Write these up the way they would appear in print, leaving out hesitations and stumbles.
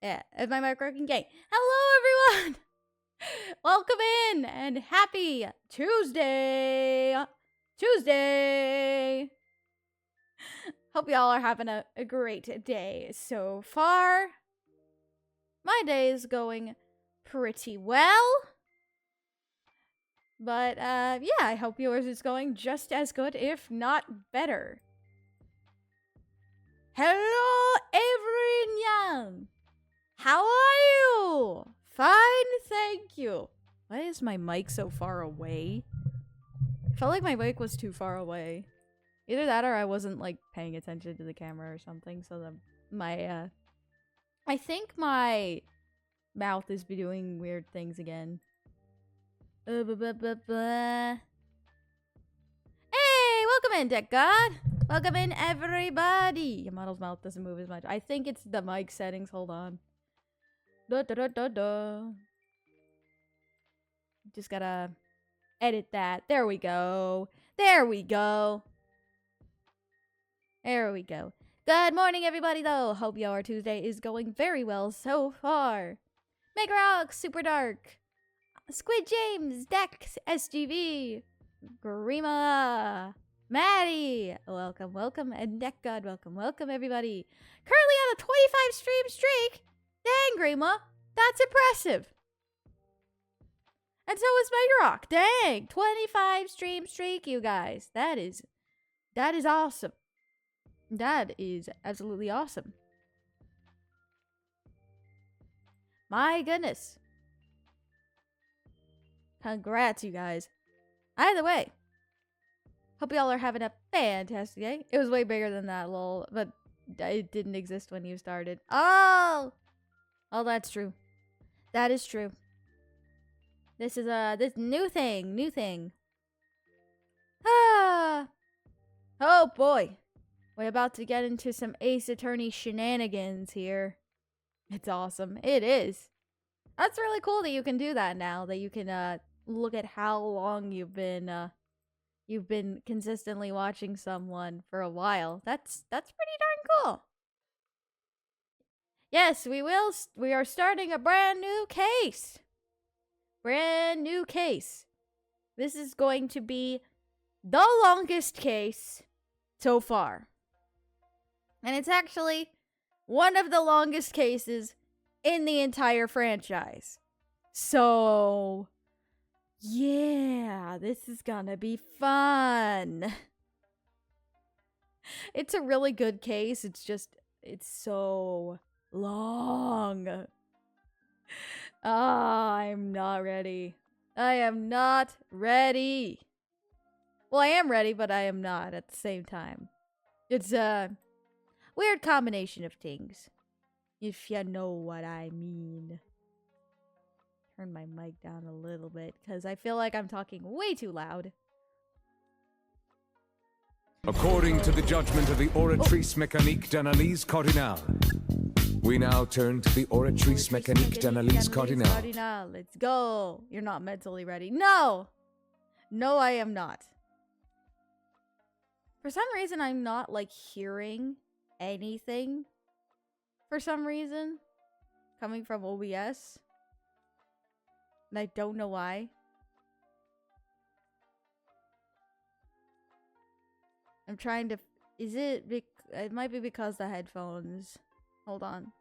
Yeah, is my mic working? Okay. Hello, everyone. Welcome in and happy Tuesday. Tuesday. Hope y'all are having a great day so far. My day is going pretty well. But, yeah, I hope yours is going just as good, if not better. Hello, everyone. How are you? Fine, thank you. Why is my mic so far away? I felt like my mic was too far away. Either that or I wasn't, like, paying attention to the camera or something, so that I think my mouth is doing weird things again. Hey, welcome in, Deck God. Welcome in, everybody. Your model's mouth doesn't move as much. I think it's the mic settings. Hold on. Just gotta edit that. There we go. There we go. There we go. Good morning, everybody, though. Hope your Tuesday is going very well so far. Mega Rock, Super Dark, Squid James, Dex, SGV, Grima, Maddie, welcome, and Deck God, welcome, everybody. Currently on a 25 stream streak. Dang, Grima, that's impressive. And so is Mega Rock. Dang, 25 stream streak, you guys. That is awesome. That is absolutely awesome. My goodness. Congrats, you guys. Either way, hope y'all are having a fantastic day. It was way bigger than that, lol, but it didn't exist when you started. Oh, that's true. That is true. This is this new thing. Ah. Oh boy. We're about to get into some Ace Attorney shenanigans here. It's awesome. It is. That's really cool that you can do that now, that you can look at how long you've been consistently watching someone for a while. That's pretty darn cool. Yes, we are starting a brand new case. Brand new case. This is going to be the longest case so far. And it's actually one of the longest cases in the entire franchise. So, yeah, this is gonna be fun. It's a really good case. It's so long. I'm not ready. I am not ready. Well, I am ready, but I am not at the same time. It's a weird combination of things, if you know what I mean. Turn my mic down a little bit, because I feel like I'm talking way too loud. According to the judgment of the Oratrice Mécanique d'Analyse Cardinale, we now turn to the Oratrice Mécanique d'Analyse Cardinale. Let's go. You're not mentally ready. No! No, I am not. For some reason, I'm not, like, hearing anything. For some reason. Coming from OBS. And I don't know why. I'm trying to... it might be because the headphones. Hold on.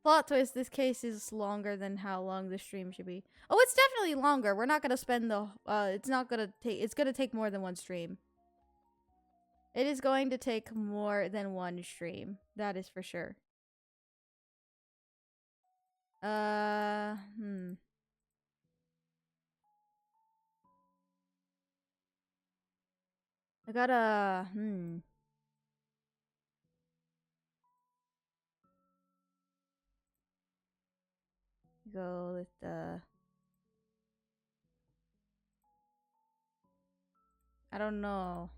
Plot twist, this case is longer than how long the stream should be. Oh, it's definitely longer. We're not gonna spend the... it's gonna take more than one stream. It is going to take more than one stream. That is for sure. I gotta... Go with the... I don't know.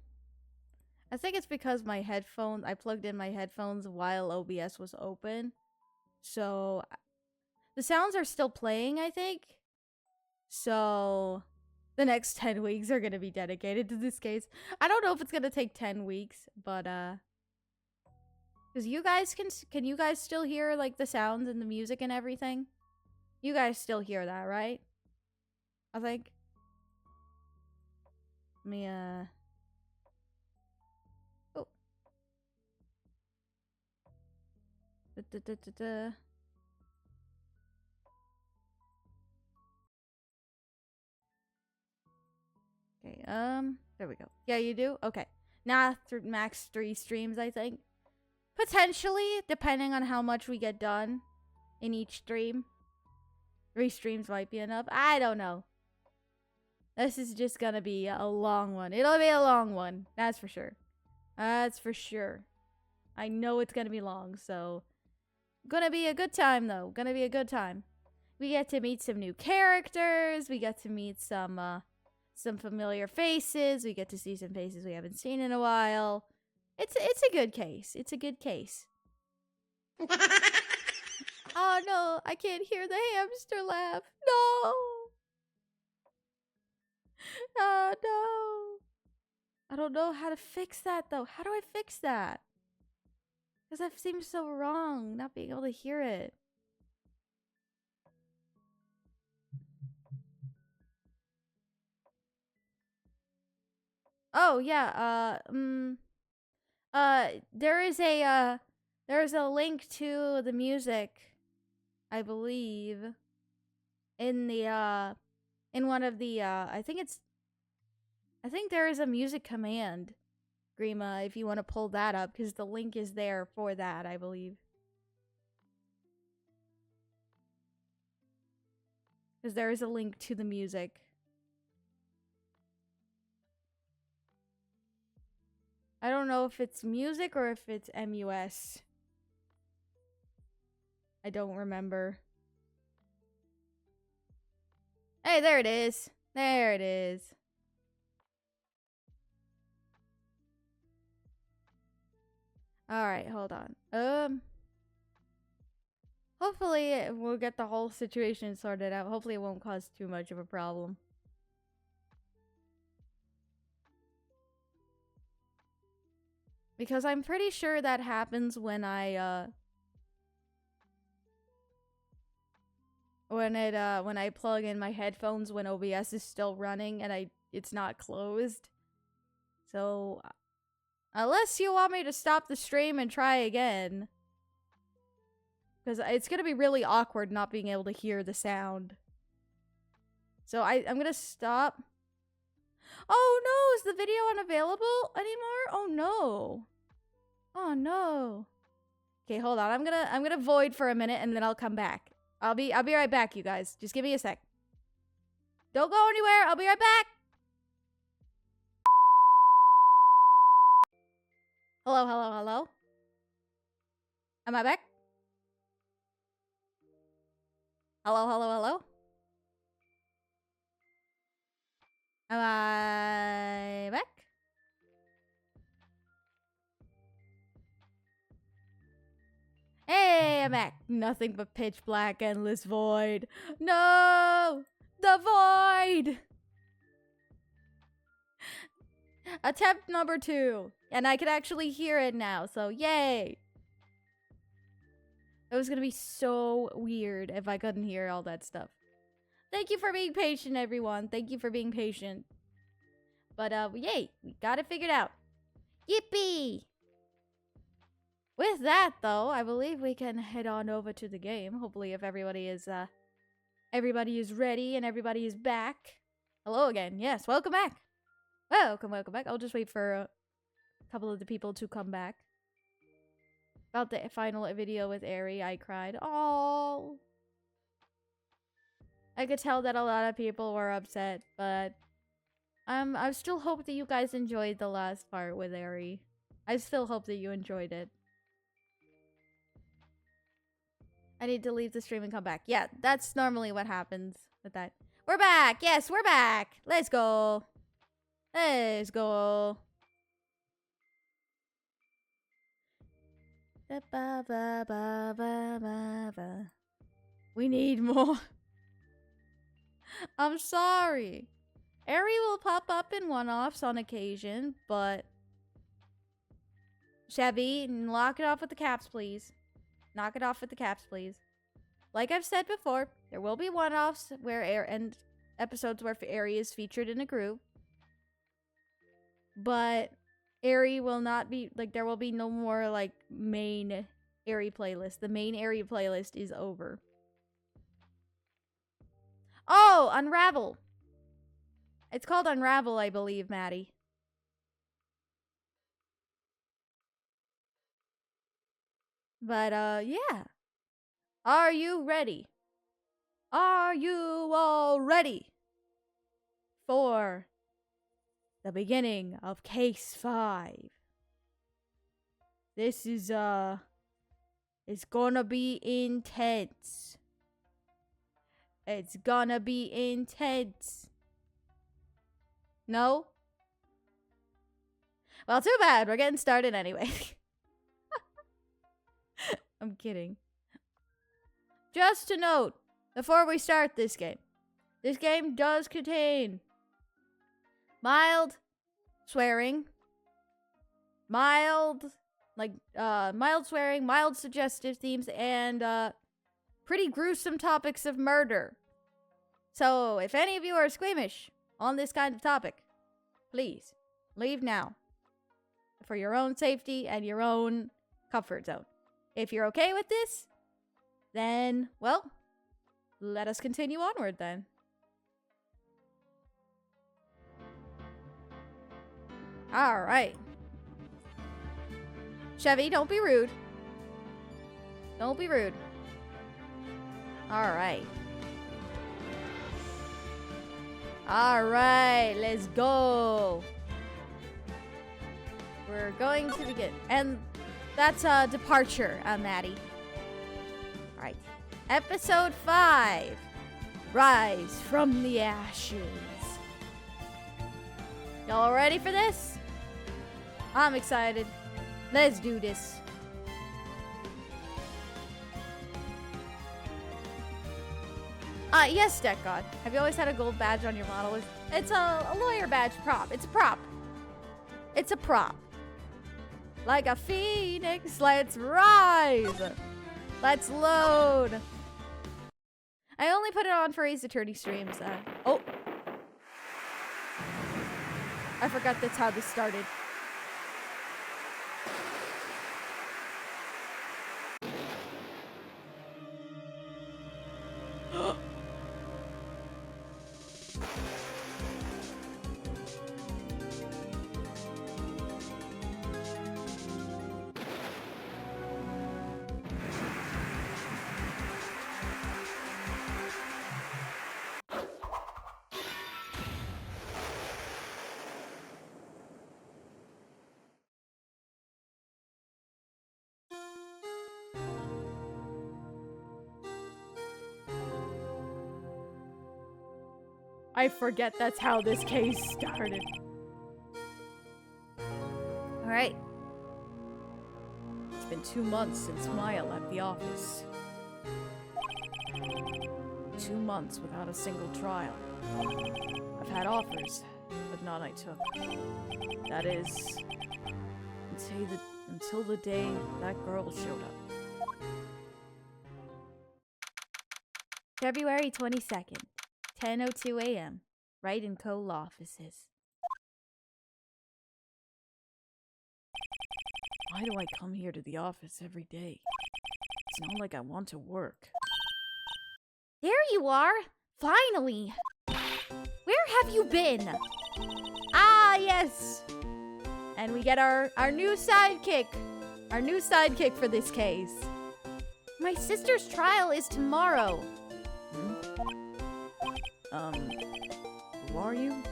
I think it's because my headphones... I plugged in my headphones while OBS was open. So... the sounds are still playing, I think. So... the next 10 weeks are gonna be dedicated to this case. I don't know if it's gonna take 10 weeks, but, Because you guys can you guys still hear, like, the sounds and the music and everything? You guys still hear that, right? I think. Let me, oh. Da-da-da-da-da. Okay, there we go. Yeah, you do? Okay. Nah, max 3 streams, I think. Potentially, depending on how much we get done in each stream. 3 streams might be enough. I don't know. This is just gonna be a long one. It'll be a long one. That's for sure. That's for sure. I know it's gonna be long, so... Gonna be a good time, though. Gonna be a good time. We get to meet some new characters. We get to meet some familiar faces. We get to see some faces we haven't seen in a while. It's a good case. It's a good case. Oh no, I can't hear the hamster laugh. No. Oh no. I don't know how to fix that though. How do I fix that? Because that seems so wrong, not being able to hear it. Oh yeah, there's a link to the music, I believe, in the in one of the I think there is a music command, Grima, if you want to pull that up, because the link is there for that, I believe. Because there is a link to the music. I don't know if it's music or if it's MUS. I don't remember. Hey, there it is. There it is. Alright, hold on. Hopefully we'll get the whole situation sorted out. Hopefully it won't cause too much of a problem. Because I'm pretty sure that happens when I when I plug in my headphones when OBS is still running and it's not closed. So unless you want me to stop the stream and try again, because it's gonna be really awkward not being able to hear the sound. So I'm gonna stop. Oh no, is the video unavailable anymore? Oh no. Oh no. Okay, hold on. I'm gonna void for a minute and then I'll come back. I'll be right back, you guys. Just give me a sec. Don't go anywhere. I'll be right back. Hello, hello, hello. Am I back? Hello, hello, hello. Am I back? Hey, I'm back. Nothing but pitch black, endless void. No! The void! Attempt number 2. And I can actually hear it now, so yay! It was gonna be so weird if I couldn't hear all that stuff. Thank you for being patient, everyone. Thank you for being patient. But, yay! We got it figured out. Yippee! With that, though, I believe we can head on over to the game. Hopefully, if everybody is ready and everybody is back. Hello again. Yes, welcome back. Welcome back. I'll just wait for a couple of the people to come back. About the final video with Aerie, I cried. Oh, I could tell that a lot of people were upset, but I still hope that you guys enjoyed the last part with Aerie. I still hope that you enjoyed it. I need to leave the stream and come back. Yeah, that's normally what happens with that. We're back! Yes, we're back! Let's go! Let's go! We need more. I'm sorry. Aerie will pop up in one-offs on occasion, but Chevy, knock it off with the caps, please. Knock it off with the caps, please. Like I've said before, there will be one-offs and episodes where Aerie is featured in a group. But Aerie will not be, like, there will be no more, like, main Aerie playlist. The main Aerie playlist is over. Oh, Unravel. It's called Unravel, I believe, Maddie. But, yeah. Are you ready? Are you all ready for the beginning of Case 5? This is, it's gonna be intense. It's gonna be intense. No? Well, too bad. We're getting started anyway. I'm kidding. Just to note, before we start this game does contain mild swearing, mild swearing, mild suggestive themes, and pretty gruesome topics of murder. So, if any of you are squeamish on this kind of topic, please leave now for your own safety and your own comfort zone. If you're okay with this, then, well, let us continue onward then. Alright. Chevy, don't be rude. Don't be rude. Alright. Alright, let's go. We're going to begin. And that's a departure, Maddie. Alright. Episode 5. Rise from the ashes. Y'all ready for this? I'm excited. Let's do this. Yes, Deck God. Have you always had a gold badge on your model? It's a lawyer badge prop. It's a prop. It's a prop. Like a phoenix, let's rise. Let's load. I only put it on for Ace Attorney streams. Oh. I forgot that's how this started. I forget that's how this case started. Alright. It's been 2 months since Maya left the office. 2 months without a single trial. I've had offers, but none I took. That is, until the day that girl showed up. February 22nd. 10:02 a.m. Wright & Co. law offices. Why do I come here to the office every day? It's not like I want to work. There you are! Finally! Where have you been? Ah, yes! And we get our new sidekick. Our new sidekick for this case. My sister's trial is tomorrow. Who are you?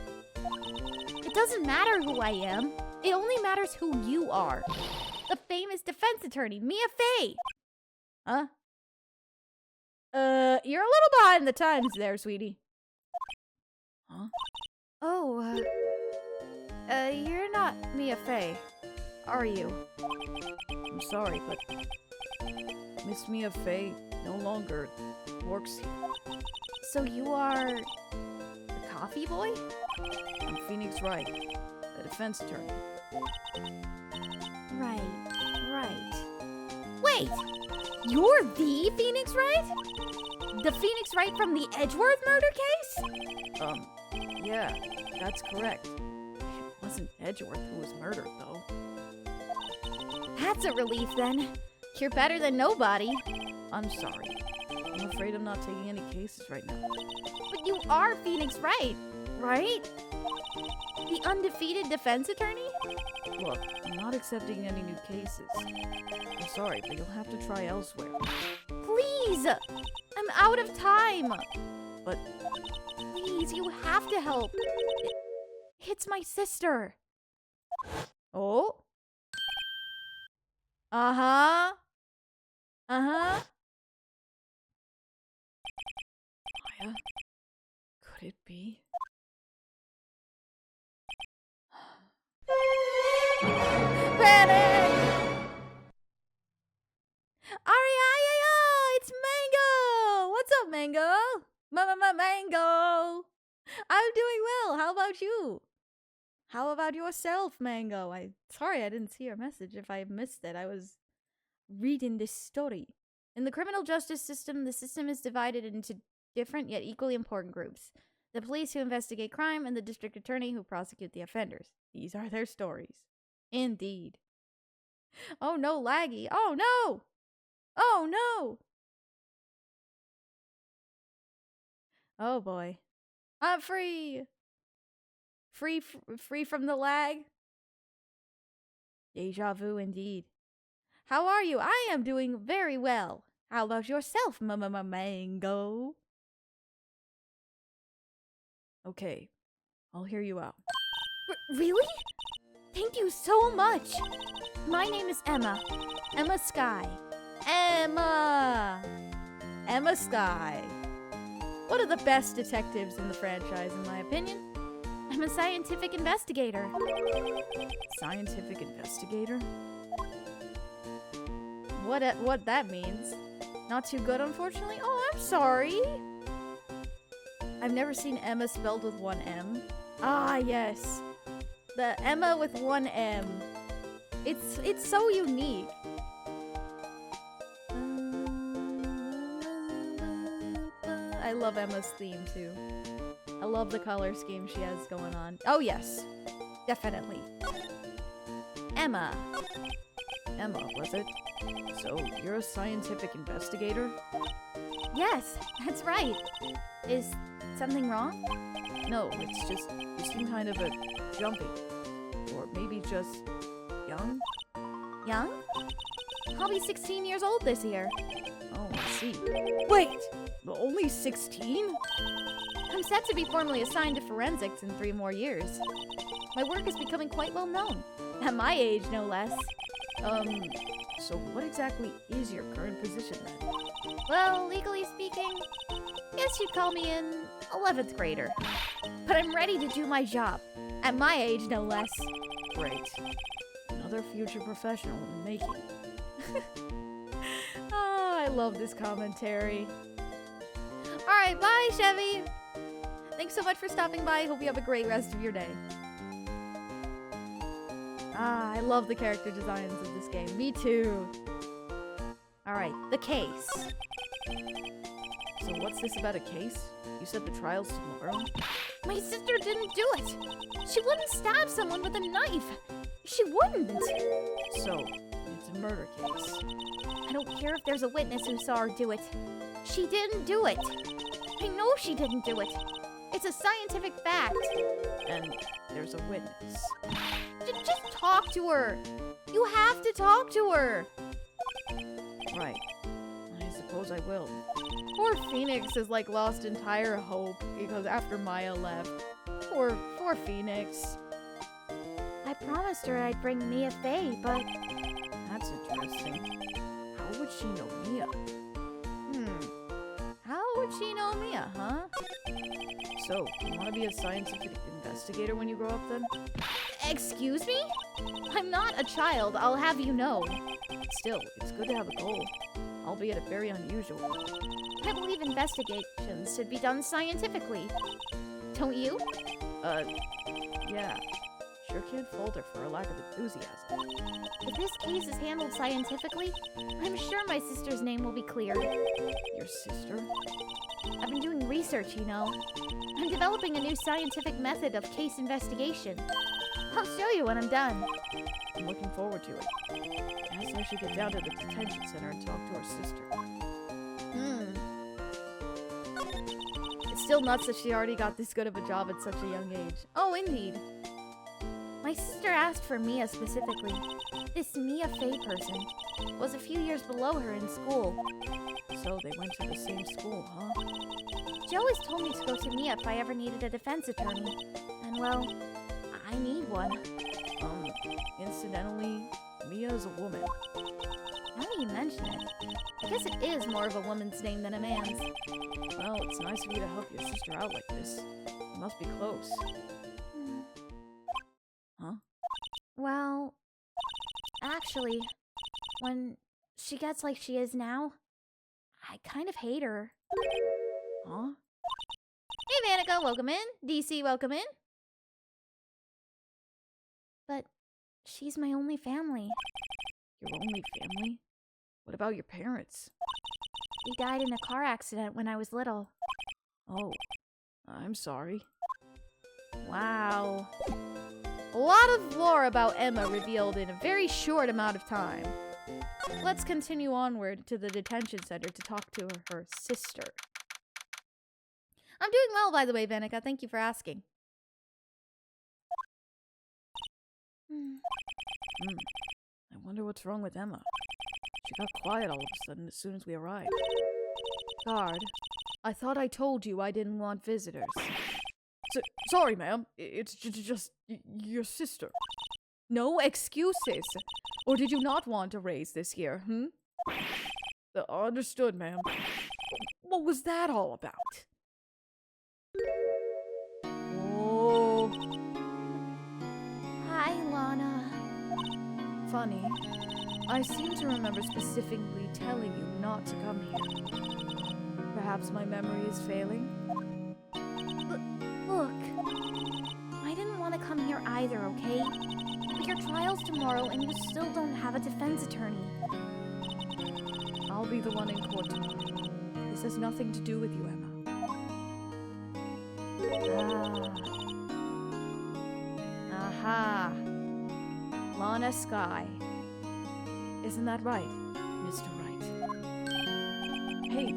It doesn't matter who I am. It only matters who you are. The famous defense attorney, Mia Fey. Huh? You're a little behind the times there, sweetie. Huh? Oh, you're not Mia Fey, are you? I'm sorry, but Miss Mia Fey no longer works here. So you are the coffee boy? I'm Phoenix Wright, the defense attorney. Right. Wait! You're the Phoenix Wright? The Phoenix Wright from the Edgeworth murder case? Yeah, that's correct. It wasn't Edgeworth who was murdered, though. That's a relief, then. You're better than nobody. I'm sorry. I'm afraid I'm not taking any cases right now. But you are Phoenix Wright, right? The undefeated defense attorney? Look, I'm not accepting any new cases. I'm sorry, but you'll have to try elsewhere. Please! I'm out of time! But please, you have to help. It's my sister. oh, Uh-huh. Uh-huh. Maya, could it be? Panic! Ariaya! It's Mango! What's up, Mango? Mango! I'm doing well. How about you? How about yourself, Mango? Sorry I didn't see your message. If I missed it, I was reading this story. In the criminal justice system, the system is divided into different yet equally important groups. The police who investigate crime and the district attorney who prosecute the offenders. These are their stories. Indeed. Oh no, laggy. Oh no! Oh no! Oh boy. I'm free! Free from the lag? Deja vu indeed. How are you? I am doing very well. How about yourself, Mango? Okay, I'll hear you out. Really? Thank you so much. My name is Emma. Emma Sky. Emma Sky. One of the best detectives in the franchise, in my opinion. I'm a scientific investigator. Scientific investigator? What that means? Not too good, unfortunately. Oh, I'm sorry. I've never seen Emma spelled with one M. Ah, yes. The Emma with one M. It's so unique. I love Emma's theme too. I love the color scheme she has going on. Oh yes, definitely. Emma, was it? So, you're a scientific investigator? Yes, that's right. Is something wrong? No, it's just, you seem kind of jumpy. Or maybe just young? Young? I'll be 16 years old this year. Oh, I see. Wait! Only 16? I'm set to be formally assigned to forensics in 3 more years. My work is becoming quite well known. At my age, no less. So what exactly is your current position then? Well, legally speaking, guess you'd call me an 11th grader. But I'm ready to do my job. At my age, no less. Great. Another future professional in the making. Oh, I love this commentary. Alright, bye, Chevy! Thanks so much for stopping by. Hope you have a great rest of your day. Ah, I love the character designs of this game. Me too. Alright, the case. So what's this about a case? You said the trial's tomorrow? My sister didn't do it. She wouldn't stab someone with a knife. She wouldn't. So, it's a murder case. I don't care if there's a witness who saw her do it. She didn't do it. I know she didn't do it. It's a scientific fact. And there's a witness. Just talk to her. You have to talk to her. Right. I suppose I will. Poor Phoenix has like lost entire hope because after Maya left. Poor Phoenix. I promised her I'd bring Mia Fey, but... That's interesting. How would she know Mia? How would she know Mia, huh? So, you want to be a scientific investigator when you grow up then? Excuse me? I'm not a child, I'll have you know. Still, it's good to have a goal, albeit very unusual. I believe investigations should be done scientifically. Don't you? Yeah, sure can't fault her for her lack of enthusiasm. If this case is handled scientifically, I'm sure my sister's name will be cleared. Your sister? I've been doing research, you know. I'm developing a new scientific method of case investigation. I'll show you when I'm done. I'm looking forward to it. I guess I should get down to the detention center and talk to her sister. It's still nuts that she already got this good of a job at such a young age. Oh, indeed. My sister asked for Mia specifically. This Mia Fey person was a few years below her in school. So they went to the same school, huh? She always told me to go to Mia if I ever needed a defense attorney. And well, I need one. Incidentally, Mia is a woman. Now that you mention it, I guess it is more of a woman's name than a man's. Well, it's nice of you to help your sister out like this. You must be close. Huh? Well, actually, when she gets like she is now, I kind of hate her. Huh? Hey, Vanica, welcome in. DC, welcome in. But she's my only family. Your only family? What about your parents? They died in a car accident when I was little. Oh, I'm sorry. Wow. A lot of lore about Emma revealed in a very short amount of time. Let's continue onward to the detention center to talk to her sister. I'm doing well, by the way, Vanica. Thank you for asking. I wonder what's wrong with Emma. She got quiet all of a sudden as soon as we arrived. Guard, I thought I told you I didn't want visitors. Sorry, ma'am. It's just your sister. No excuses. Or did you not want to raise this here, Understood, ma'am. What was that all about? Oh. Hi, Lana. Funny. I seem to remember specifically telling you not to come here. Perhaps my memory is failing? Look, I didn't want to come here either, okay? But your trial's tomorrow and you still don't have a defense attorney. I'll be the one in court tomorrow. This has nothing to do with you, Emma. Aha. Lana Skye. Isn't that right, Mr. Wright? Hey,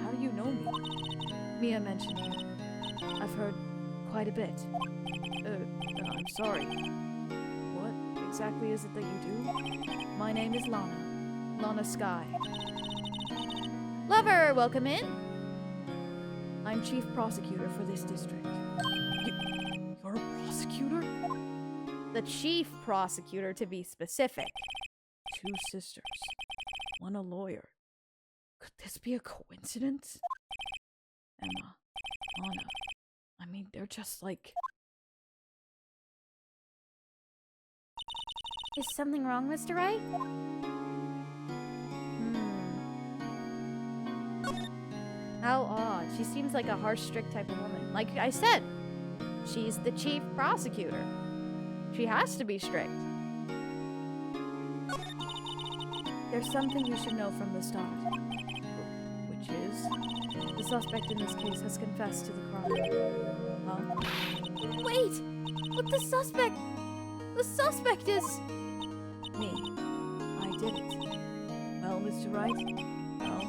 how do you know me? Mia mentioned you. I've heard quite a bit. I'm sorry. What exactly is it that you do? My name is Lana. Lana Skye. Lover, welcome in. I'm chief prosecutor for this district. You're a prosecutor? The chief prosecutor, to be specific. 2 sisters. One a lawyer. Could this be a coincidence? Emma, Lana. I mean, they're just like... Is something wrong, Mr. Wright? How odd. She seems like a harsh, strict type of woman. Like I said, she's the chief prosecutor. She has to be strict. There's something you should know from the start. Which is? The suspect in this case has confessed to the crime. Huh? Wait! But the suspect... The suspect is... Me. I did it. Well, Mr. Wright? Well,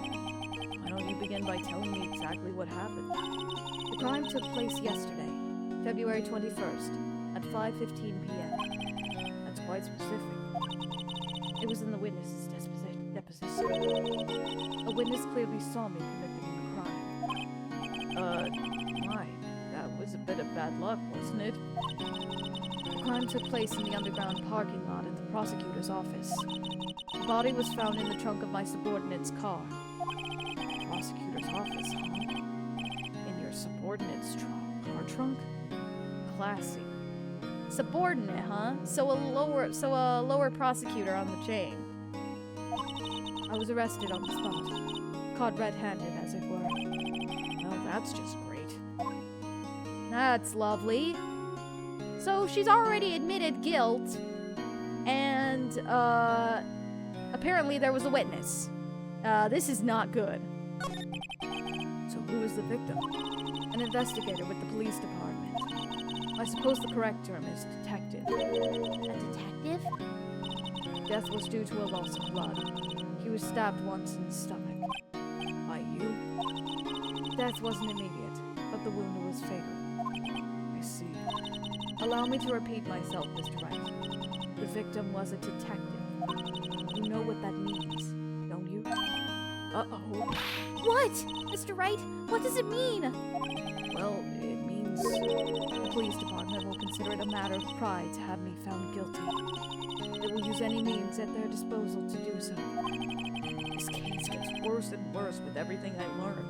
why don't you begin by telling me exactly what happened? The crime took place yesterday, February 21st, at 5:15 p.m. That's quite specific. It was in the witness's deposition. A witness clearly saw me committing the crime. My, that was a bit of bad luck, wasn't it? The crime took place in the underground parking lot at the prosecutor's office. The body was found in the trunk of my subordinate's car. Prosecutor's office, huh? In your subordinate's car trunk? Classy. Subordinate, huh? So a lower prosecutor on the chain. I was arrested on the spot. Caught red-handed, as it were. Well, that's just great. That's lovely. So she's already admitted guilt, and apparently there was a witness. This is not good. So who is the victim? An investigator with the police department. I suppose the correct term is detective. A detective? Death was due to a loss of blood. He was stabbed once in the stomach. By you? Death wasn't immediate, but the wound was fatal. I see. Allow me to repeat myself, Mr. Wright. The victim was a detective. You know what that means, don't you? Uh-oh. What? Mr. Wright, what does it mean? Well, it means... The police department will consider it a matter of pride to have me found guilty. They will use any means at their disposal to do so. This case gets worse and worse with everything I learn.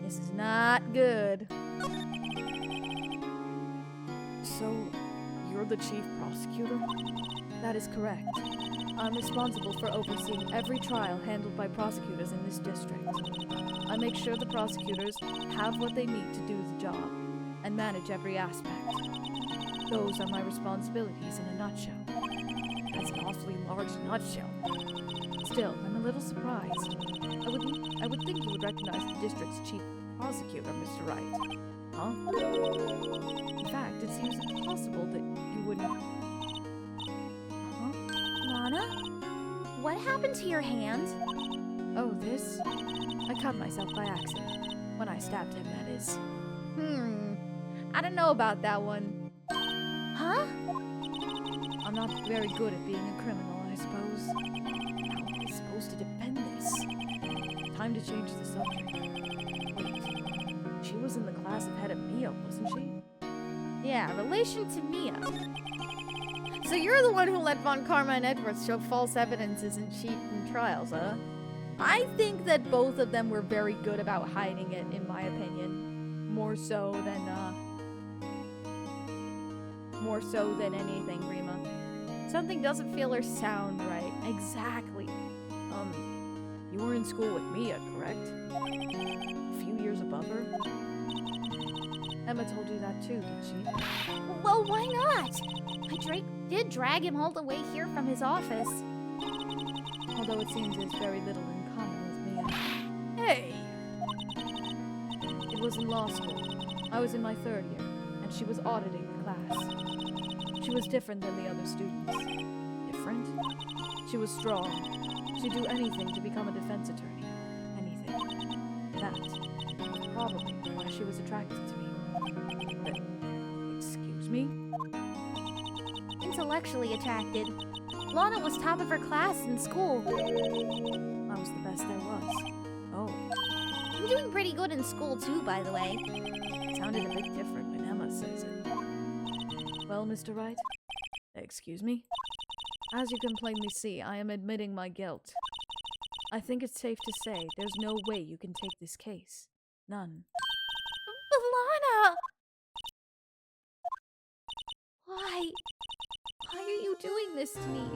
This is not good. So, you're the chief prosecutor? That is correct. I'm responsible for overseeing every trial handled by prosecutors in this district. I make sure the prosecutors have what they need to do the job, and manage every aspect. Those are my responsibilities in a nutshell. That's an awfully large nutshell. Still, I'm a little surprised. I would think you would recognize the district's chief prosecutor, Mr. Wright. Huh? In fact, it seems impossible that you wouldn't... Lana? What happened to your hand? Oh, this? I cut myself by accident. When I stabbed him, that is. I don't know about that one. Huh? I'm not very good at being a criminal, I suppose. How am I supposed to defend this? Time to change the subject. Wait, she was in the class ahead of Mia, wasn't she? Yeah, relation to Mia. So you're the one who let Von Karma and Edwards show false evidences and cheat in trials, huh? I think that both of them were very good about hiding it, in my opinion. More so than anything, Rima. Something doesn't feel or sound right. Exactly. You were in school with Mia, correct? A few years above her? Emma told you that too, did she? Well, why not? I did drag him all the way here from his office. Although it seems there's very little in common with Mia. Hey! It was in law school. I was in my 3rd year, and she was auditing the class. She was different than the other students. Different? She was strong. She'd do anything to become a defense attorney. Anything. That was probably why she was attracted to me. Excuse me? Intellectually attracted. Lana was top of her class in school. I was the best there was. Oh, I'm doing pretty good in school too, by the way. it sounded a bit different when Emma says it. Well, Mr. Wright, Excuse me? as you can plainly see, I am admitting my guilt. I think it's safe to say there's no way you can take this case. None. Lana! Why? Why are you doing this to me?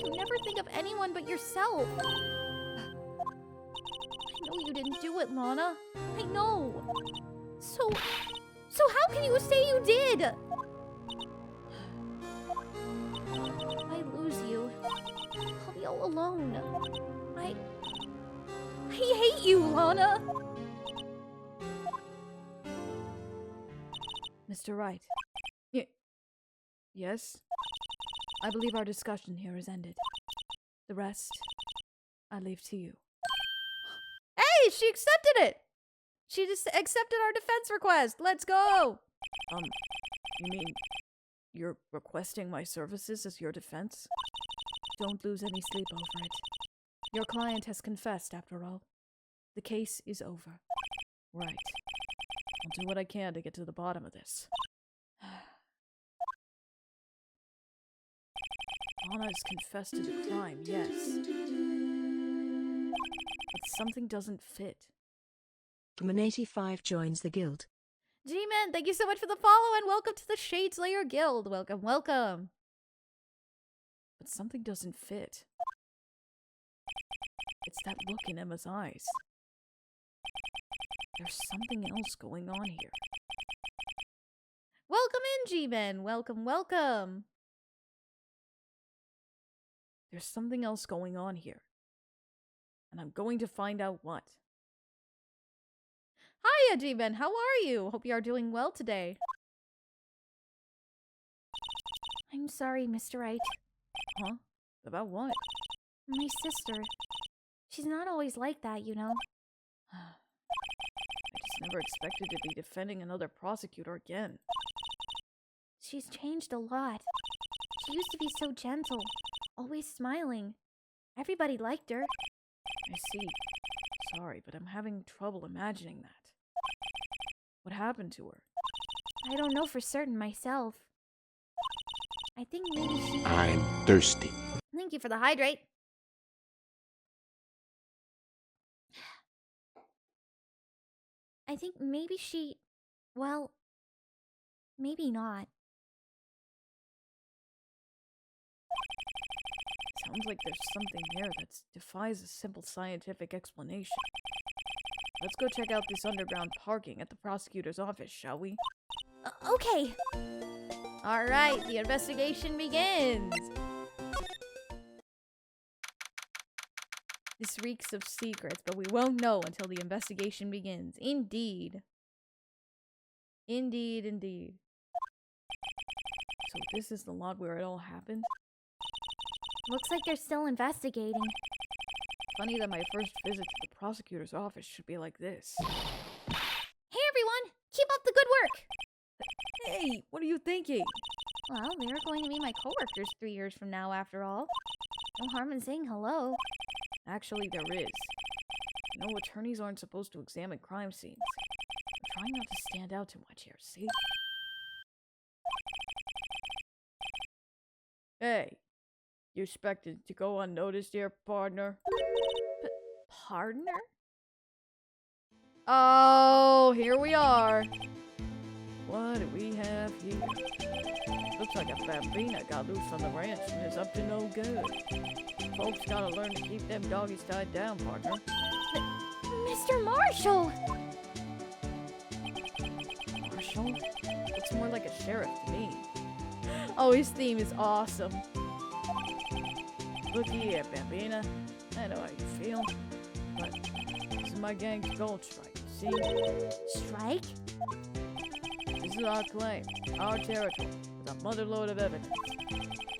You never think of anyone but yourself. I know you didn't do it, Lana. I know. So how can you say you did? I lose you. I'll be all alone. I hate you, Lana. Mr. Wright. Yes? I believe our discussion here is ended. The rest, I leave to you. Hey, she accepted it! She just accepted our defense request. Let's go! You mean you're requesting my services as your defense? Don't lose any sleep over it. Your client has confessed, after all. The case is over. Right. I'll do what I can to get to the bottom of this. Anna's confessed to the crime, yes. But something doesn't fit. Human85 joins the guild. G-Man, thank you so much for the follow and welcome to the Shadeslay Guild. Welcome, welcome. But something doesn't fit. It's that look in Emma's eyes. There's something else going on here. Welcome G-Men. Welcome, welcome. There's something else going on here. And I'm going to find out what. Hiya, G-Men. How are you? Hope you are doing well today. I'm sorry, Mr. Wright. Huh? About what? My sister. She's not always like that, you know. I just never expected to be defending another prosecutor again. She's changed a lot. She used to be so gentle, always smiling. Everybody liked her. I see. Sorry, but I'm having trouble imagining that. What happened to her? I don't know for certain myself. I think maybe she... I'm thirsty. Thank you for the hydrate. I think maybe she... Well, maybe not. Sounds like there's something there that defies a simple scientific explanation. Let's go check out this underground parking at the prosecutor's office, shall we? Okay. All right, the investigation begins. This reeks of secrets, but we won't know until the investigation begins. Indeed. Indeed, indeed. So this is the lot where it all happened? Looks like they're still investigating. Funny that my first visit to the prosecutor's office should be like this. Hey everyone! Keep up the good work! Hey, what are you thinking? Well, they're going to be my coworkers 3 years from now, after all. No harm in saying hello. Actually, there is. You know, attorneys aren't supposed to examine crime scenes. I'm trying not to stand out too much here, see? Hey, you expected to go unnoticed here, partner? Partner? Oh, here we are. What do we have here? Looks like a bambina got loose on the ranch and is up to no good. Folks gotta learn to keep them doggies tied down, partner. Mr. Marshall! Marshall? Looks more like a sheriff to me. Oh, his theme is awesome. Look here, bambina. I know how you feel, but this is my gang's gold strike, you see? Strike? This is our claim, our territory, with a motherload of evidence.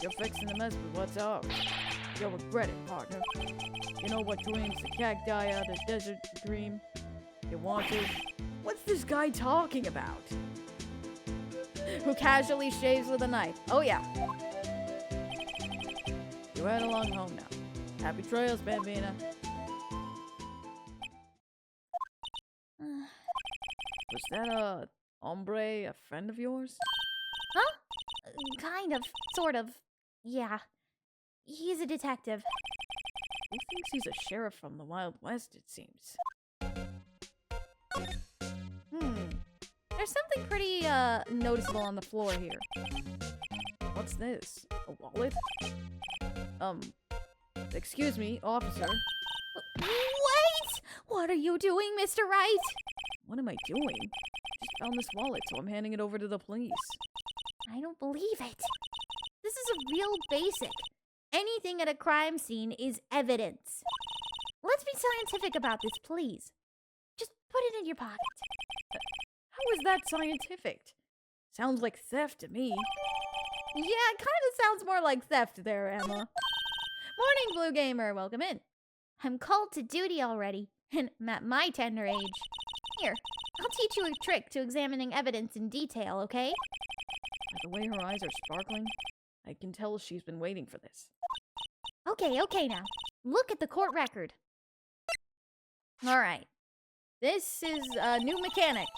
You're fixing to mess with what's ours. You'll regret it, partner. You know what dreams the cacti out of the desert dream? You want to? What's this guy talking about? Who casually shaves with a knife. Oh, yeah. You head along home now. Happy trails, bambina. Was that a hombre, a friend of yours? Huh? Kind of. Sort of. Yeah. He's a detective. Who thinks he's a sheriff from the Wild West, it seems? There's something pretty, noticeable on the floor here. What's this? A wallet? Excuse me, officer. Wait! What are you doing, Mr. Wright? What am I doing? Just found this wallet, so I'm handing it over to the police. I don't believe it. This is a real basic. Anything at a crime scene is evidence. Let's be scientific about this, please. Just put it in your pocket. How is that scientific? Sounds like theft to me. Yeah, it kind of sounds more like theft there, Emma. Morning, Blue Gamer. Welcome in. I'm called to duty already, and I'm at my tender age. Here, I'll teach you a trick to examining evidence in detail, okay? By the way her eyes are sparkling, I can tell she's been waiting for this. Okay now. Look at the court record. All right. This is a new mechanic.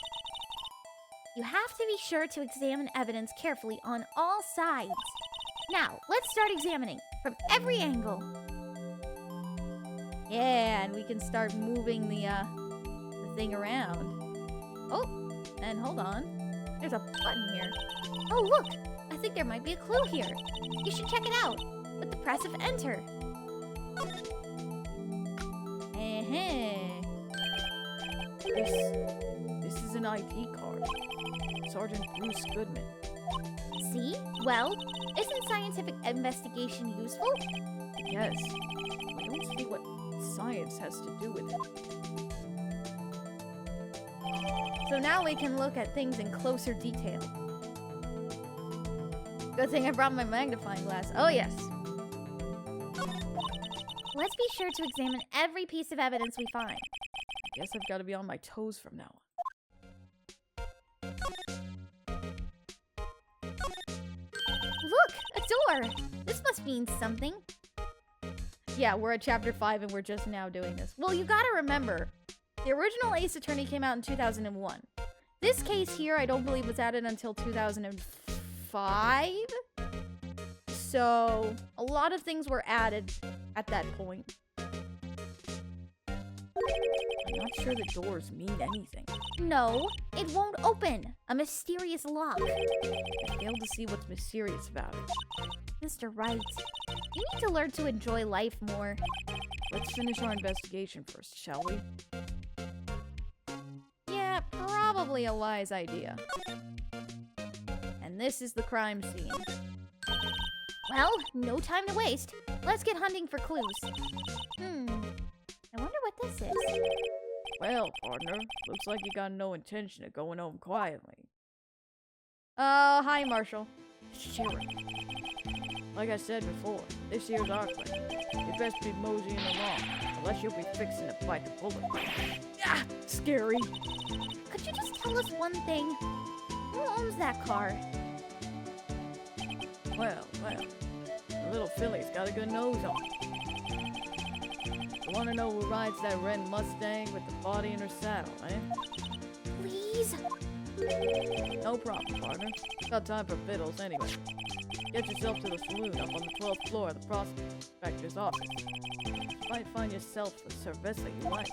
You have to be sure to examine evidence carefully on all sides. Now, let's start examining from every angle. Yeah, and we can start moving the thing around. Oh, and hold on. There's a button here. Oh, look! I think there might be a clue here. You should check it out with the press of enter. This is an ID card. Sergeant Bruce Goodman. see? Well, isn't scientific investigation useful? Yes. I don't see what science has to do with it. So now we can look at things in closer detail. Good thing I brought my magnifying glass. Oh, yes. Let's be sure to examine every piece of evidence we find. Guess I've got to be on my toes from now on. Look! A door! This must mean something. Yeah, we're at chapter 5 and we're just now doing this. Well, you gotta remember, the original Ace Attorney came out in 2001. This case here, I don't believe was added until 2005. So, a lot of things were added at that point. I'm not sure the doors mean anything. No, it won't open. A mysterious lock. I fail to see what's mysterious about it. Mr. Wright, you need to learn to enjoy life more. Let's finish our investigation first, shall we? Yeah, probably a wise idea. And this is the crime scene. Well, no time to waste. Let's get hunting for clues. I wonder what this is. Well, partner, looks like you got no intention of going home quietly. Hi, Marshall. Sheriff. Like I said before, this here's our place. You best be moseying along, unless you'll be fixing to bite the bullet. Ah, scary. Could you just tell us one thing? Who owns that car? Well, the little filly's got a good nose on it. You want to know who rides that red Mustang with the body in her saddle, eh? Please? No problem, partner. Got time for fiddles anyway. Get yourself to the saloon up on the 12th floor of the prospector's office. You might find yourself the cerveza you like.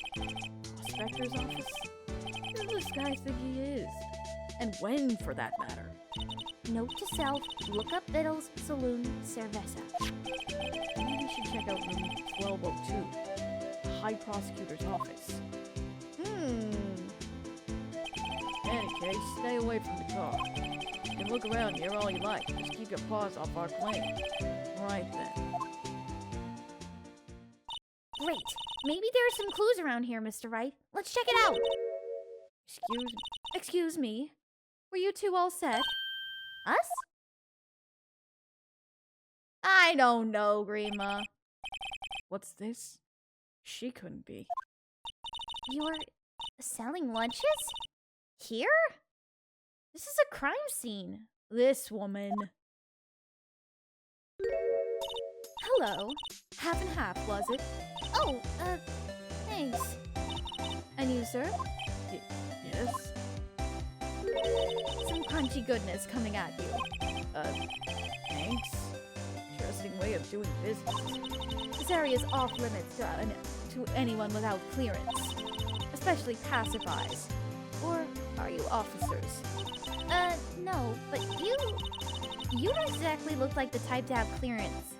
Prospector's office? Who does this guy think he is? And when, for that matter? Note to self, look up Biddle's Saloon Cerveza. Maybe we should check out room 1202, the High Prosecutor's office. In any case, stay away from the car. You can look around here all you like, just keep your paws off our claim. Right then. Great. Maybe there are some clues around here, Mr. Wright. Let's check it out. Excuse me. Were you two all set? Us? I don't know, Grima. What's this? She couldn't be. You're selling lunches? Here? This is a crime scene. This woman. Hello. Half and half, was it? Oh, thanks. And you, sir? Yes? Some crunchy goodness coming at you. Thanks. Interesting way of doing business. This area is off limits to anyone without clearance. Especially passerbys. Or are you officers? No, but you don't exactly look like the type to have clearance.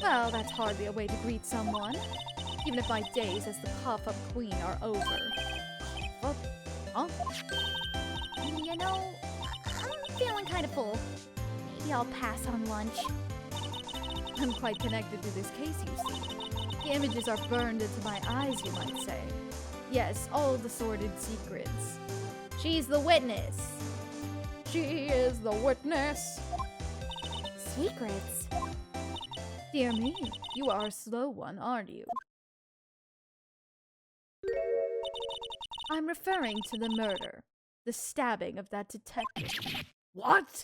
Well, that's hardly a way to greet someone. Even if my days as the cough-up queen are over. What? Huh? You know, I'm feeling kind of full. Maybe I'll pass on lunch. I'm quite connected to this case, you see. The images are burned into my eyes, you might say. Yes, all the sordid secrets. She's the witness. She is the witness. Secrets? Dear me, you are a slow one, aren't you? I'm referring to the murder. The stabbing of that detective. What?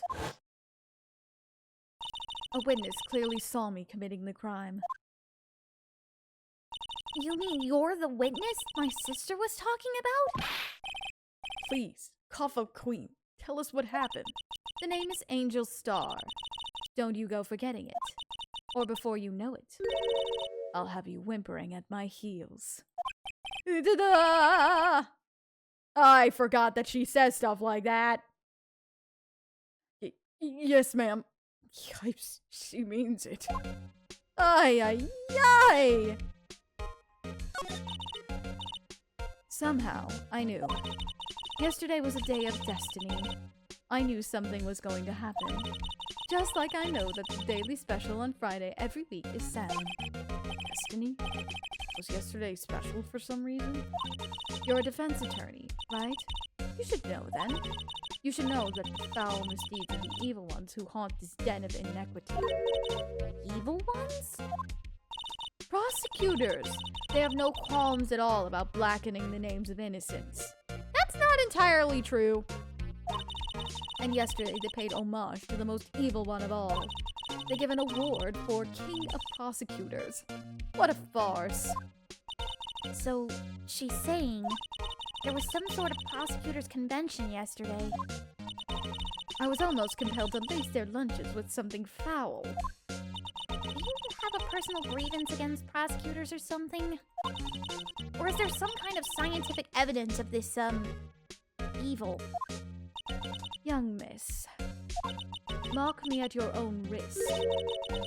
A witness clearly saw me committing the crime. You mean you're the witness my sister was talking about? Please, cough-up queen, tell us what happened. The name is Angel Star. Don't you go forgetting it. Or before you know it, I'll have you whimpering at my heels. Da-da! I forgot that she says stuff like that. Yes, ma'am. Yipes, she means it. Ay, ay, ay! Somehow, I knew. Yesterday was a day of destiny. I knew something was going to happen. Just like I know that the daily special on Friday every week is Sam. Destiny? Was yesterday special for some reason? You're a defense attorney, right? You should know then. You should know that the foul misdeeds of the evil ones who haunt this den of inequity. Evil ones? Prosecutors! They have no qualms at all about blackening the names of innocents. That's not entirely true. And yesterday they paid homage to the most evil one of all. They give an award for King of Prosecutors. What a farce. So, she's saying there was some sort of prosecutor's convention yesterday. I was almost compelled to lace their lunches with something foul. Do you have a personal grievance against prosecutors or something? Or is there some kind of scientific evidence of this, evil? Young miss, mark me at your own risk.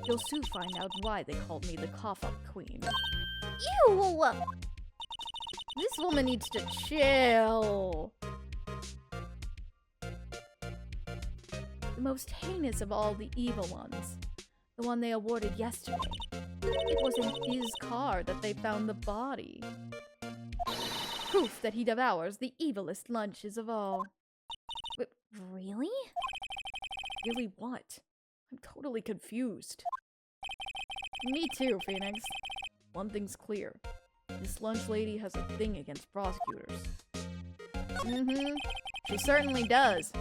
You'll soon find out why they called me the cough-up queen. Ew! This woman needs to chill. The most heinous of all the evil ones, the one they awarded yesterday. It was in his car that they found the body. Proof that he devours the evilest lunches of all. Really? Really what? I'm totally confused. Me too, Phoenix. One thing's clear. This lunch lady has a thing against prosecutors. She certainly does.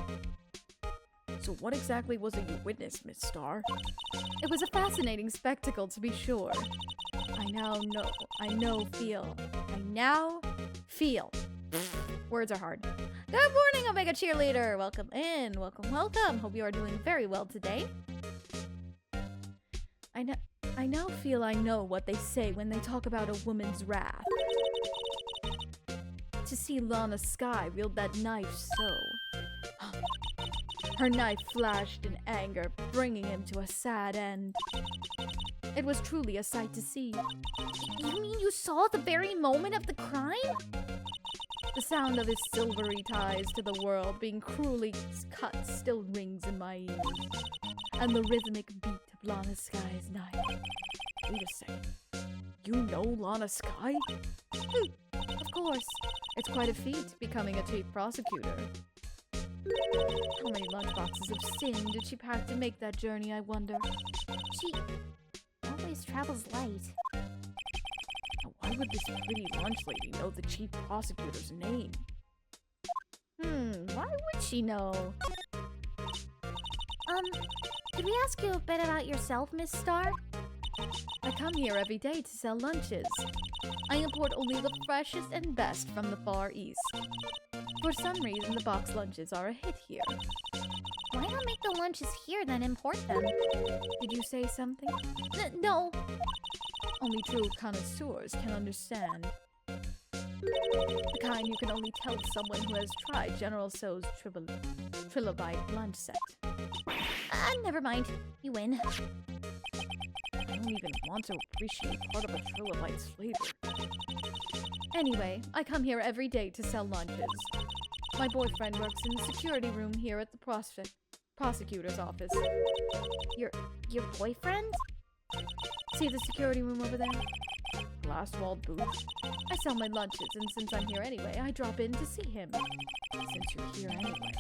So what exactly was it you witnessed, Miss Star? It was a fascinating spectacle, to be sure. I now feel. Words are hard. Good morning, Omega Cheerleader! Welcome in, welcome, welcome! Hope you are doing very well today. I now feel I know what they say when they talk about a woman's wrath. To see Lana Skye wield that knife so. Her knife flashed in anger, bringing him to a sad end. It was truly a sight to see. You mean you saw the very moment of the crime? The sound of his silvery ties to the world being cruelly cut still rings in my ears. And the rhythmic beat of Lana Skye's knife. Wait a second. You know Lana Skye? Of course. It's quite a feat becoming a chief prosecutor. How many lunchboxes of sin did she pack to make that journey, I wonder? She always travels light. Now, why would this pretty lunch lady know the chief prosecutor's name? Why would she know? Could we ask you a bit about yourself, Miss Star? I come here every day to sell lunches. I import only the freshest and best from the Far East. For some reason, the box lunches are a hit here. Why not make the lunches here, then import them? Did you say something? No. Only true connoisseurs can understand. The kind you can only tell to someone who has tried General So's trilobite lunch set. Never mind. You win. I don't even want to appreciate part of a trilobite's flavor. Anyway, I come here every day to sell lunches. My boyfriend works in the security room here at the prosecutor's office. Your boyfriend? See the security room over there? Glass-walled booth. I sell my lunches, and since I'm here anyway, I drop in to see him. Since you're here anyway,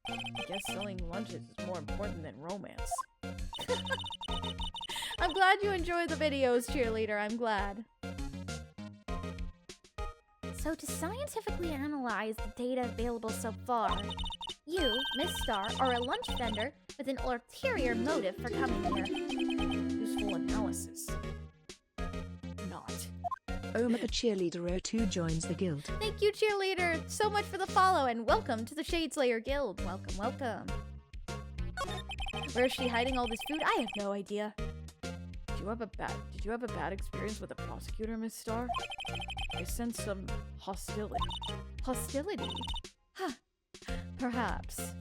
I guess selling lunches is more important than romance. I'm glad you enjoy the videos, cheerleader. I'm glad. So to scientifically analyze the data available so far, you, Miss Star, are a lunch vendor with an ulterior motive for coming here. Useful analysis. Not. Omega Cheerleader 02 joins the guild. Thank you, cheerleader, so much for the follow, and welcome to the Shadeslayer Guild. Welcome, welcome. Where is she hiding all this food? I have no idea. Did you have a bad experience with a prosecutor, Miss Star? I sense some hostility. Hostility? Huh. Perhaps.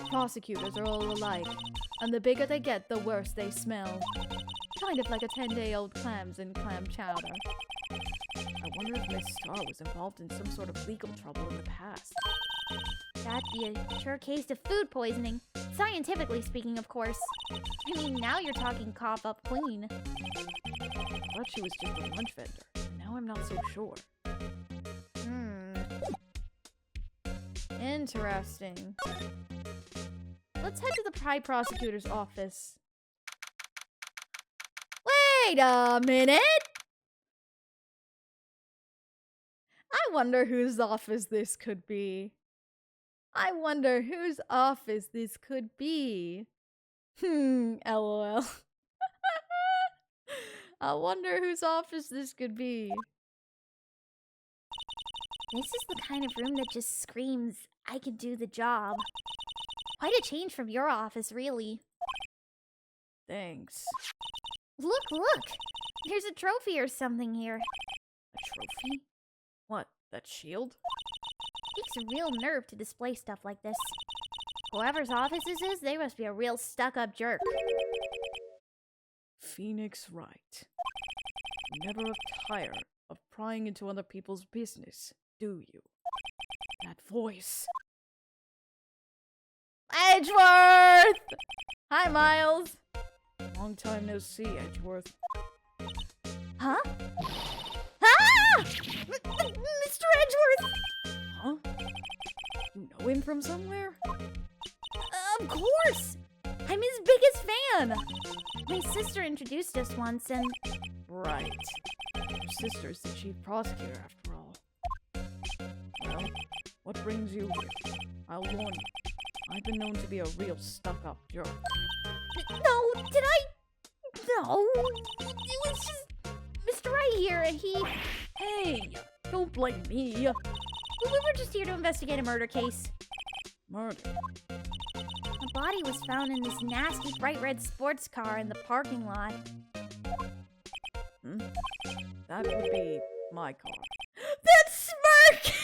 Prosecutors are all alike, and the bigger they get, the worse they smell. Kind of like a 10-day-old clams in clam chowder. I wonder if Miss Star was involved in some sort of legal trouble in the past. That'd be a sure case of food poisoning. Scientifically speaking, of course. I mean, now you're talking cough up clean. I thought she was just a lunch vendor. Now I'm not so sure. Interesting. Let's head to the Pride Prosecutor's office. Wait a minute! I wonder whose office this could be. I wonder whose office this could be. LOL. I wonder whose office this could be. This is the kind of room that just screams, I can do the job. Quite a change from your office, really. Thanks. Look! There's a trophy or something here. A trophy? What, that shield? Takes a real nerve to display stuff like this. Whoever's office this is, they must be a real stuck-up jerk. Phoenix Wright. You never tire of prying into other people's business, do you? That voice. Edgeworth! Hi, Miles. Long time no see, Edgeworth. Huh? Ah! Mr. Edgeworth! Huh? You know him from somewhere? Of course! I'm his biggest fan! My sister introduced us once and... Right. Your sister's the chief prosecutor, after all. Well, what brings you here? I'll warn you. I've been known to be a real stuck-up jerk. No, did I? No. It was just... Mr. Wright here, he... Hey! Don't blame me! We were just here to investigate a murder case. Murder? A body was found in this nasty bright red sports car in the parking lot. That would be my car. That smirk!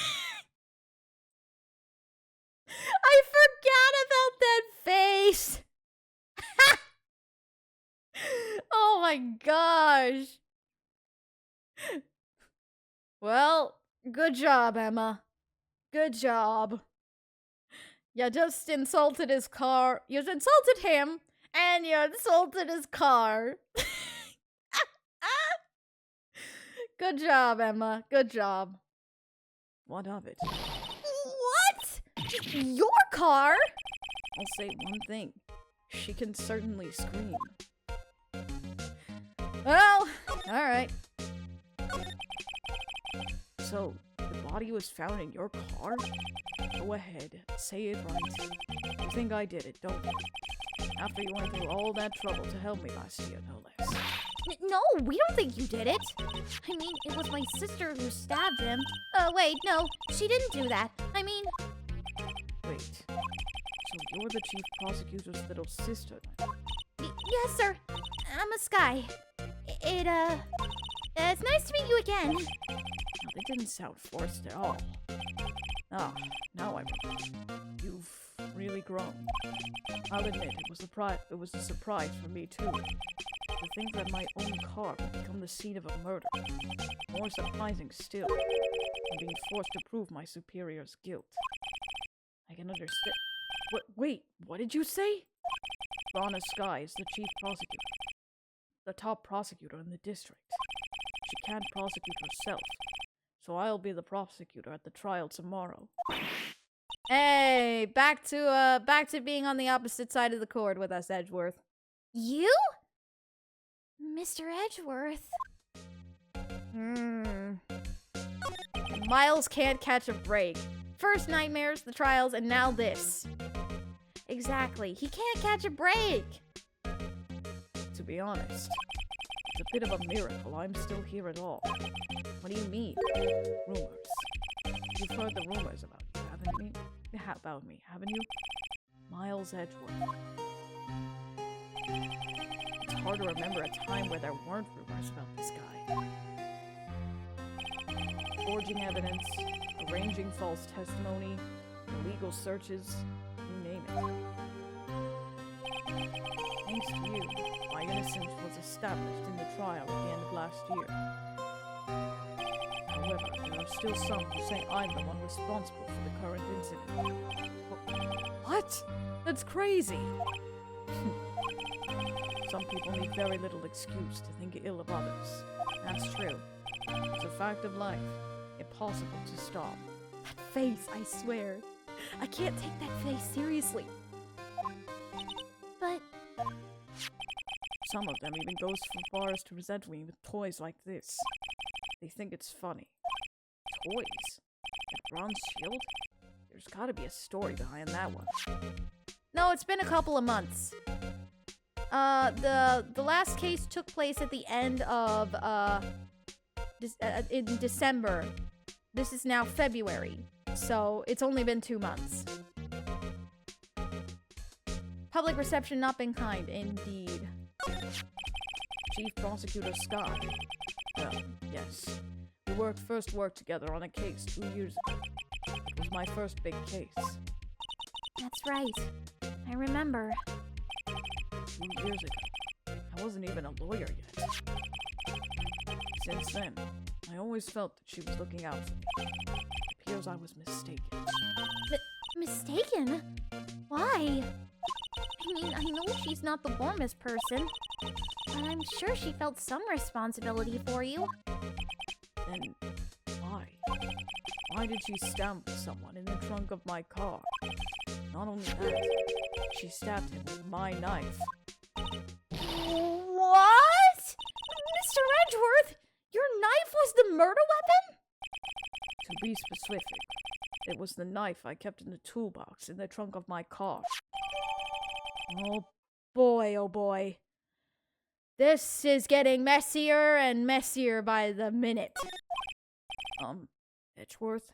I forgot about that face! Oh my gosh! Well, good job, Emma. Good job. You just insulted his car. You insulted him, and you insulted his car. Good job, Emma. Good job. What of it? What? Your car? I'll say one thing. She can certainly scream. Well, alright. So, the body was found in your car? Go ahead, say it right. You think I did it, don't you? After you went through all that trouble to help me last year, no less. No, we don't think you did it. I mean, it was my sister who stabbed him. Wait, no, she didn't do that. I mean... Wait, so you're the chief prosecutor's little sister then? Yes, sir. I'm a Sky. It's nice to meet you again. Now, that didn't sound forced at all. Ah, now I remember. You've really grown. I'll admit, it was a surprise for me too. To think that my own car would become the scene of a murder. More surprising still, I'm being forced to prove my superior's guilt. I can understand. Wait, what did you say? Rana Sky is the chief prosecutor. The top prosecutor in the district. She can't prosecute herself, so I'll be the prosecutor at the trial tomorrow. Hey, back to being on the opposite side of the cord with us, Edgeworth. You? Mr. Edgeworth. Miles can't catch a break. First nightmares, the trials, and now this. Exactly. He can't catch a break. To be honest, it's a bit of a miracle I'm still here at all. What do you mean? Rumors. You've heard the rumors about you, haven't you? Miles Edgeworth. It's hard to remember a time where there weren't rumors about this guy. Forging evidence, arranging false testimony, illegal searches, you name it. Thanks to you, my innocence was established in the trial at the end of last year. However, there are are still some who say I'm the one responsible for the current incident. What? That's crazy. Some people need very little excuse to think ill of others. That's true. It's a fact of life. Impossible to stop. That face, I swear. I can't take that face seriously. But Some of them even go so far as to present me with toys like this. They think it's funny. Toys? A bronze shield? There's gotta be a story behind that one. No, it's been a couple of months. The last case took place at the end of, in December. This is now February, so it's only been 2 months. Public reception not been kind, indeed. Chief Prosecutor Scott. Well, yes. We first worked together on a case 2 years ago. It was my first big case. that's right. I remember. 2 years ago. I wasn't even a lawyer yet. Since then, I always felt that she was looking out for me. It appears I was mistaken. Mistaken? Why? I mean, I know she's not the warmest person, but I'm sure she felt some responsibility for you. Then, why? Why did she stab someone in the trunk of my car? Not only that, she stabbed him with my knife. What? Mr. Edgeworth, your knife was the murder weapon? To be specific, it was the knife I kept in the toolbox in the trunk of my car. Oh boy. This is getting messier and messier by the minute. Edgeworth?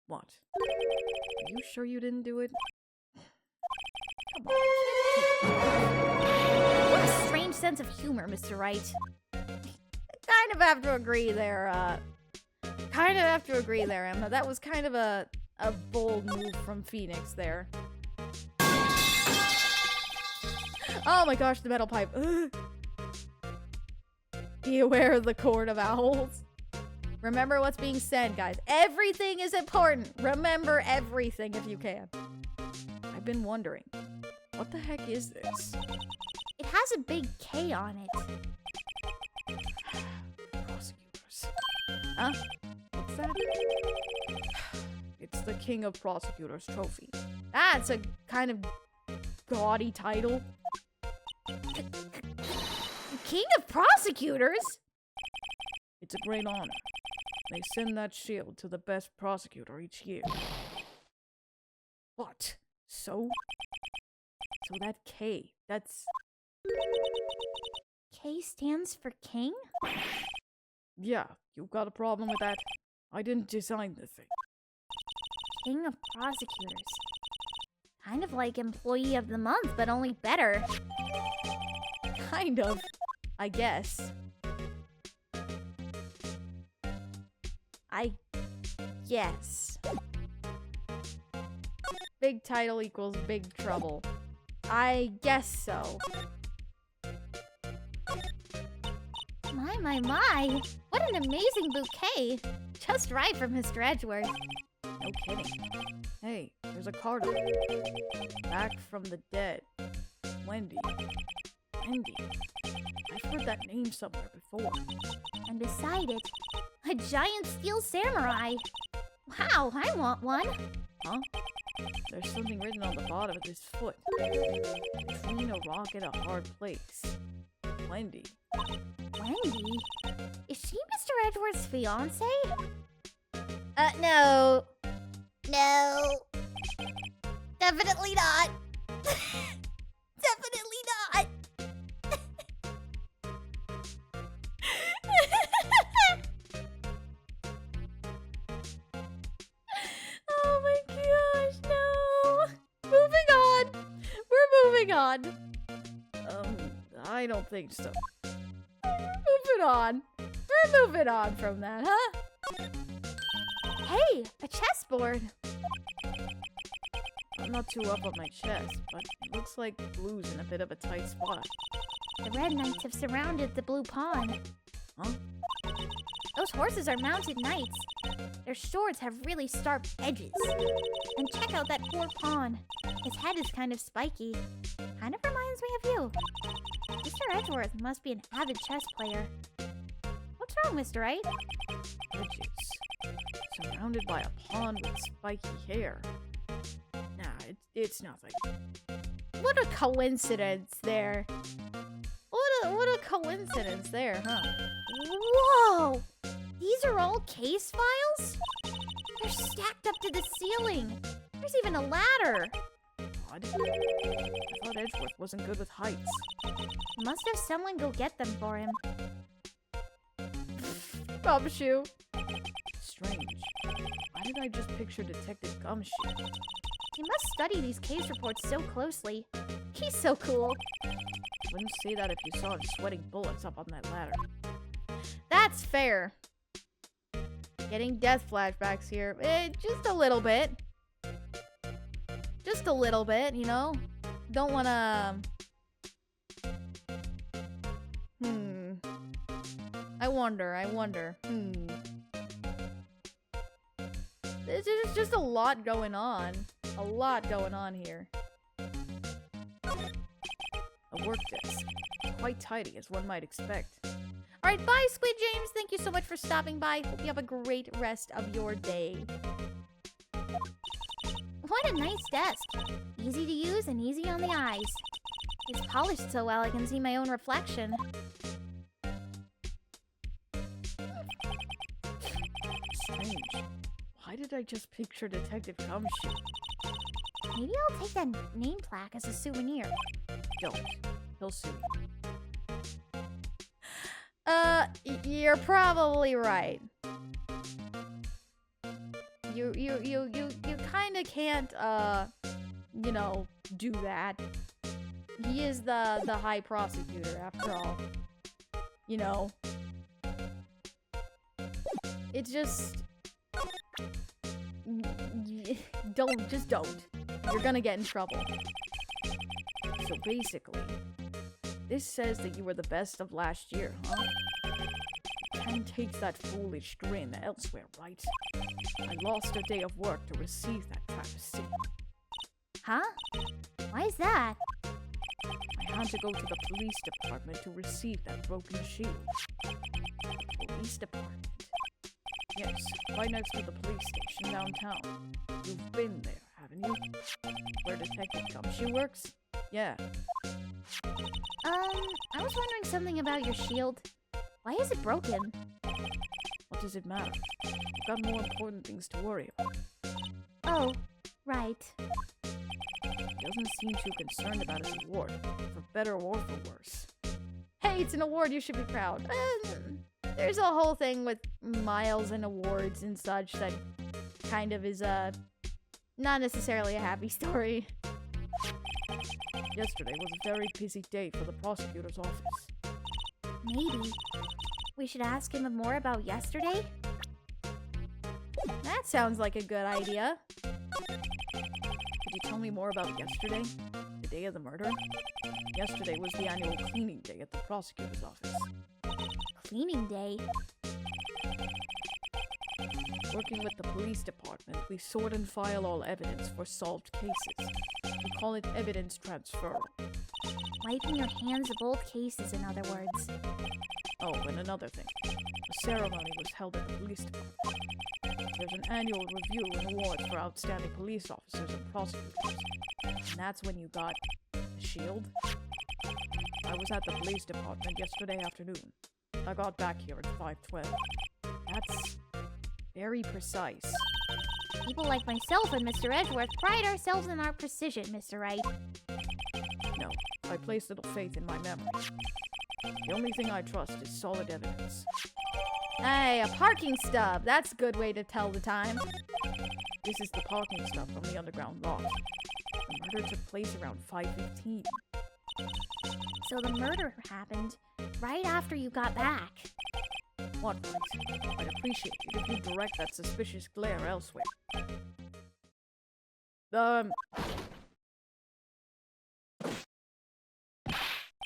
What? Are you sure you didn't do it? Come on. What a strange sense of humor, Mr. Wright. Kind of have to agree there, Emma. That was kind of a bold move from Phoenix there. Oh my gosh, the metal pipe. Ugh. Be aware of the court of owls. Remember what's being said, guys. Everything is important. Remember everything if you can. I've been wondering, what the heck is this? It has a big K on it. Prosecutors. Huh? What's that? It's the King of Prosecutors trophy. That's a kind of gaudy title. King of Prosecutors? It's a great honor. They send that shield to the best prosecutor each year. What? So that K, that's... K stands for king? Yeah, you got a problem with that? I didn't design the thing. King of Prosecutors. Kind of like Employee of the Month, but only better. Kind of, I guess. I guess. Big title equals big trouble. I guess so. My. What an amazing bouquet. Just right for Mr. Edgeworth. No kidding. Hey, there's a card on it. Back from the dead. Wendy. I've heard that name somewhere before. And beside it, a giant steel samurai. Wow, I want one. Huh? There's something written on the bottom of his foot. Between a rock and a hard place. Wendy. Wendy? Is she Mr. Edgeworth's fiance? No. No. Definitely not. Definitely not. Oh my gosh, no. Moving on. We're moving on. I don't think so. Moving on. We're moving on from that, huh? Hey, a chessboard. I'm not too up on my chest, but it looks like blue's in a bit of a tight spot. The red knights have surrounded the blue pawn. Huh? Those horses are mounted knights. Their swords have really sharp edges. And check out that poor pawn. His head is kind of spiky. Kind of reminds me of you. Mr. Edgeworth must be an avid chess player. What's wrong, Mr. Wright? Edges. Surrounded by a pawn with spiky hair. Nah, it's nothing. What a coincidence there. What a coincidence there, huh? Whoa! These are all case files? They're stacked up to the ceiling. There's even a ladder. Odd. I thought Edgeworth wasn't good with heights. Must have someone go get them for him. Gumshoe. Strange. Why did I just picture Detective Gumshoe? He must study these case reports so closely. He's so cool. Wouldn't say that if you saw him sweating bullets up on that ladder. That's fair. Getting death flashbacks here. Just a little bit. Just a little bit, you know? Don't wanna... I wonder. There's just a lot going on. A lot going on here. A work desk. Quite tidy, as one might expect. Alright, bye, Squid James. Thank you so much for stopping by. Hope you have a great rest of your day. What a nice desk. Easy to use and easy on the eyes. It's polished so well I can see my own reflection. Strange. Why did I just picture Detective Gumshoe? Maybe I'll take that name plaque as a souvenir. Don't. He'll sue you. You're probably right. You kind of can't, you know, do that. He is the high prosecutor, after all. You know. It's just... don't. You're gonna get in trouble. So basically, this says that you were the best of last year, huh? Ken takes that foolish grin elsewhere, right? I lost a day of work to receive that travesty. Huh? Why is that? I had to go to the police department to receive that broken shield. The police department? Yes, right next to the police station downtown. You've been there, haven't you? Where Detective Gumshoe works? Yeah. I was wondering something about your shield. Why is it broken? What does it matter? I've got more important things to worry about. Oh, right. He doesn't seem too concerned about his award, for better or for worse. Hey, it's an award, you should be proud. There's a whole thing with miles and awards and such that kind of is not necessarily a happy story. Yesterday was a very busy day for the prosecutor's office. Maybe we should ask him more about yesterday? That sounds like a good idea. Could you tell me more about yesterday? The day of the murder? Yesterday was the annual cleaning day at the prosecutor's office. Cleaning day? Working with the police department, we sort and file all evidence for solved cases. We call it evidence transfer. Wiping your hands of old cases, in other words. Oh, and another thing. A ceremony was held at the police department. There's an annual review and awards for outstanding police officers and prosecutors. And that's when you got the shield. I was at the police department yesterday afternoon. I got back here at 5:12. That's very precise. People like myself and Mr. Edgeworth pride ourselves in our precision, Mr. Wright. No, I place little faith in my memory. The only thing I trust is solid evidence. Hey, a parking stub. That's a good way to tell the time. This is the parking stub from the underground lot. The murder took place around 5:15. So the murder happened right after you got back. What, Wright? I'd appreciate it if you direct that suspicious glare elsewhere.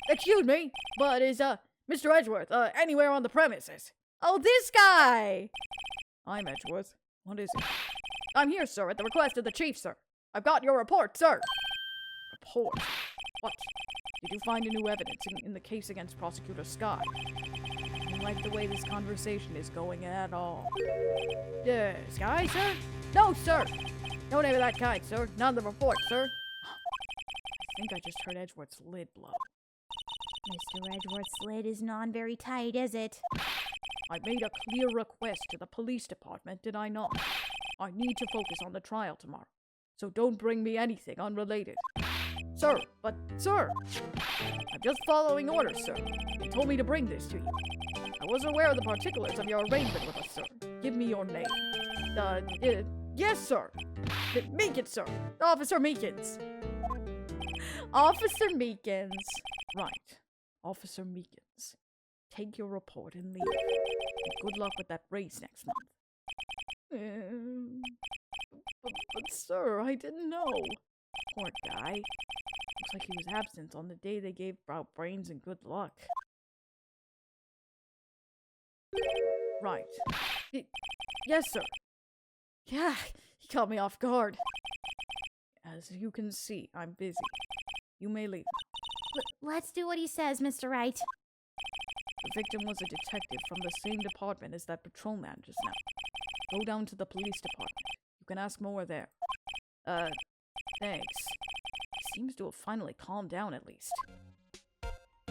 Excuse me, but is, Mr. Edgeworth, anywhere on the premises? Oh, this guy! I'm Edgeworth. What is it? I'm here, sir, at the request of the chief, sir. I've got your report, sir. Report? What? Did you find any new evidence in the case against Prosecutor Scott? I don't like the way this conversation is going at all. Sky, sir? No, sir! No name of that kind, sir. Not in the report, sir. I think I just heard Edgeworth's lid blow. Mr. Edgeworth's lid is not very tight, is it? I made a clear request to the police department, did I not? I need to focus on the trial tomorrow, so don't bring me anything unrelated. Sir, sir! I'm just following orders, sir. They told me to bring this to you. I wasn't aware of the particulars of your arrangement with us, sir. Give me your name. Yes, sir. Meekins, sir. Officer Meekins. Officer Meekins. Right. Officer Meekins. Take your report and leave. And good luck with that race next month. But sir, I didn't know. Poor guy. Looks like he was absent on the day they gave out brains and good luck. Right. Yes, sir. Yeah, he caught me off guard. As you can see, I'm busy. You may leave. Let's do what he says, Mr. Wright. The victim was a detective from the same department as that patrolman just now. Go down to the police department. You can ask more there. Thanks. He seems to have finally calmed down at least.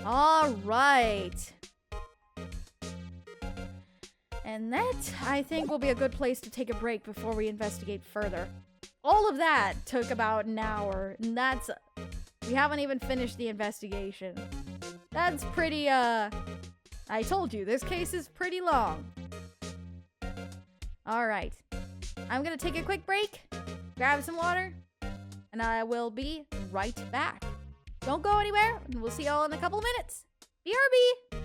All right. And that, I think, will be a good place to take a break before we investigate further. All of that took about an hour, and that's... We haven't even finished the investigation. That's pretty, I told you, this case is pretty long. Alright. I'm gonna take a quick break, grab some water, and I will be right back. Don't go anywhere, and we'll see y'all in a couple of minutes. BRB!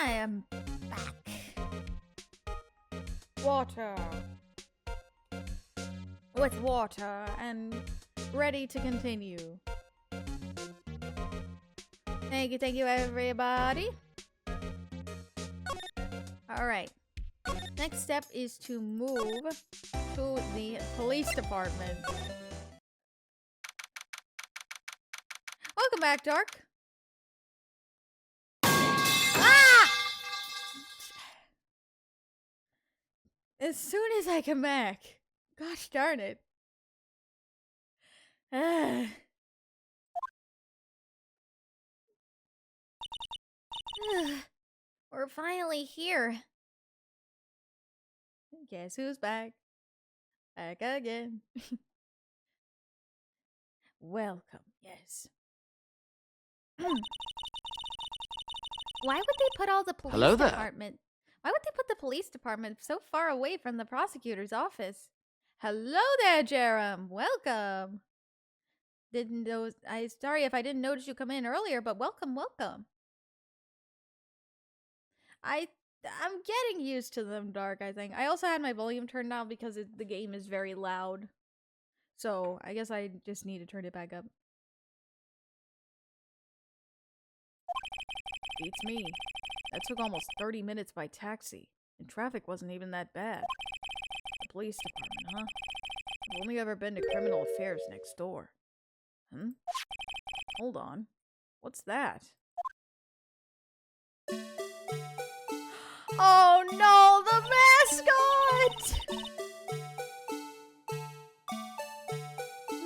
I am back. Water. With water and ready to continue. Thank you, everybody. Alright. Next step is to move to the police department. Welcome back, Dark. Ah! As soon as I come back. Gosh darn it. We're finally here. Guess who's back? Back again. Welcome, yes. Why would they put all the police Hello there. department? Why would they put the police department so far away from the prosecutor's office? Hello there, Jerem. Welcome. Sorry if I didn't notice you come in earlier, but welcome. I'm getting used to them, Dark, I think. I also had my volume turned down because the game is very loud. So, I guess I just need to turn it back up. Beats me. That took almost 30 minutes by taxi, and traffic wasn't even that bad. The police department, huh? I've only ever been to criminal affairs next door. Hold on. What's that? Oh no, the mascot!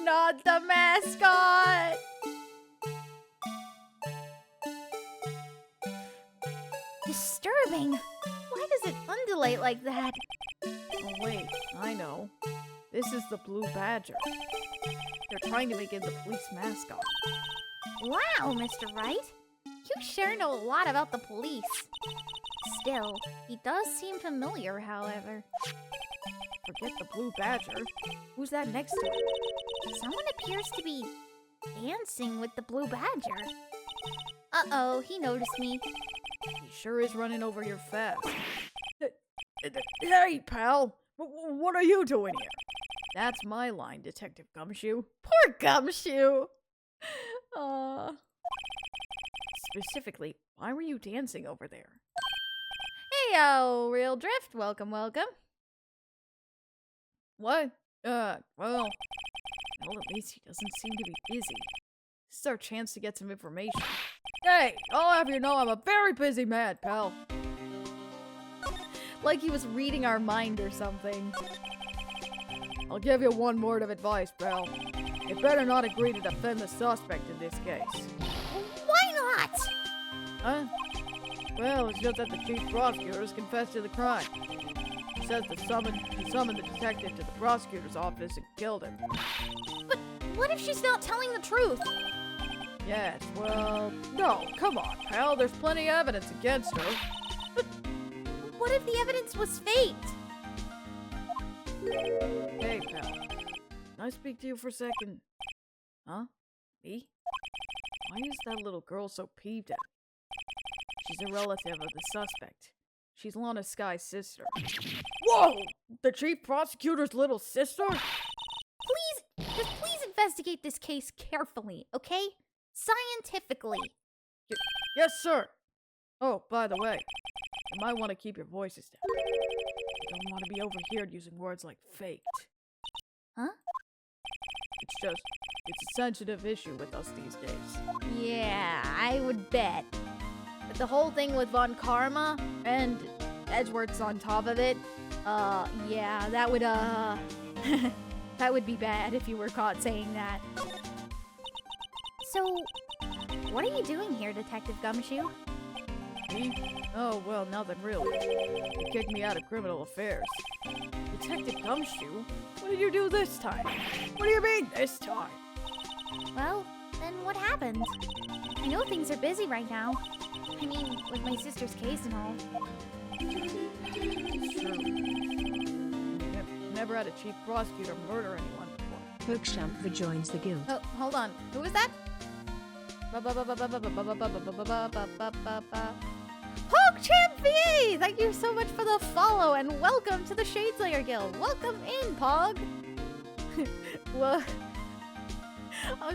Not the mascot! Disturbing. Why does it undulate like that? Oh wait, I know. This is the Blue Badger. They're trying to make it the police mascot. Wow, Mr. Wright. You sure know a lot about the police. Still, he does seem familiar, however. Forget the Blue Badger. Who's that next to him? Someone appears to be dancing with the Blue Badger. Uh-oh, he noticed me. He sure is running over here fast. Hey, pal! What are you doing here? That's my line, Detective Gumshoe. Poor Gumshoe! Specifically, why were you dancing over there? Heyo, Real Drift. Welcome. What? Well, at least he doesn't seem to be busy. This is our chance to get some information. Hey, I'll have you know I'm a very busy man, pal. Like he was reading our mind or something. I'll give you one word of advice, pal. You better not agree to defend the suspect in this case. Why not? Huh? Well, it's just that the chief prosecutor has confessed to the crime. He says he summoned the detective to the prosecutor's office and killed him. But what if she's not telling the truth? Yes, well, no, come on, pal. There's plenty of evidence against her. But what if the evidence was faked? Hey, pal. Can I speak to you for a second? Huh? Me? Why is that little girl so peeved at me? She's a relative of the suspect. She's Lana Sky's sister. Whoa! The chief prosecutor's little sister? Please investigate this case carefully, okay? Scientifically. Yes, sir. Oh, by the way, you might want to keep your voices down. You don't want to be overheard using words like faked. Huh? It's a sensitive issue with us these days. Yeah, I would bet. But the whole thing with Von Karma and Edgeworth's on top of it, yeah, that would, that would be bad if you were caught saying that. So, what are you doing here, Detective Gumshoe? Me? Oh, well, nothing really. You kicked me out of criminal affairs. Detective Gumshoe? What did you do this time? What do you mean, this time? Well, then what happened? I know things are busy right now. I mean, with my sister's case and all. It's true. Never had a chief prosecutor murder anyone before. Hookchamp rejoins the guild. Oh, hold on. Who was that? PogChamp VA! Thank you so much for the follow and welcome to the Shadeslay Guild. Welcome in, Pog. Well,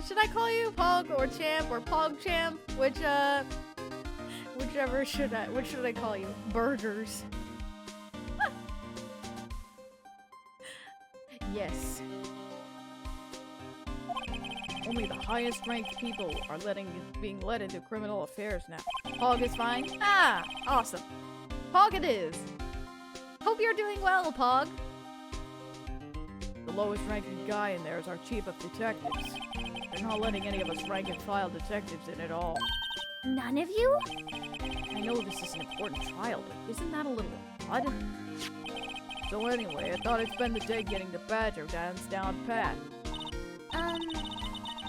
should I call you Pog or Champ or PogChamp? Which should I call you? Burgers. Yes. Only the highest ranked people are being led into criminal affairs now. Pog is fine? Ah, awesome. Pog it is. Hope you're doing well, Pog. The lowest ranking guy in there is our chief of detectives. They're not letting any of us rank and file detectives in at all. None of you? I know this is an important trial, but isn't that a little odd? So anyway, I thought I'd spend the day getting the Badger dance down pat.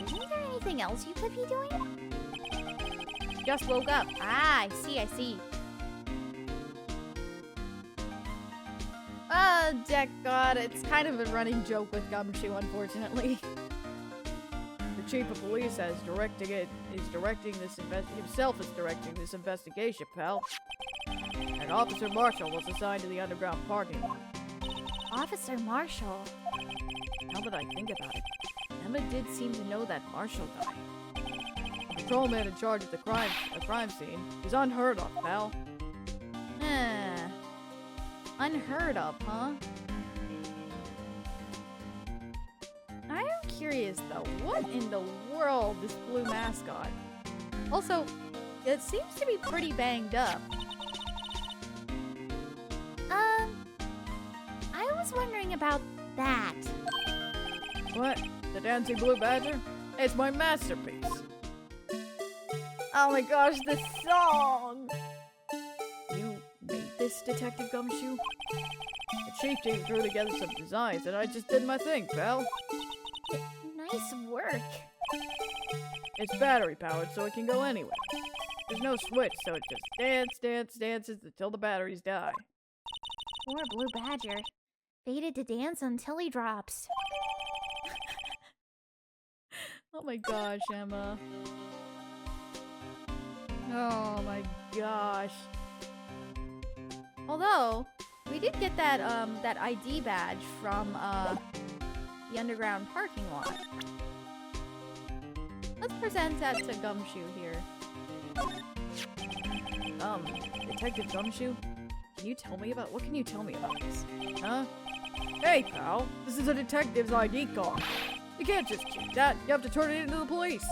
Isn't there anything else you could be doing? Just woke up. Ah, I see. Deck God, it's kind of a running joke with Gumshoe, unfortunately. The chief of police is directing this investigation, pal. And Officer Marshall was assigned to the underground parking lot. Officer Marshall. Now that I think about it, Emma did seem to know that Marshall guy. The patrolman in charge of the crime scene is unheard of, pal. Unheard of, huh? I am curious though, what in the world this blue mascot? Also, it seems to be pretty banged up. I was wondering about that. What? The Dancing Blue Badger? It's my masterpiece. Oh my gosh, this song! You made this, Detective Gumshoe? The chief team threw together some designs and I just did my thing, pal. Nice work. It's battery powered so it can go anywhere. There's no switch, so it just dances until the batteries die. Poor Blue Badger. Fated to dance until he drops. Oh my gosh, Emma. Oh my gosh. Although, we did get that that ID badge from the underground parking lot. Let's present that to Gumshoe here. Detective Gumshoe? What can you tell me about this? Huh? Hey, pal, this is a detective's ID card. You can't just keep that, you have to turn it into the police.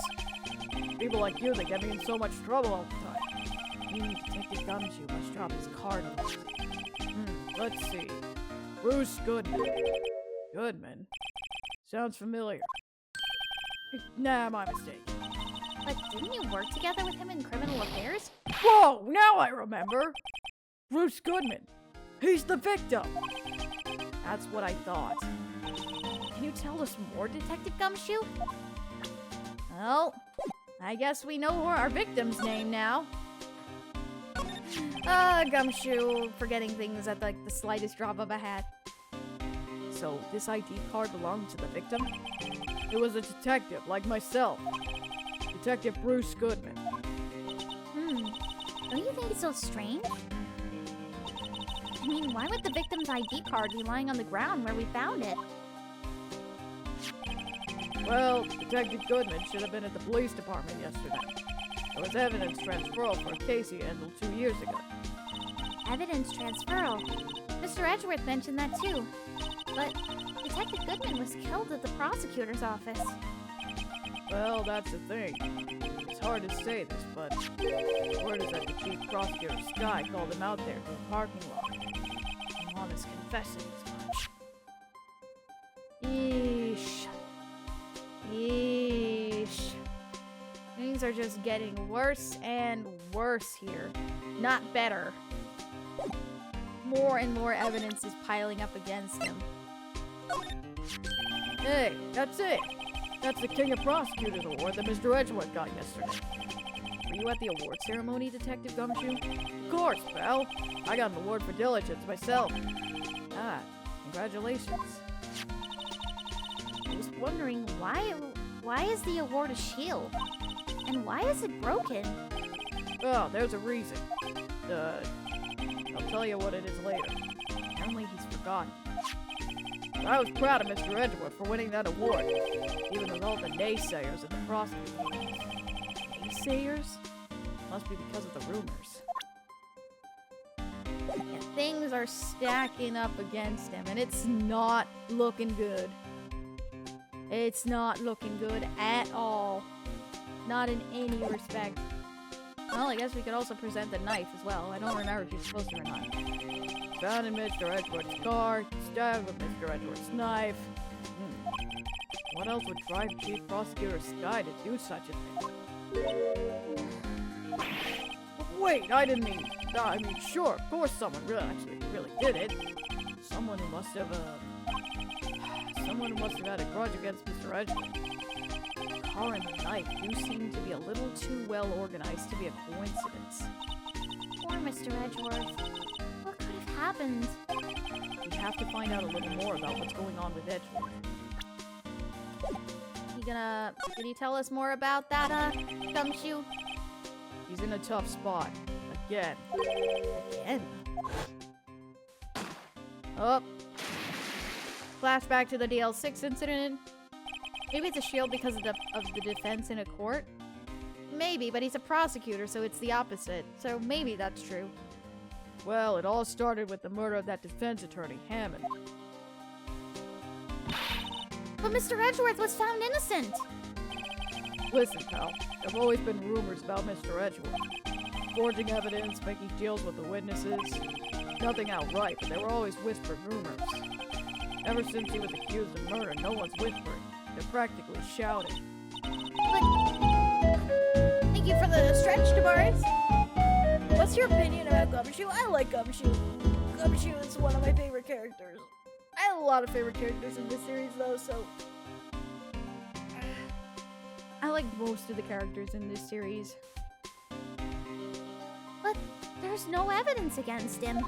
People like you, they get me in so much trouble all the time. You, Detective Gumshoe, must drop his card on this. Let's see. Bruce Goodman. Goodman? Sounds familiar. Nah, my mistake. But didn't you work together with him in criminal affairs? Whoa, now I remember! Bruce Goodman. He's the victim. That's what I thought. Can you tell us more, Detective Gumshoe? Well, I guess we know our victim's name now. Gumshoe, forgetting things at like the slightest drop of a hat. So, this ID card belonged to the victim? It was a detective, like myself. Detective Bruce Goodman. Don't you think it's so strange? I mean, why would the victim's ID card be lying on the ground where we found it? Well, Detective Goodman should have been at the police department yesterday. There was evidence transferal for a case he handled 2 years ago. Evidence transferal. Mr. Edgeworth mentioned that too. But Detective Goodman was killed at the prosecutor's office. Well, that's the thing. It's hard to say this, but word is that the chief prosecutor, Sky, called him out there to the parking lot. Mom is confessing as much. Yeesh. Yeesh. Things are just getting worse and worse here. Not better. More and more evidence is piling up against him. Hey, that's it! That's the King of Prosecutors award that Mr. Edgeworth got yesterday. Were you at the award ceremony, Detective Gumshoe? Of course, pal! I got an award for diligence myself. Ah, congratulations. I was wondering why is the award a shield? And why is it broken? Oh, there's a reason. I'll tell you what it is later. Apparently he's forgotten. But I was proud of Mr. Edgeworth for winning that award, even with all the naysayers and the prosecutors. Naysayers? Must be because of the rumors. Yeah, things are stacking up against him, and it's not looking good. It's not looking good at all. Not in any respect. Well, I guess we could also present the knife as well. I don't remember if you're supposed to or not. Found in Mr. Edgeworth's car, stabbed with Mr. Edgeworth's knife. What else would drive Chief Prosecutor Sky to do such a thing? Wait, I didn't mean... I mean, sure, of course someone really did it. Someone who must have had a grudge against Mr. Edgeworth. The car and the knife do seem to be a little too well organized to be a coincidence. Poor Mr. Edgeworth. What could have happened? We have to find out a little more about what's going on with Edgeworth. Can you tell us more about that, Gumshoe? He's in a tough spot. Again. Again. Oh. Flashback to the DL6 incident. Maybe it's a shield because of the defense in a court? Maybe, but he's a prosecutor, so it's the opposite. So maybe that's true. Well, it all started with the murder of that defense attorney, Hammond. But Mr. Edgeworth was found innocent! Listen, pal. There have always been rumors about Mr. Edgeworth. Forging evidence, making deals with the witnesses. Nothing outright, but there were always whispered rumors. Ever since he was accused of murder, no one's whispering. They're practically shouting. But... Thank you for the stretch, Tavares. What's your opinion about Gumshoe? I like Gumshoe. Gumshoe is one of my favorite characters. I have a lot of favorite characters in this series, though, so... I like most of the characters in this series. But there's no evidence against him.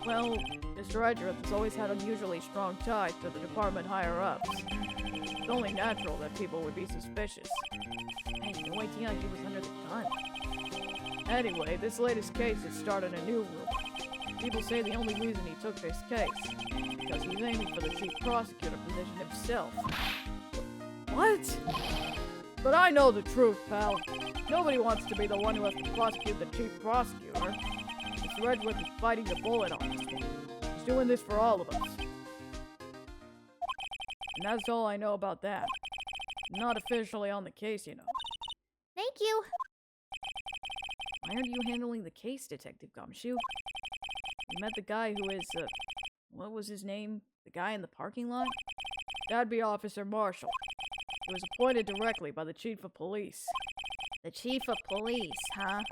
Well, Mr. Edgeworth has always had unusually strong ties to the department higher-ups. It's only natural that people would be suspicious. I had no idea he was under the gun. Anyway, this latest case has started a new rumor. People say the only reason he took this case is because he's aiming for the chief prosecutor position himself. What? But I know the truth, pal. Nobody wants to be the one who has to prosecute the chief prosecutor. Mr. Edgeworth is biting the bullet on this one. He's doing this for all of us. And that's all I know about that. I'm not officially on the case, you know. Thank you. Why aren't you handling the case, Detective Gumshoe? You met the guy who is, what was his name? The guy in the parking lot? That'd be Officer Marshall. He was appointed directly by the Chief of Police. The Chief of Police, huh?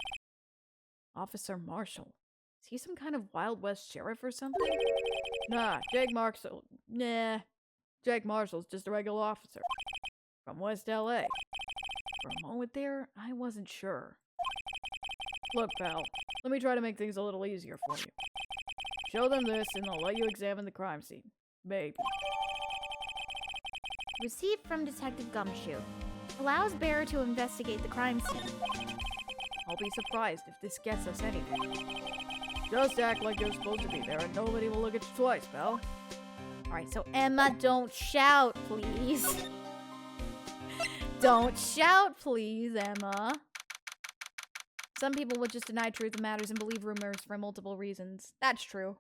Officer Marshall. Is he some kind of Wild West sheriff or something? Nah, Jake Marshall's just a regular officer. From West LA. For a moment there, I wasn't sure. Look, pal, let me try to make things a little easier for you. Show them this and they'll let you examine the crime scene. Maybe. Received from Detective Gumshoe. Allows bearer to investigate the crime scene. I'll be surprised if this gets us anything. Just act like you're supposed to be there and nobody will look at you twice, pal. Alright, so Emma, don't shout, please. Don't shout, please, Emma. Some people would just deny truth of matters and believe rumors for multiple reasons. That's true.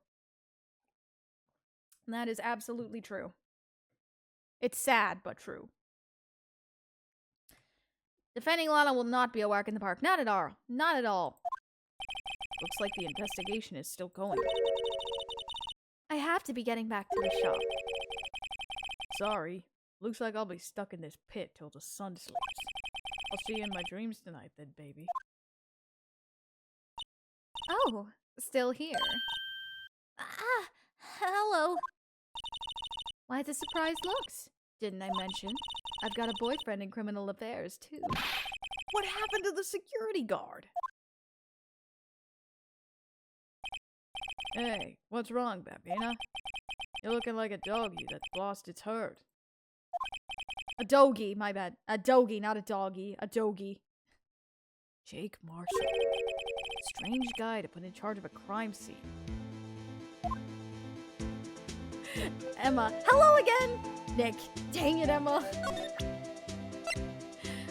That is absolutely true. It's sad, but true. Defending Lana will not be a walk in the park. Not at all. Not at all. Looks like the investigation is still going. I have to be getting back to the shop. Sorry. Looks like I'll be stuck in this pit till the sun slips. I'll see you in my dreams tonight then, baby. Oh, still here. Ah, hello. Why the surprised looks? Didn't I mention? I've got a boyfriend in criminal affairs, too. What happened to the security guard? Hey, what's wrong, Bambina? You're looking like a doggy that's lost its herd. A doggy, my bad. A doggy, not a doggy. A doggy. Jake Marshall. Strange guy to put in charge of a crime scene. Emma. Hello again! Nick. Dang it, Emma.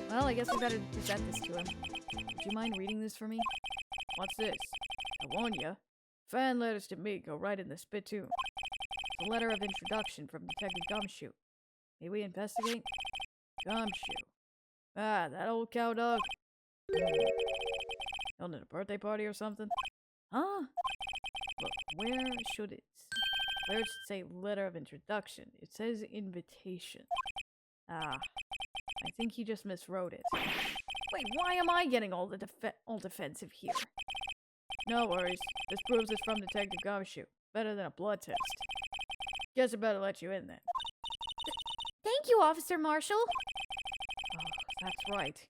Well, I guess we better present this to him. Would you mind reading this for me? What's this? I warn ya. Fan letters to me go right in the spittoon. It's a letter of introduction from Detective Gumshoe. May we investigate? Gumshoe. Ah, that old cow dog. Held at a birthday party or something? Huh? Look, where should it say letter of introduction? It says invitation. Ah, I think he just miswrote it. Wait, why am I getting all defensive here? No worries. This proves it's from Detective Gumshoe. Better than a blood test. Guess I better let you in then. Thank you, Officer Marshall. Oh, that's right.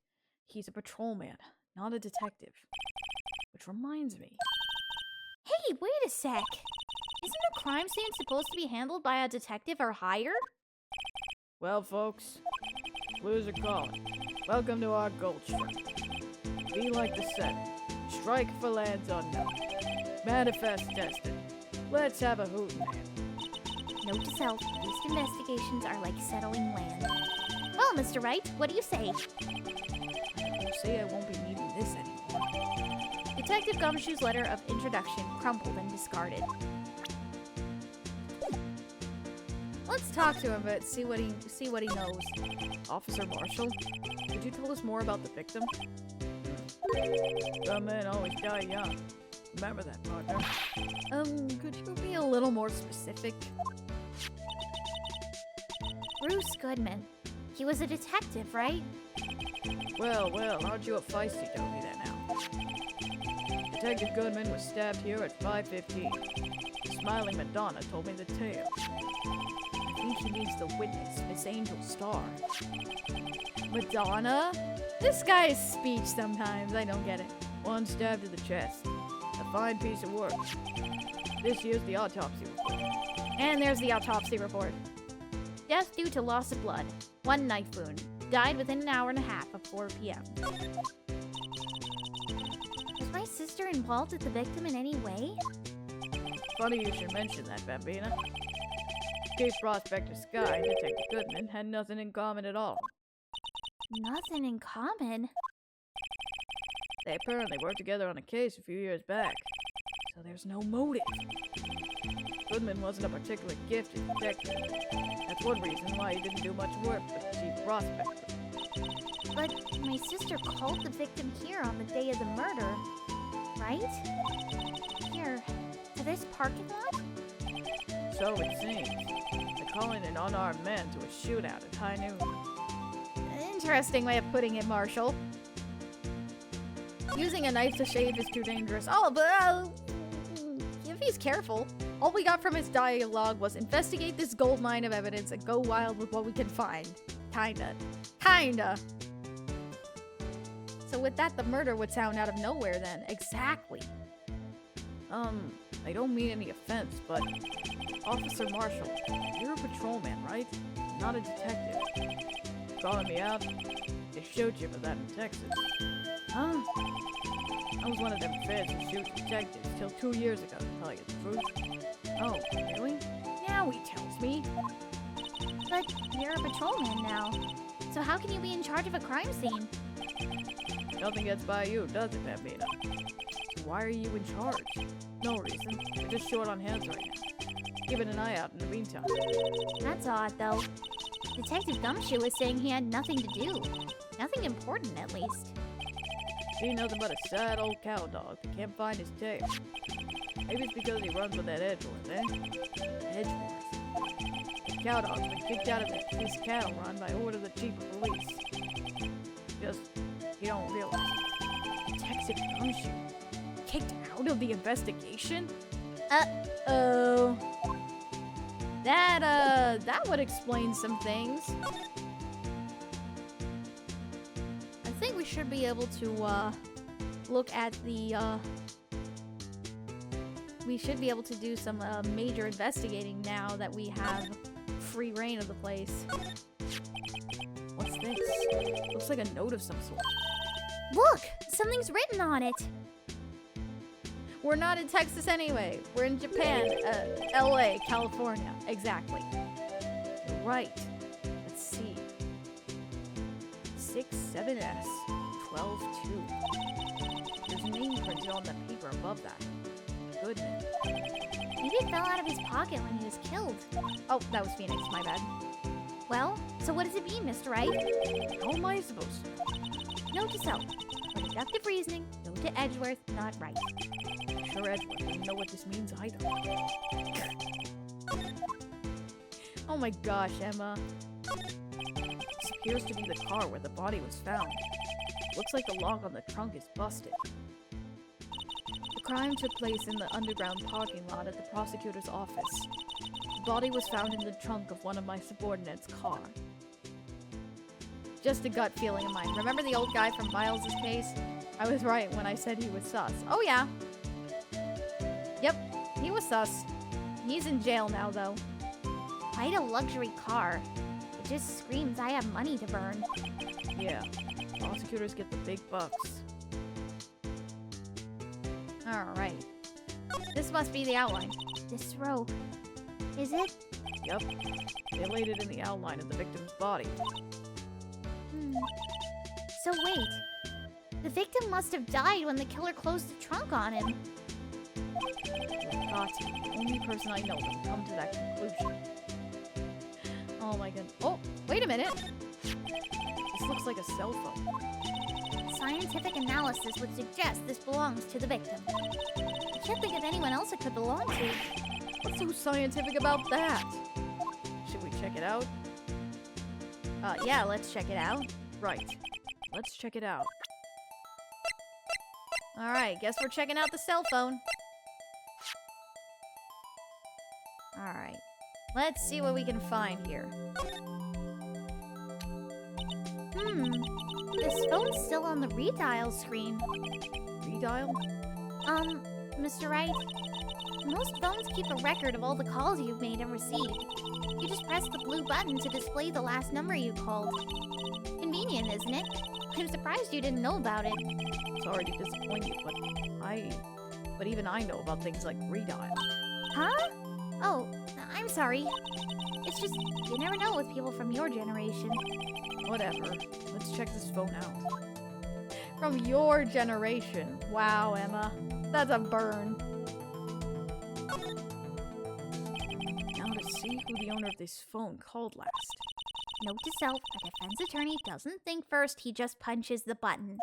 He's a patrolman, not a detective. Which reminds me. Hey, wait a sec. Isn't a crime scene supposed to be handled by a detective or higher? Well, folks, clues are calling. Welcome to our gold strike. Be like the set. Strike for lands unknown. Manifest destiny. Let's have a hootenanny. Note to self, these investigations are like settling land. Well, Mr. Wright, what do you say? You say I won't be needing this anymore. Detective Gumshoe's letter of introduction crumpled and discarded. Let's talk to him a bit, see what he knows. Officer Marshall, could you tell us more about the victim? Some men always die young. Remember that, partner. Could you be a little more specific? Bruce Goodman. He was a detective, right? Well, aren't you a feisty doggy there now? Detective Goodman was stabbed here at 5:15. The smiling Madonna told me the tale. I think she means the witness, Miss Angel Starr. Madonna? This guy's speech sometimes, I don't get it. One stab to the chest. A fine piece of work. This here's the autopsy report. And there's the autopsy report. Death due to loss of blood. One knife wound. Died within an hour and a half of 4 p.m. Was my sister involved with the victim in any way? Funny you should mention that, Bambina. Chief Prospector Sky and Detective Goodman had nothing in common at all. Nothing in common. They apparently worked together on a case a few years back, so there's no motive. Goodman wasn't a particularly gifted detective. That's one reason why he didn't do much work for the Chief Prospector. But my sister called the victim here on the day of the murder, right? Here, to this parking lot? So it seems. They're calling an unarmed man to a shootout at high noon. Interesting way of putting it, Marshall. Using a knife to shave is too dangerous. Oh, but if he's careful. All we got from his dialogue was investigate this gold mine of evidence and go wild with what we can find. Kinda. So with that, the murder would sound out of nowhere then. Exactly. I don't mean any offense, but Officer Marshall, you're a patrolman, right? Not a detective. Calling me out? They shoot you for that in Texas. Huh? I was one of them feds who shoot detectives till 2 years ago, to tell you the truth. Oh, really? Now he tells me. But you're a patrolman now. So how can you be in charge of a crime scene? Nothing gets by you, does it, Bambina? So why are you in charge? No reason. We're just short on hands right now. Keeping an eye out in the meantime. That's odd, though. Detective Gumshoe was saying he had nothing to do. Nothing important, at least. He's nothing but a sad old cow dog that can't find his tail. Maybe it's because he runs with that Edgeworth, eh? Edgeworth. The cow dog's been kicked out of this cattle run by order of the chief of police. Just, you don't realize. Detective Gumshoe kicked out of the investigation? Uh-oh. That would explain some things. I think we should be able to, look at the, we should be able to do some, major investigating now that we have free reign of the place. What's this? Looks like a note of some sort. Look! something's written on it. We're not in Texas anyway. We're in Japan. LA, California. Exactly. You're right. Let's see. 67S 122. There's a name printed on the paper above that. Goodness. Maybe it fell out of his pocket when he was killed. Oh, that was Phoenix. My bad. Well, so what does it mean, Mr. Wright? How am I supposed to? Note to self. For deductive reasoning, go to Edgeworth, not Wright. Sure, Edward doesn't know what this means either. Oh my gosh, Emma. This appears to be the car where the body was found. Looks like the lock on the trunk is busted. The crime took place in the underground parking lot at the prosecutor's office. The body was found in the trunk of one of my subordinates' car. Just a gut feeling of mine. Remember the old guy from Miles' case? I was right when I said he was sus. Oh yeah. Yep, he was sus. He's in jail now, though. Quite a luxury car. It just screams I have money to burn. Yeah, prosecutors get the big bucks. Alright. This must be the outline. This rope. Is it? Yep. They laid it in the outline of the victim's body. So wait. The victim must have died when the killer closed the trunk on him. Got to. The only person I know that can come to that conclusion. Oh my god. Oh, wait a minute. This looks like a cell phone. Scientific analysis would suggest this belongs to the victim. I can't think of anyone else it could belong to. What's so scientific about that? Should we check it out? Yeah, let's check it out. Right. Let's check it out. Alright, guess we're checking out the cell phone. Alright. Let's see what we can find here. This phone's still on the redial screen. Redial? Mr. Wright, most phones keep a record of all the calls you've made and received. You just press the blue button to display the last number you called. Convenient, isn't it? I'm surprised you didn't know about it. Sorry to disappoint you, but even I know about things like redial. Huh? Oh, I'm sorry. It's just, you never know with people from your generation. Whatever. Let's check this phone out. From your generation. Wow, Emma. That's a burn. Now to see who the owner of this phone called last. Note to self, a defense attorney doesn't think first, he just punches the button.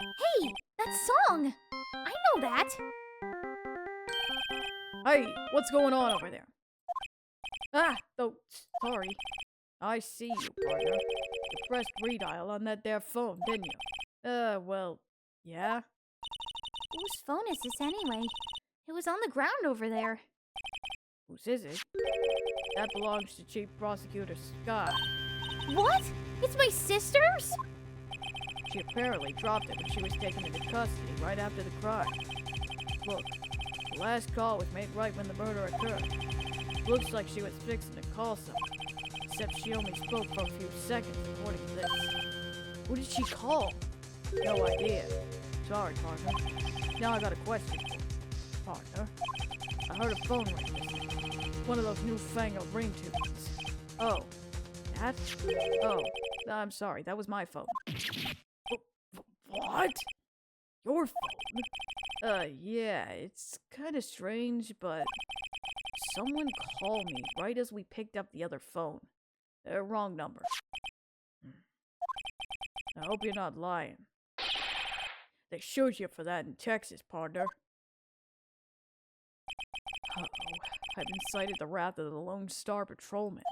Hey, that song! I know that! Hey, what's going on over there? Ah, oh, sorry. I see you, partner. You pressed redial on that there phone, didn't you? Well, yeah? Whose phone is this anyway? It was on the ground over there. Whose is it? That belongs to Chief Prosecutor Scott. What? It's my sister's? She apparently dropped it when she was taken into custody right after the crime. Look, the last call was made right when the murder occurred. Looks like she was fixing to call someone, except she only spoke for a few seconds according to this. Who did she call? No idea. Sorry, partner. Now I got a question for you. Partner, I heard a phone ring. One of those newfangled ringtones. Oh, that? Oh, I'm sorry. That was my phone. What? Your phone? Yeah, it's kind of strange, but someone called me right as we picked up the other phone. Wrong number. I hope you're not lying. They shoot you for that in Texas, partner. Uh-oh. I've incited the wrath of the Lone Star Patrolman.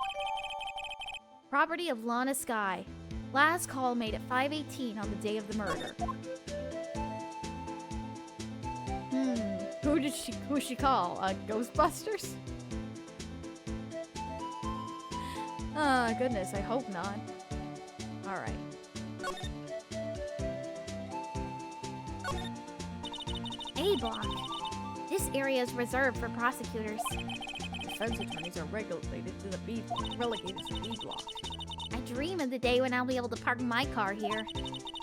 Property of Lana Sky. Last call made at 5:18 on the day of the murder. Who'd she call? Ghostbusters? Goodness, I hope not. Alright. A block. This area is reserved for prosecutors. Defense attorneys are relegated to the B block. I dream of the day when I'll be able to park my car here.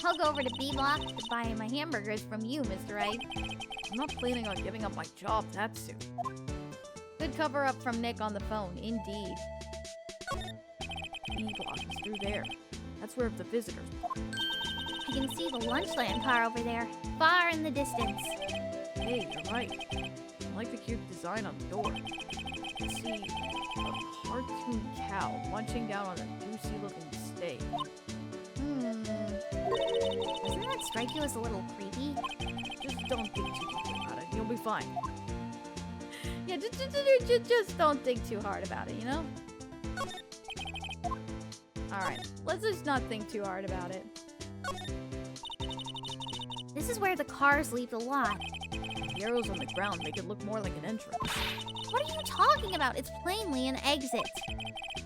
I'll go over to B Block to buy my hamburgers from you, Mr. Wright. I'm not planning on giving up my job that soon. Good cover up from Nick on the phone, indeed. B Block is through there. That's where the visitors park. I can see the Lunchland car over there, far in the distance. Hey, you're right. I like the cute design on the door. You see a cartoon cow munching down on a juicy-looking steak. Doesn't that strike you as a little creepy? Just don't think too much about it. You'll be fine. Yeah, just don't think too hard about it, you know? Alright, let's just not think too hard about it. This is where the cars leave the lot. The arrows on the ground make it look more like an entrance. What are you talking about? It's plainly an exit.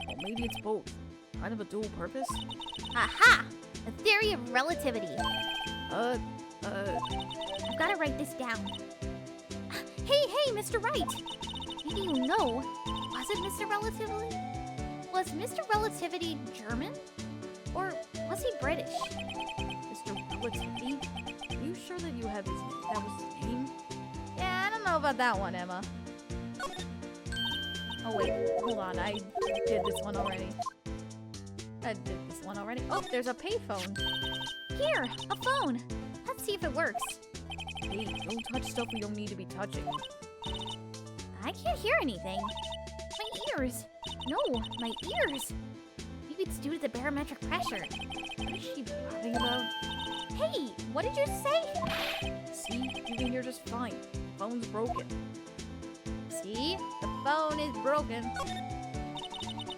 Well, maybe it's both. Kind of a dual purpose. Aha! The theory of relativity. I've I've got to write this down. Hey, Mr. Wright! Maybe you know, was it Mr. Relativity? Was Mr. Relativity German? Or was he British? Mr. Relativity? Are you sure that you have that was his name? Yeah, I don't know about that one, Emma. Oh wait, hold on, I did this one already. Oh, there's a payphone. Here, a phone. Let's see if it works. Hey, don't touch stuff we don't need to be touching. I can't hear anything. My ears. No, my ears. Maybe it's due to the barometric pressure. What is she laughing about? Hey, what did you say? See, you can hear just fine. Phone's broken. See? The phone is broken.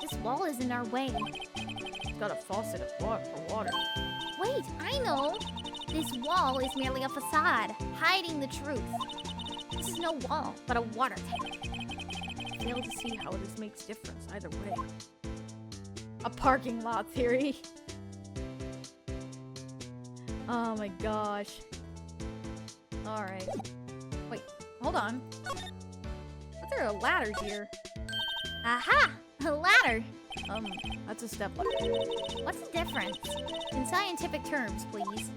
This wall is in our way. It's got a faucet of water for water. Wait, I know. This wall is merely a facade, hiding the truth. This is no wall, but a water tank. I fail to see how this makes difference either way. A parking lot theory. Oh my gosh. Alright. Wait, hold on. Are there ladders here? Aha! A ladder! That's a step ladder. What's the difference? In scientific terms, please.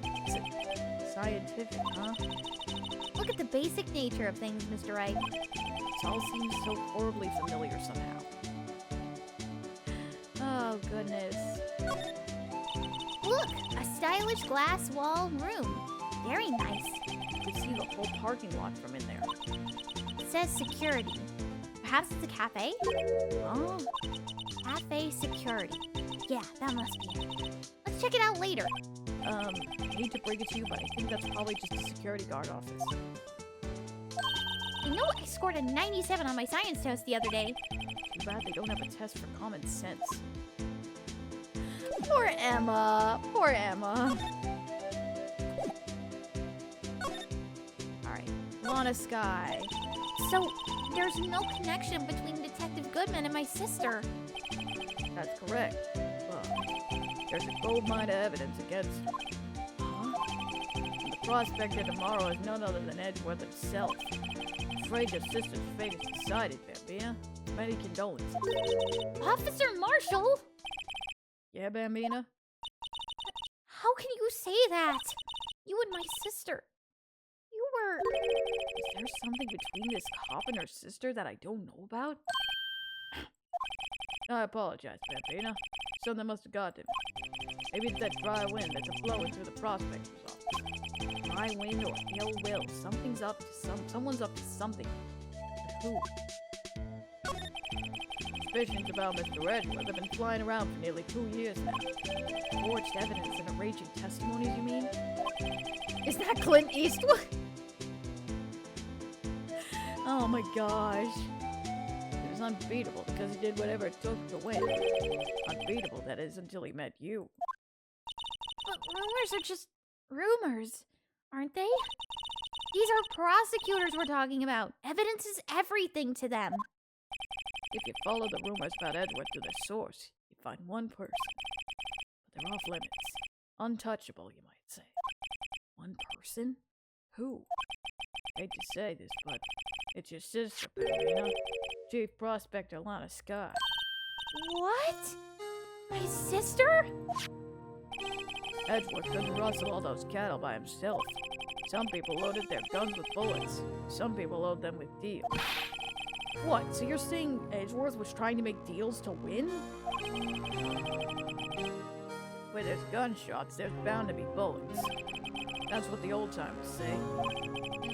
Scientific, huh? Look at the basic nature of things, Mr. Wright. It all seems so horribly familiar somehow. Oh goodness. Look! A stylish glass wall room. Very nice. You can see the whole parking lot from in there. It says security. Perhaps it's a cafe? Oh, Cafe security. Yeah, that must be it. Let's check it out later. I hate to break it to you, but I think that's probably just a security guard office. You know, I scored a 97 on my science test the other day. Too bad they don't have a test for common sense. Poor Emma. Poor Emma. Alright. Lana Sky. So, there's no connection between Detective Goodman and my sister. That's correct. But there's a gold mine of evidence against her. Huh? And the prospector tomorrow is none other than Edgeworth himself. I'm afraid your sister's fate is decided, Bambina. Many condolences. Officer Marshall? Yeah, Bambina? How can you say that? You and my sister. You were... Is there something between this cop and her sister that I don't know about? I apologize, Bambina. Something must have got to me. Maybe it's that dry wind that's blowing through the prospector's office. Dry wind or ill will. Something's up to someone's up to something. But who? Suspicions about Mr. Edgeworth have been flying around for nearly 2 years now. Forged evidence and arranging testimonies, you mean? Is that Clint Eastwood? Oh my gosh. It was unbeatable because he did whatever it took to win. Unbeatable, that is, until he met you. But rumors are just rumors, aren't they? These are prosecutors we're talking about. Evidence is everything to them. If you follow the rumors about Edward to their source, you find one person. But they're off limits. Untouchable, you might say. One person? Who? Hate to say this, but it's your sister, Bambina. Chief Prospector Lana Sky. What? My sister? Edgeworth couldn't rustle all those cattle by himself. Some people loaded their guns with bullets. Some people load them with deals. What, so you're saying Edgeworth was trying to make deals to win? Where there's gunshots, there's bound to be bullets. That's what the old-timers say.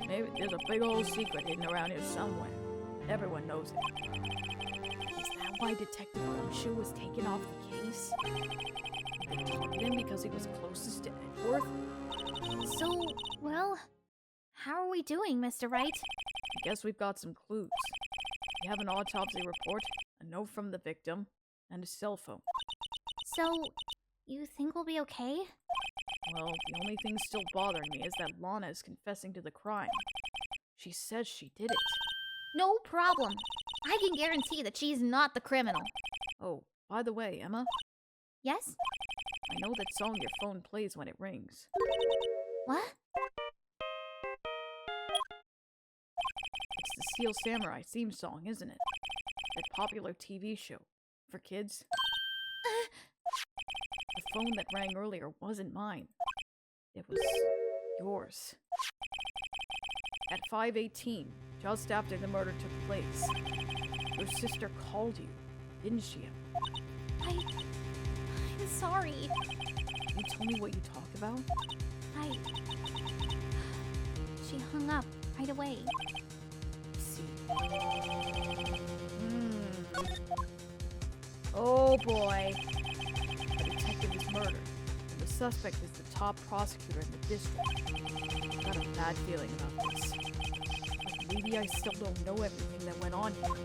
Maybe there's a big old secret hidden around here somewhere. Everyone knows it. Is that why Detective Onshu was taken off the case? They targeted him because he was closest to Edgeworth? So, well, how are we doing, Mr. Wright? I guess we've got some clues. We have an autopsy report, a note from the victim, and a cell phone. So, you think we'll be okay? Well, the only thing still bothering me is that Lana is confessing to the crime. She says she did it. No problem. I can guarantee that she's not the criminal. Oh, by the way, Emma, Yes? I know that song your phone plays when it rings. What? It's the Steel Samurai theme song, isn't it? That popular TV show for kids. The phone that rang earlier wasn't mine. It was yours. At 5:18, just after the murder took place, your sister called you, didn't she? I'm sorry. You told me what you talked about? She hung up right away. See. Oh boy. The detective is murdered, and the suspect is the top prosecutor in the district. I've got a bad feeling about this. Like maybe I still don't know everything that went on here.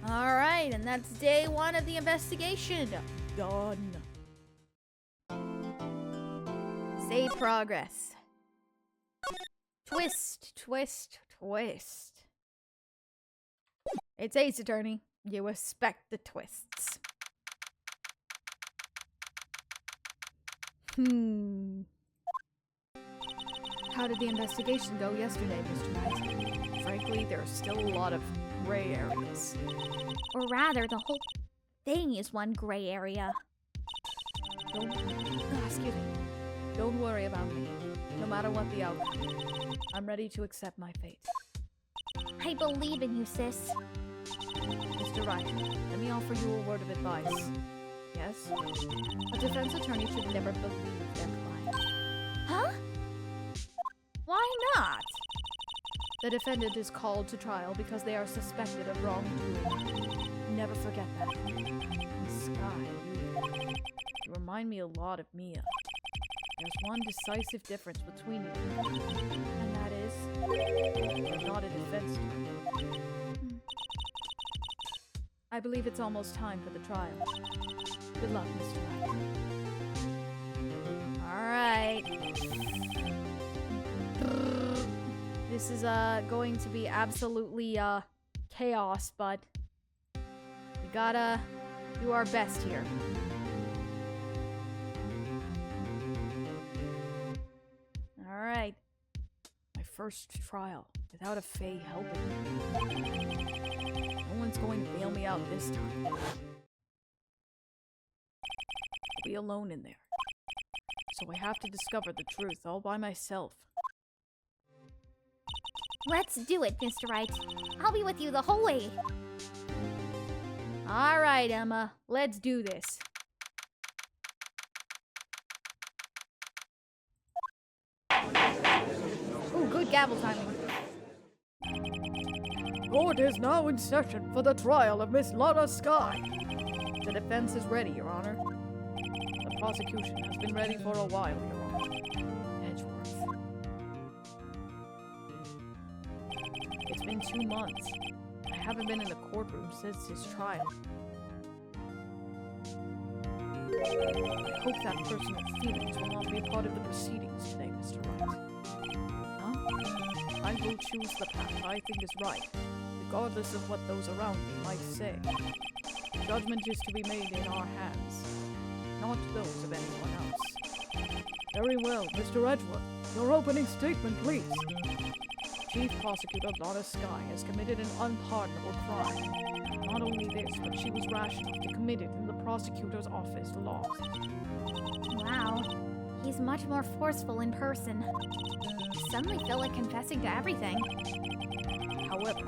Alright, and that's day 1 of the investigation. Done. Save progress. Twist, twist, twist. It's Ace Attorney. You expect the twists. How did the investigation go yesterday, Mr. Wright? Frankly, there are still a lot of gray areas. Or rather, the whole thing is one gray area. Excuse me. Don't worry about me. No matter what the outcome, I'm ready to accept my fate. I believe in you, sis. Mr. Wright, let me offer you a word of advice. Yes? A defense attorney should never believe their client. Huh? Why not? The defendant is called to trial because they are suspected of wrongdoing. Never forget that. And Sky, you remind me a lot of Mia. There's one decisive difference between you, and that is, you're not a defense attorney. I believe it's almost time for the trial. Good luck, Mr. Wright. Alright. This is going to be absolutely chaos, but we gotta do our best here. Alright. My first trial, without a Fae helping me. No one's going to bail me out this time. I'll be alone in there. So I have to discover the truth all by myself. Let's do it, Mr. Wright. I'll be with you the whole way. Alright, Emma. Let's do this. Ooh, good gavel timing. Court is now in session for the trial of Miss Lana Sky. The defense is ready, Your Honor. The prosecution has been ready for a while, Your Honor. Edgeworth. It's been 2 months. I haven't been in the courtroom since his trial. I hope that personal feelings will not be a part of the proceedings today, Mr. Wright. Huh? I will choose the path I think is right, regardless of what those around me might say. Judgment is to be made in our hands, not those of anyone else. Very well, Mr. Edgeworth. Your opening statement, please. Chief Prosecutor Lana Sky has committed an unpardonable crime. Not only this, but she was rash enough to commit it in the prosecutor's office logs. Wow. He's much more forceful in person. I suddenly feel like confessing to everything. However,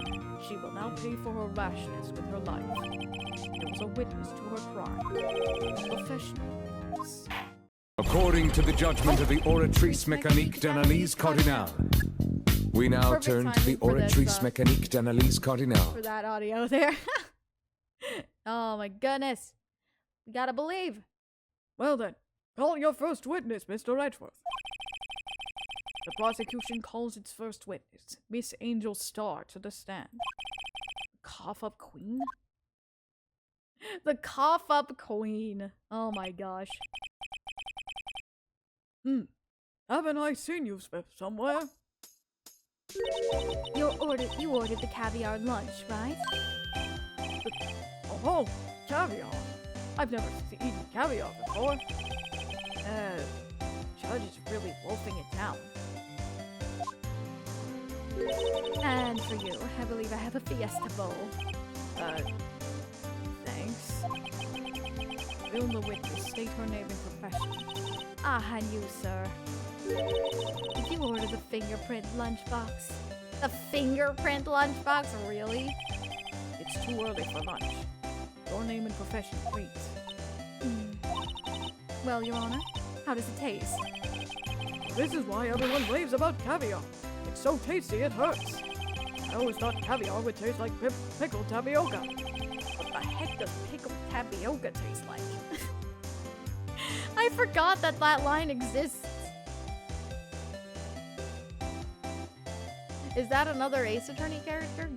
she will now pay for her rashness with her life. There was a witness to her crime. A professional witness. According to the judgment of the Oratrice Mécanique d'Analyse Cardinale, we now Perfect turn to the timing for this, Oratrice Mécanique d'Analyse Cardinale. For that audio there. Oh my goodness. We gotta believe. Well then, call your first witness, Mr. Edgeworth. The prosecution calls its first witness, Miss Angel Starr, to the stand. Cough-up queen? The cough-up queen. Oh my gosh. Haven't I seen you somewhere? You ordered the caviar lunch, right? Oh, caviar. I've never eaten caviar before. Judge is really wolfing it down. And for you, I believe I have a Fiesta bowl. Thanks. Will the witness state her name and profession? Ah, and you, sir. Did you order the fingerprint lunchbox? The fingerprint lunchbox? Really? It's too early for lunch. Your name and profession, please. Well, Your Honor, how does it taste? This is why everyone raves about caviar. It's so tasty it hurts. I always thought caviar would taste like pickled tapioca. What the heck does pickled tapioca taste like? I forgot that that line exists. Is that another Ace Attorney character?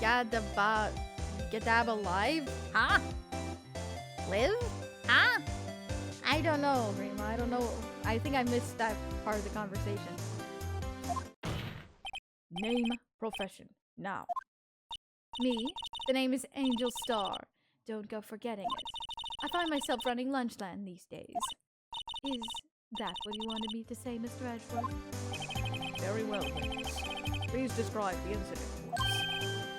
Gadab alive? Huh? Live? Huh? I don't know, Rima. I don't know. I think I missed that part of the conversation. Name, profession, now. Me? The name is Angel Starr. Don't go forgetting it. I find myself running Lunchland these days. Is that what you wanted me to say, Mr. Edgeworth? Very well, witness. Please describe the incident for us.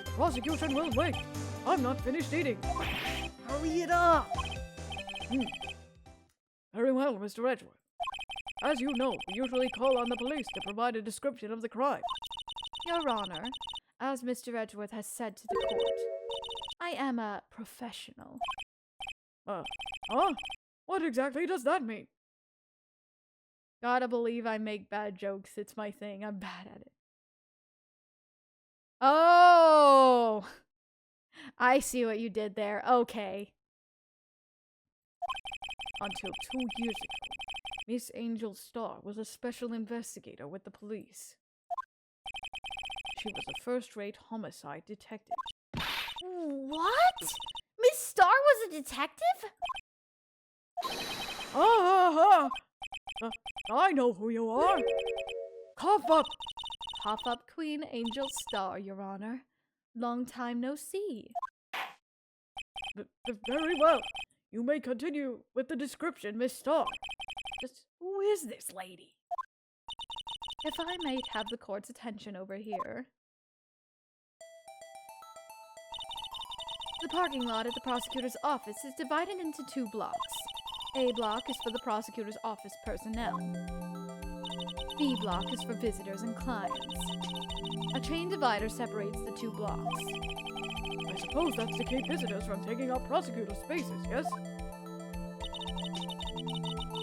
The prosecution will wait. I'm not finished eating. Hurry it up! Very well, Mr. Edgeworth. As you know, we usually call on the police to provide a description of the crime. Your Honor, as Mr. Edgeworth has said to the court, I am a professional. Huh? What exactly does that mean? Gotta believe I make bad jokes. It's my thing. I'm bad at it. Oh! I see what you did there. Okay. Until 2 years ago, Miss Angel Starr was a special investigator with the police. She was a first-rate homicide detective. What? Miss Starr was a detective? I know who you are. Cough up. Pop-up Queen Angel Starr, Your Honor. Long time no see. Very well. You may continue with the description, Miss Starr. Just who is this lady? If I might have the court's attention over here. The parking lot at the prosecutor's office is divided into 2 blocks. A block is for the prosecutor's office personnel. B block is for visitors and clients. A chain divider separates the 2 blocks. I suppose that's to keep visitors from taking up prosecutor spaces, yes?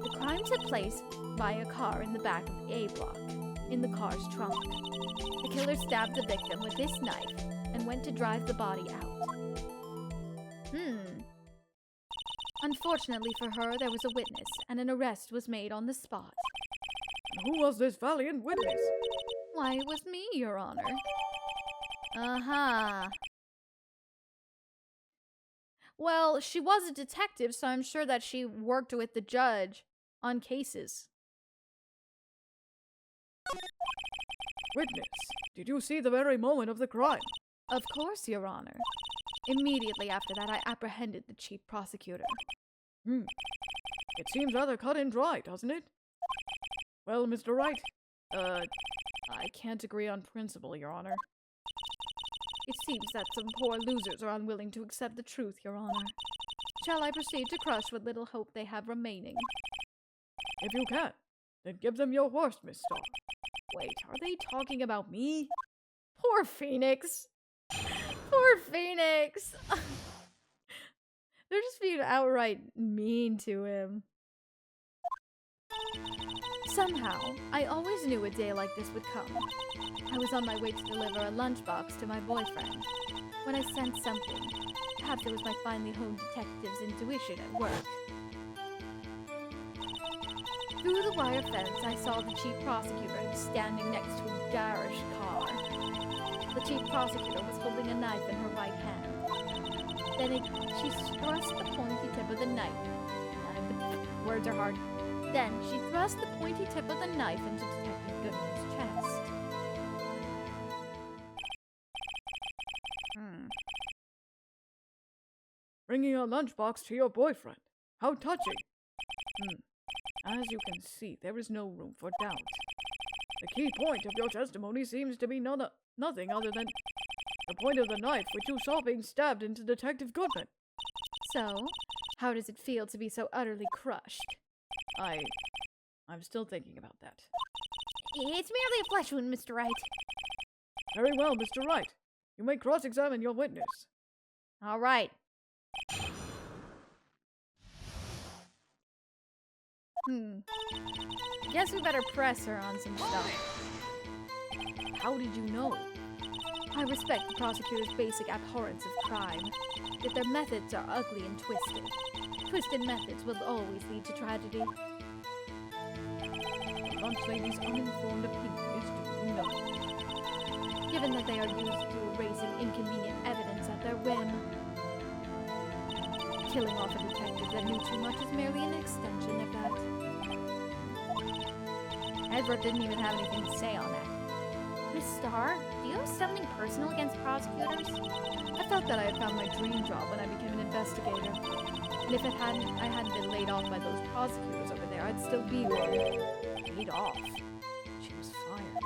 The crime took place by a car in the back of the A block, in the car's trunk. The killer stabbed the victim with this knife and went to drive the body out. Unfortunately for her, there was a witness, and an arrest was made on the spot. Who was this valiant witness? Why, it was me, Your Honor. Uh-huh. Well, she was a detective, so I'm sure that she worked with the judge on cases. Witness, did you see the very moment of the crime? Of course, Your Honor. Immediately after that, I apprehended the chief prosecutor. It seems rather cut and dry, doesn't it? Well, Mr. Wright, I can't agree on principle, Your Honor. It seems that some poor losers are unwilling to accept the truth, Your Honor. Shall I proceed to crush what little hope they have remaining? If you can, then give them your horse, Miss Star. Wait, are they talking about me? Poor Phoenix. Poor Phoenix. They're just being outright mean to him. Somehow, I always knew a day like this would come. I was on my way to deliver a lunchbox to my boyfriend when I sensed something. Perhaps it was my finely honed detective's intuition at work. Through the wire fence, I saw the chief prosecutor standing next to a garish car. The chief prosecutor was holding a knife in her right hand. Then she thrust the pointy tip of the knife. The words are hard. Then she thrust the pointy tip of the knife into Detective Goodman's chest. Bringing a lunchbox to your boyfriend. How touching. As you can see, there is no room for doubt. The key point of your testimony seems to be nothing other than the point of the knife which you saw being stabbed into Detective Goodman. So, how does it feel to be so utterly crushed? I'm still thinking about that. It's merely a flesh wound, Mr. Wright. Very well, Mr. Wright. You may cross-examine your witness. All right. Guess we better press her on some stuff. How did you know? I respect the prosecutor's basic abhorrence of crime, yet their methods are ugly and twisted. Twisted methods will always lead to tragedy. The lunch lady's uninformed opinion is duly noted. Given that they are used to erasing inconvenient evidence at their whim. Killing off a detective that knew too much is merely an extension of that. Edward didn't even have anything to say on that. Miss Starr, do you have something personal against prosecutors? I felt that I had found my dream job when I became an investigator. And if I hadn't been laid off by those prosecutors over there, I'd still be one. Laid off? She was fired.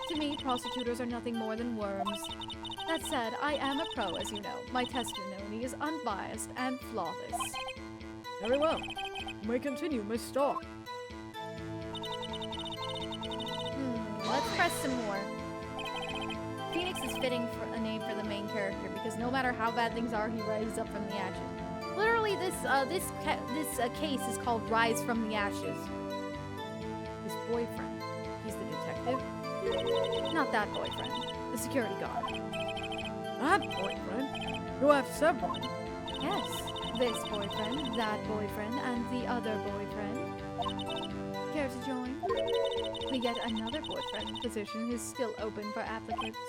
To me, prosecutors are nothing more than worms. That said, I am a pro, as you know. My testimony is unbiased and flawless. Very well. You may continue, Miss Starr. Let's press some more. Phoenix is fitting for a name for the main character because no matter how bad things are, he rises up from the ashes. Literally, this case is called Rise from the Ashes. His boyfriend. He's the detective. Not that boyfriend. The security guard. That boyfriend? You have several. Yes. This boyfriend, that boyfriend, and the other boyfriend. Care to join? The yet another boyfriend position is still open for applicants.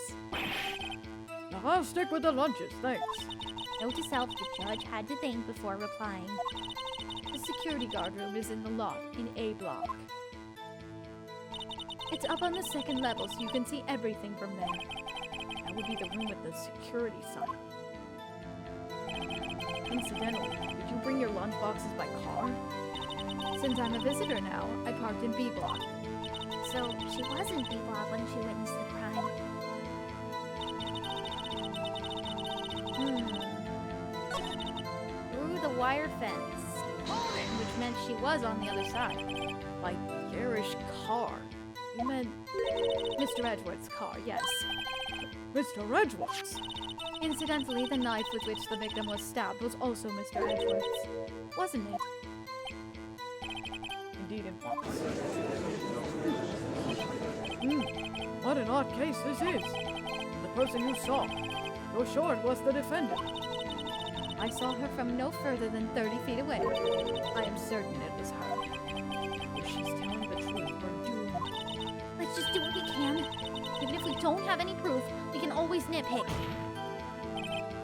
Now I'll stick with the lunches, thanks. Note to self, the judge had to think before replying. The security guard room is in the lot, in A block. It's up on the second level, so you can see everything from there. That would be the room with the security sign. Incidentally, did you bring your lunchboxes by car? Since I'm a visitor now, I parked in B block. So, she was in B block when she witnessed the crime. Through the wire fence, which meant she was on the other side. By garish car. You meant Mr. Edgeworth's car, yes. Mr. Edgeworth's? Incidentally, the knife with which the victim was stabbed was also Mr. Edgeworth's, wasn't it? Indeed it was. What an odd case this is. The person you saw, you're sure it was the defendant? I saw her from no further than 30 feet away. I am certain it was her. If she's telling the truth, we're doomed. Let's just do what we can. Even if we don't have any proof, we can always nitpick.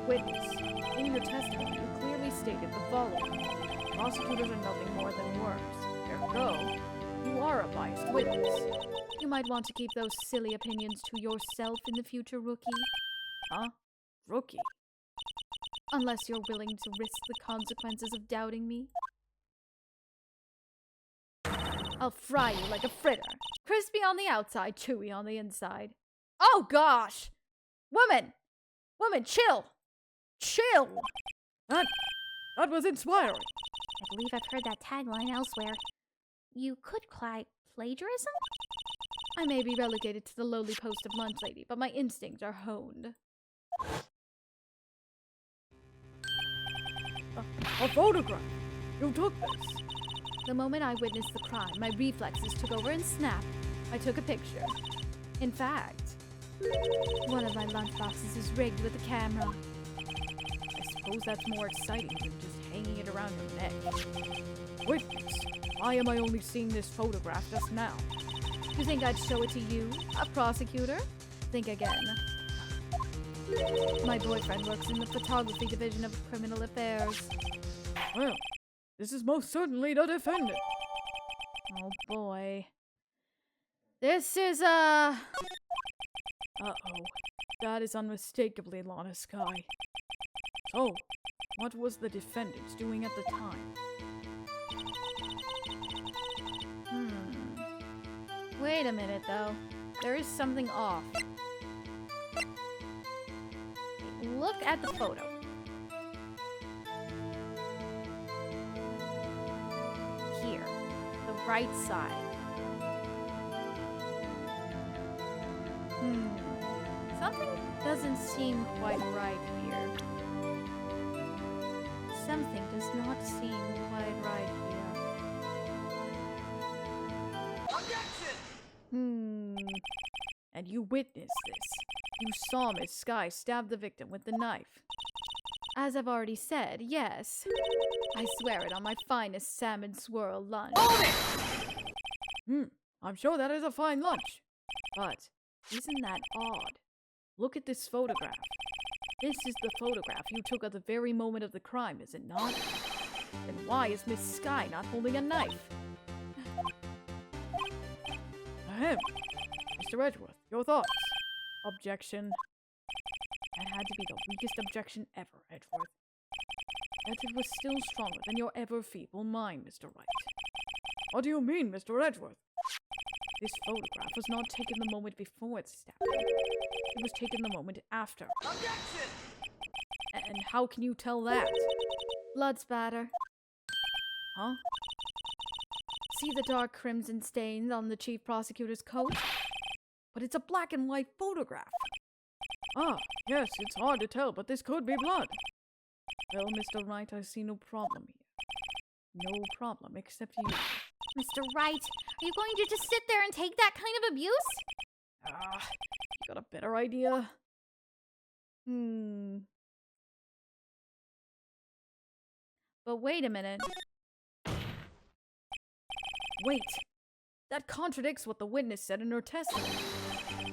Witness, in your testimony, you clearly stated the following. Prosecutors are nothing more than worms. Ergo, you are a biased witness. You might want to keep those silly opinions to yourself in the future, rookie. Huh? Rookie? Unless you're willing to risk the consequences of doubting me. I'll fry you like a fritter. Crispy on the outside, chewy on the inside. Oh gosh! Woman! Woman, chill! Chill! That was inspiring. I believe I've heard that tagline elsewhere. You could cry plagiarism? I may be relegated to the lowly post of lunch lady, but my instincts are honed. A photograph. You took this. The moment I witnessed the crime, my reflexes took over and snap. I took a picture. In fact, one of my lunchboxes is rigged with a camera. I suppose that's more exciting than just hanging it around your neck. Witness, why am I only seeing this photograph just now? You think I'd show it to you, a prosecutor? Think again. My boyfriend works in the photography division of criminal affairs. Well, this is most certainly the defendant. Oh boy. This is Uh-oh. That is unmistakably Lana Sky. So, what was the defendant doing at the time? Wait a minute, though. There is something off. Look at the photo. Here, the right side. Something doesn't seem quite right here. Something does not seem quite right here. And you witnessed this. You saw Miss Sky stab the victim with the knife. As I've already said, yes. I swear it on my finest salmon swirl lunch. I'm sure that is a fine lunch. But isn't that odd? Look at this photograph. This is the photograph you took at the very moment of the crime, is it not? Then why is Miss Sky not holding a knife? Ahem. Mr. Edgeworth, your thoughts? Objection. That had to be the weakest objection ever, Edgeworth. Yet it was still stronger than your ever-feeble mind, Mr. Wright. What do you mean, Mr. Edgeworth? This photograph was not taken the moment before its stabbing. It was taken the moment after. Objection! And how can you tell that? Blood spatter. Huh? See the dark crimson stains on the chief prosecutor's coat? But it's a black and white photograph. Ah, yes, it's hard to tell, but this could be blood. Well, Mr. Wright, I see no problem here. No problem, except you. Mr. Wright, are you going to just sit there and take that kind of abuse? You got a better idea? But wait a minute. Wait. That contradicts what the witness said in her testimony.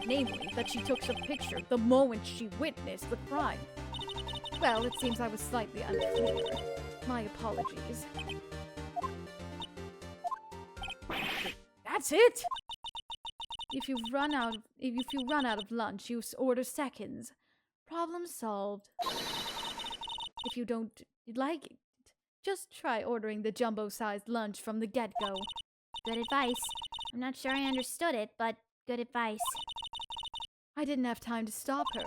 Namely, that she took the picture the moment she witnessed the crime. Well, it seems I was slightly unclear. My apologies. That's it? If you run out of lunch, you order seconds. Problem solved. If you don't like it, just try ordering the jumbo-sized lunch from the get-go. Good advice. I'm not sure I understood it, but good advice. I didn't have time to stop her.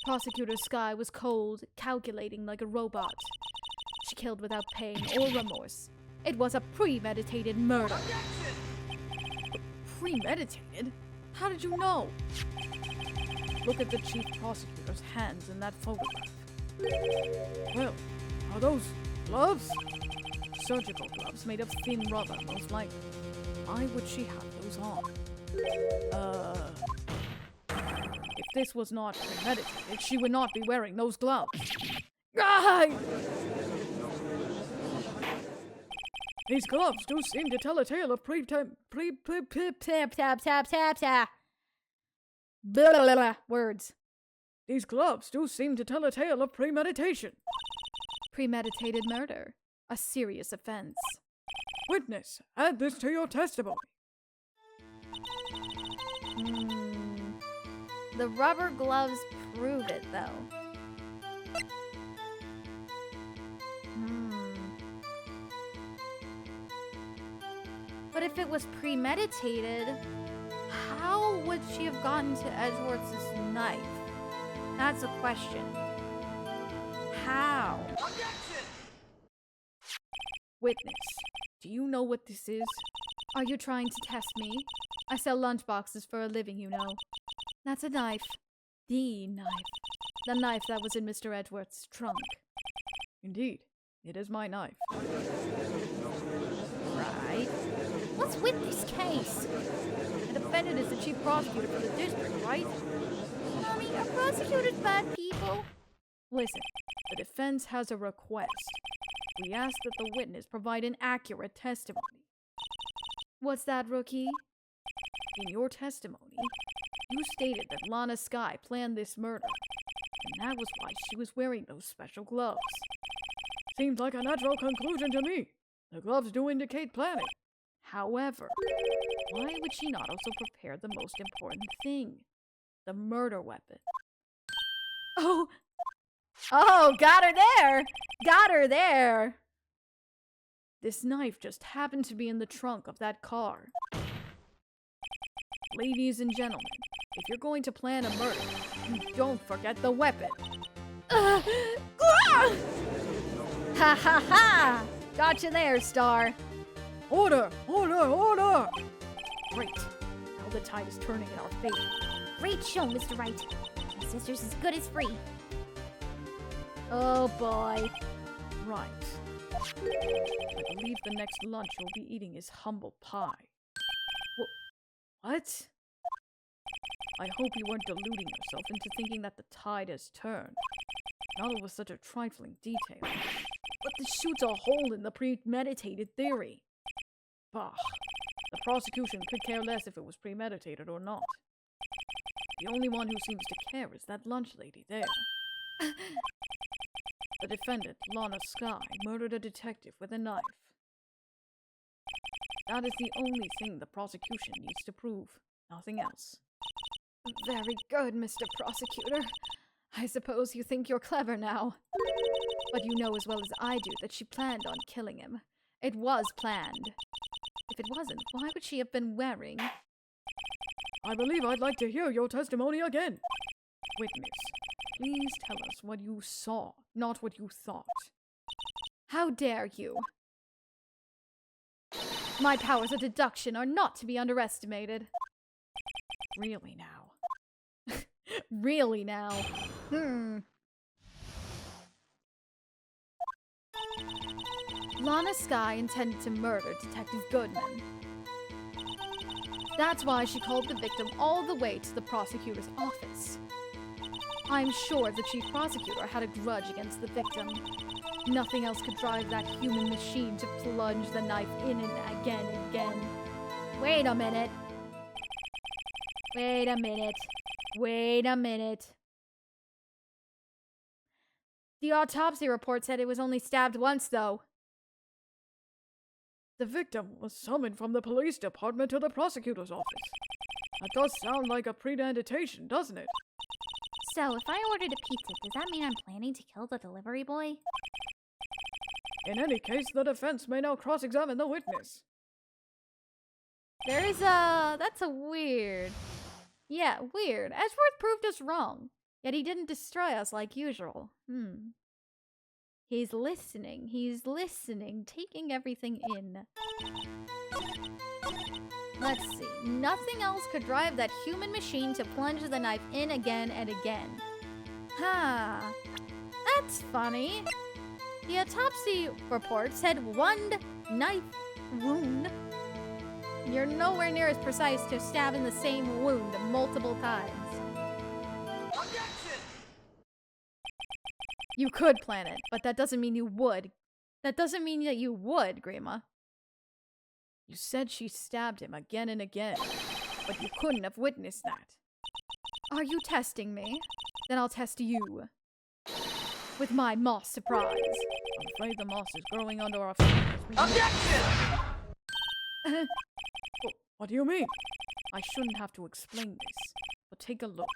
Prosecutor Sky was cold, calculating like a robot. She killed without pain or remorse. It was a premeditated murder. Premeditated? How did you know? Look at the chief prosecutor's hands in that photograph. Well, are those gloves? Surgical gloves made of thin rubber, most likely. Why would she have those on? If this was not premeditated, she would not be wearing those gloves. These gloves do seem to tell a tale of words. These gloves do seem to tell a tale of premeditation. Premeditated murder. A serious offense. Witness, add this to your testimony. The rubber gloves prove it, though. But if it was premeditated, how would she have gotten to Edgeworth's knife? That's a question. How? Witness, do you know what this is? Are you trying to test me? I sell lunchboxes for a living, you know. That's a knife. The knife. The knife that was in Mr. Edgeworth's trunk. Indeed, it is my knife. Right. What's with this case? The defendant is the chief prosecutor for the district, right? Mommy, are prosecutors bad people? Listen, the defense has a request. We ask that the witness provide an accurate testimony. What's that, Rookie? In your testimony, you stated that Lana Skye planned this murder, and that was why she was wearing those special gloves. Seems like a natural conclusion to me. The gloves do indicate planning. However, why would she not also prepare the most important thing? The murder weapon. Oh, got her there! Got her there! This knife just happened to be in the trunk of that car. Ladies and gentlemen, if you're going to plan a murder, you don't forget the weapon. Ha ha ha! Gotcha there, Star. Order! Order! Order! Great. Now the tide is turning in our favor. Great show, Mr. Wright. My sister's as good as free. Oh boy. Right. I believe the next lunch you'll be eating is humble pie. What? I hope you weren't deluding yourself into thinking that the tide has turned. Not over such a trifling detail. But this shoots a hole in the premeditated theory. Bah. The prosecution could care less if it was premeditated or not. The only one who seems to care is that lunch lady there. The defendant, Lana Skye, murdered a detective with a knife. That is the only thing the prosecution needs to prove. Nothing else. Very good, Mr. Prosecutor. I suppose you think you're clever now. But you know as well as I do that she planned on killing him. It was planned. If it wasn't, why would she have been wearing... I believe I'd like to hear your testimony again. Witness, please tell us what you saw, not what you thought. How dare you? My powers of deduction are not to be underestimated. Really now? Really now? Lana Skye intended to murder Detective Goodman. That's why she called the victim all the way to the prosecutor's office. I'm sure the chief prosecutor had a grudge against the victim. Nothing else could drive that human machine to plunge the knife in and again and again. Wait a minute. Wait a minute. Wait a minute. The autopsy report said it was only stabbed once, though. The victim was summoned from the police department to the prosecutor's office. That does sound like a premeditation, doesn't it? So, if I ordered a pizza, does that mean I'm planning to kill the delivery boy? In any case, the defense may now cross-examine the witness. There is a... That's a weird... Yeah, weird. Edgeworth proved us wrong. Yet he didn't destroy us like usual. He's listening. He's listening. Taking everything in. Let's see. Nothing else could drive that human machine to plunge the knife in again and again. That's funny. The autopsy report said one knife wound. You're nowhere near as precise to stab in the same wound multiple times. You could plan it, but that doesn't mean you would. That doesn't mean that you would, Grima. You said she stabbed him again and again, but you couldn't have witnessed that. Are you testing me? Then I'll test you. With my moss surprise. I'm afraid the moss is growing under our feet. Objection! What do you mean? I shouldn't have to explain this, but take a look.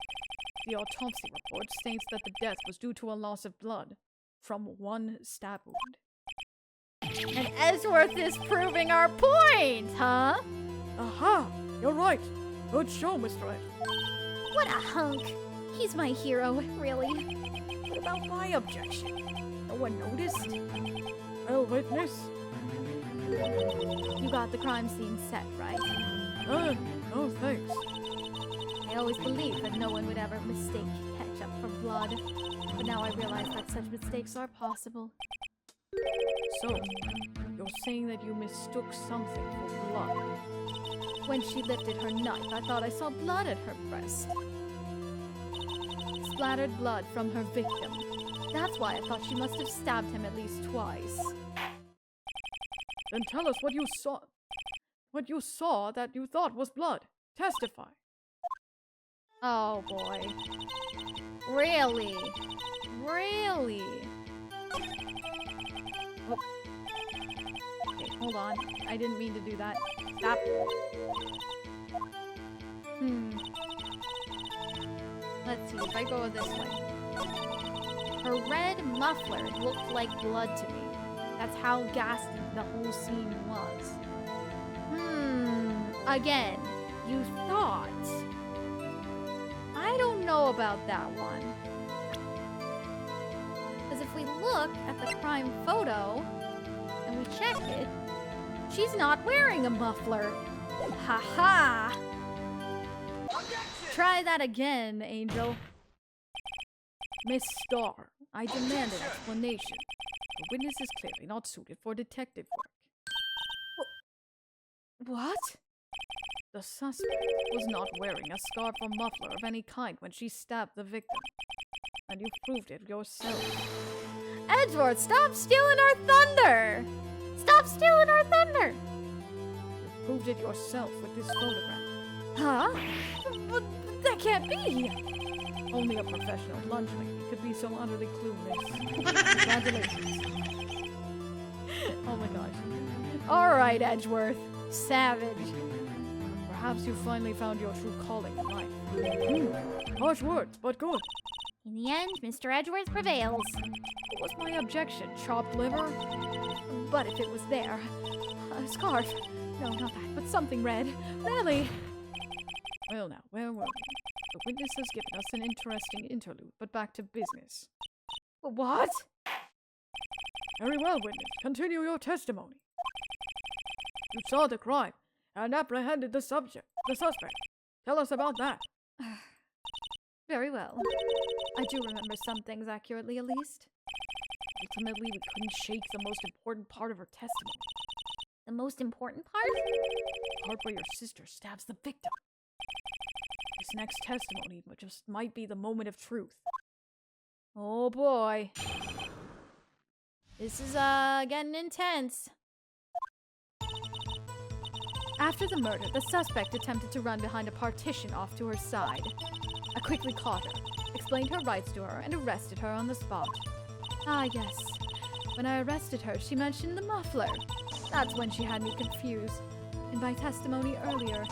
The autopsy report states that the death was due to a loss of blood from one stab wound. And Edgeworth is proving our point, huh? Aha! You're right. Good show, Mr. Ed. What a hunk. He's my hero, really. What about my objection? No one noticed? Well, witness. You got the crime scene set, right? No thanks. I always believed that no one would ever mistake ketchup for blood. But now I realize that such mistakes are possible. So, you're saying that you mistook something for blood? When she lifted her knife, I thought I saw blood at her breast. Splattered blood from her victim. That's why I thought she must have stabbed him at least twice. Then tell us what you saw. What you saw that you thought was blood. Testify. Oh boy. Really? Really? Oh. Okay, hold on. I didn't mean to do that. Stop. Let's see, if I go this way. Her red muffler looked like blood to me. That's how ghastly the whole scene was. Again, you thought. I don't know about that one. Because if we look at the crime photo, and we check it, she's not wearing a muffler. Ha-ha! Try that again, Angel. Miss Starr, I demand an explanation. The witness is clearly not suited for detective work. What? The suspect was not wearing a scarf or muffler of any kind when she stabbed the victim. And you proved it yourself. Edgeworth, stop stealing our thunder! Stop stealing our thunder! You proved it yourself with this photograph. Huh? But that can't be! Only a professional lunch lady could be so utterly clueless. Congratulations. Oh my gosh. Alright, Edgeworth. Savage. Perhaps you finally found your true calling in life. Harsh words, but good. In the end, Mr. Edgeworth prevails. What was my objection? Chopped liver? But if it was there, a scarf. No, not that, but something red. Really? Well now, where were we? The witness has given us an interesting interlude, but back to business. What? Very well, witness. Continue your testimony. You saw the crime and apprehended the suspect. Tell us about that. Very well. I do remember some things accurately, at least. Ultimately, we couldn't shake the most important part of her testimony. The most important part? The part where your sister stabs the victim. This next testimony just might be the moment of truth. Oh boy. This is, getting intense. After the murder, the suspect attempted to run behind a partition off to her side. I quickly caught her, explained her rights to her, and arrested her on the spot. Ah, yes. When I arrested her, she mentioned the muffler. That's when she had me confused. In my testimony earlier,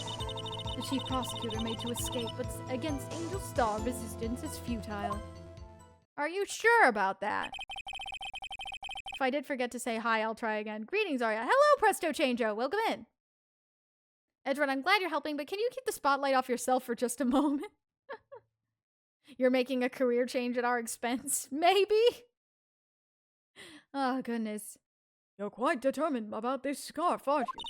the chief prosecutor made to escape, but against Angel Star, resistance is futile. Are you sure about that? If I did forget to say hi, I'll try again. Greetings, Arya. Hello, Presto Changeo. Welcome in. Edward, I'm glad you're helping, but can you keep the spotlight off yourself for just a moment? You're making a career change at our expense? Maybe? Oh, goodness. You're quite determined about this scarf, aren't you?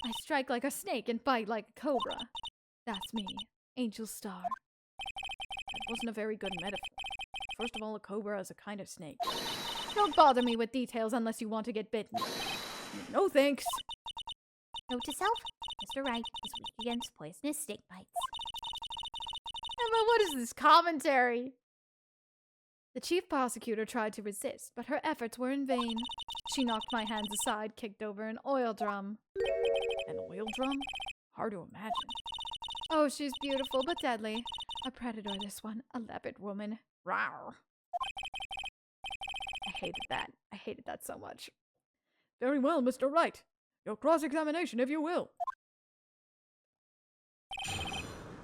I strike like a snake and bite like a cobra. That's me, Angel Star. That wasn't a very good metaphor. First of all, a cobra is a kind of snake. Don't bother me with details unless you want to get bitten. No thanks. Note to self, Mr. Wright is weak against poisonous snake bites. Emma, what is this commentary? The chief prosecutor tried to resist, but her efforts were in vain. She knocked my hands aside, kicked over an oil drum. An oil drum? Hard to imagine. Oh, she's beautiful but deadly. A predator, this one. A leopard woman. Rawr. I hated that. I hated that so much. Very well, Mr. Wright. Your cross-examination, if you will.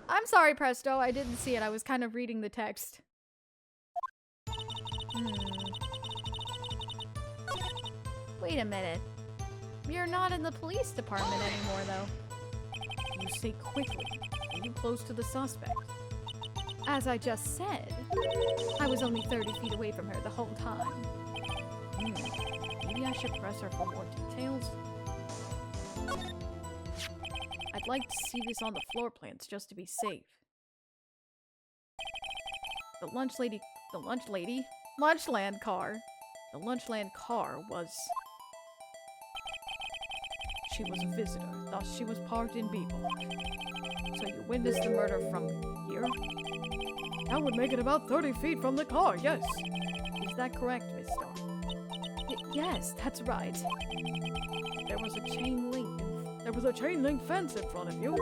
I'm sorry, Presto. I didn't see it. I was kind of reading the text. Wait a minute. You're not in the police department anymore, though. You say quickly. Are you close to the suspect? As I just said, I was only 30 feet away from her the whole time. Maybe I should press her for more details? I'd like to see this on the floor plans just to be safe. The Lunchland car. The Lunchland car was... She was a visitor, thus she was parked in B block. So you witnessed the murder from here? That would make it about 30 feet from the car, yes. Is that correct, Miss Starr? Yes, that's right. There was a chain link fence in front of you.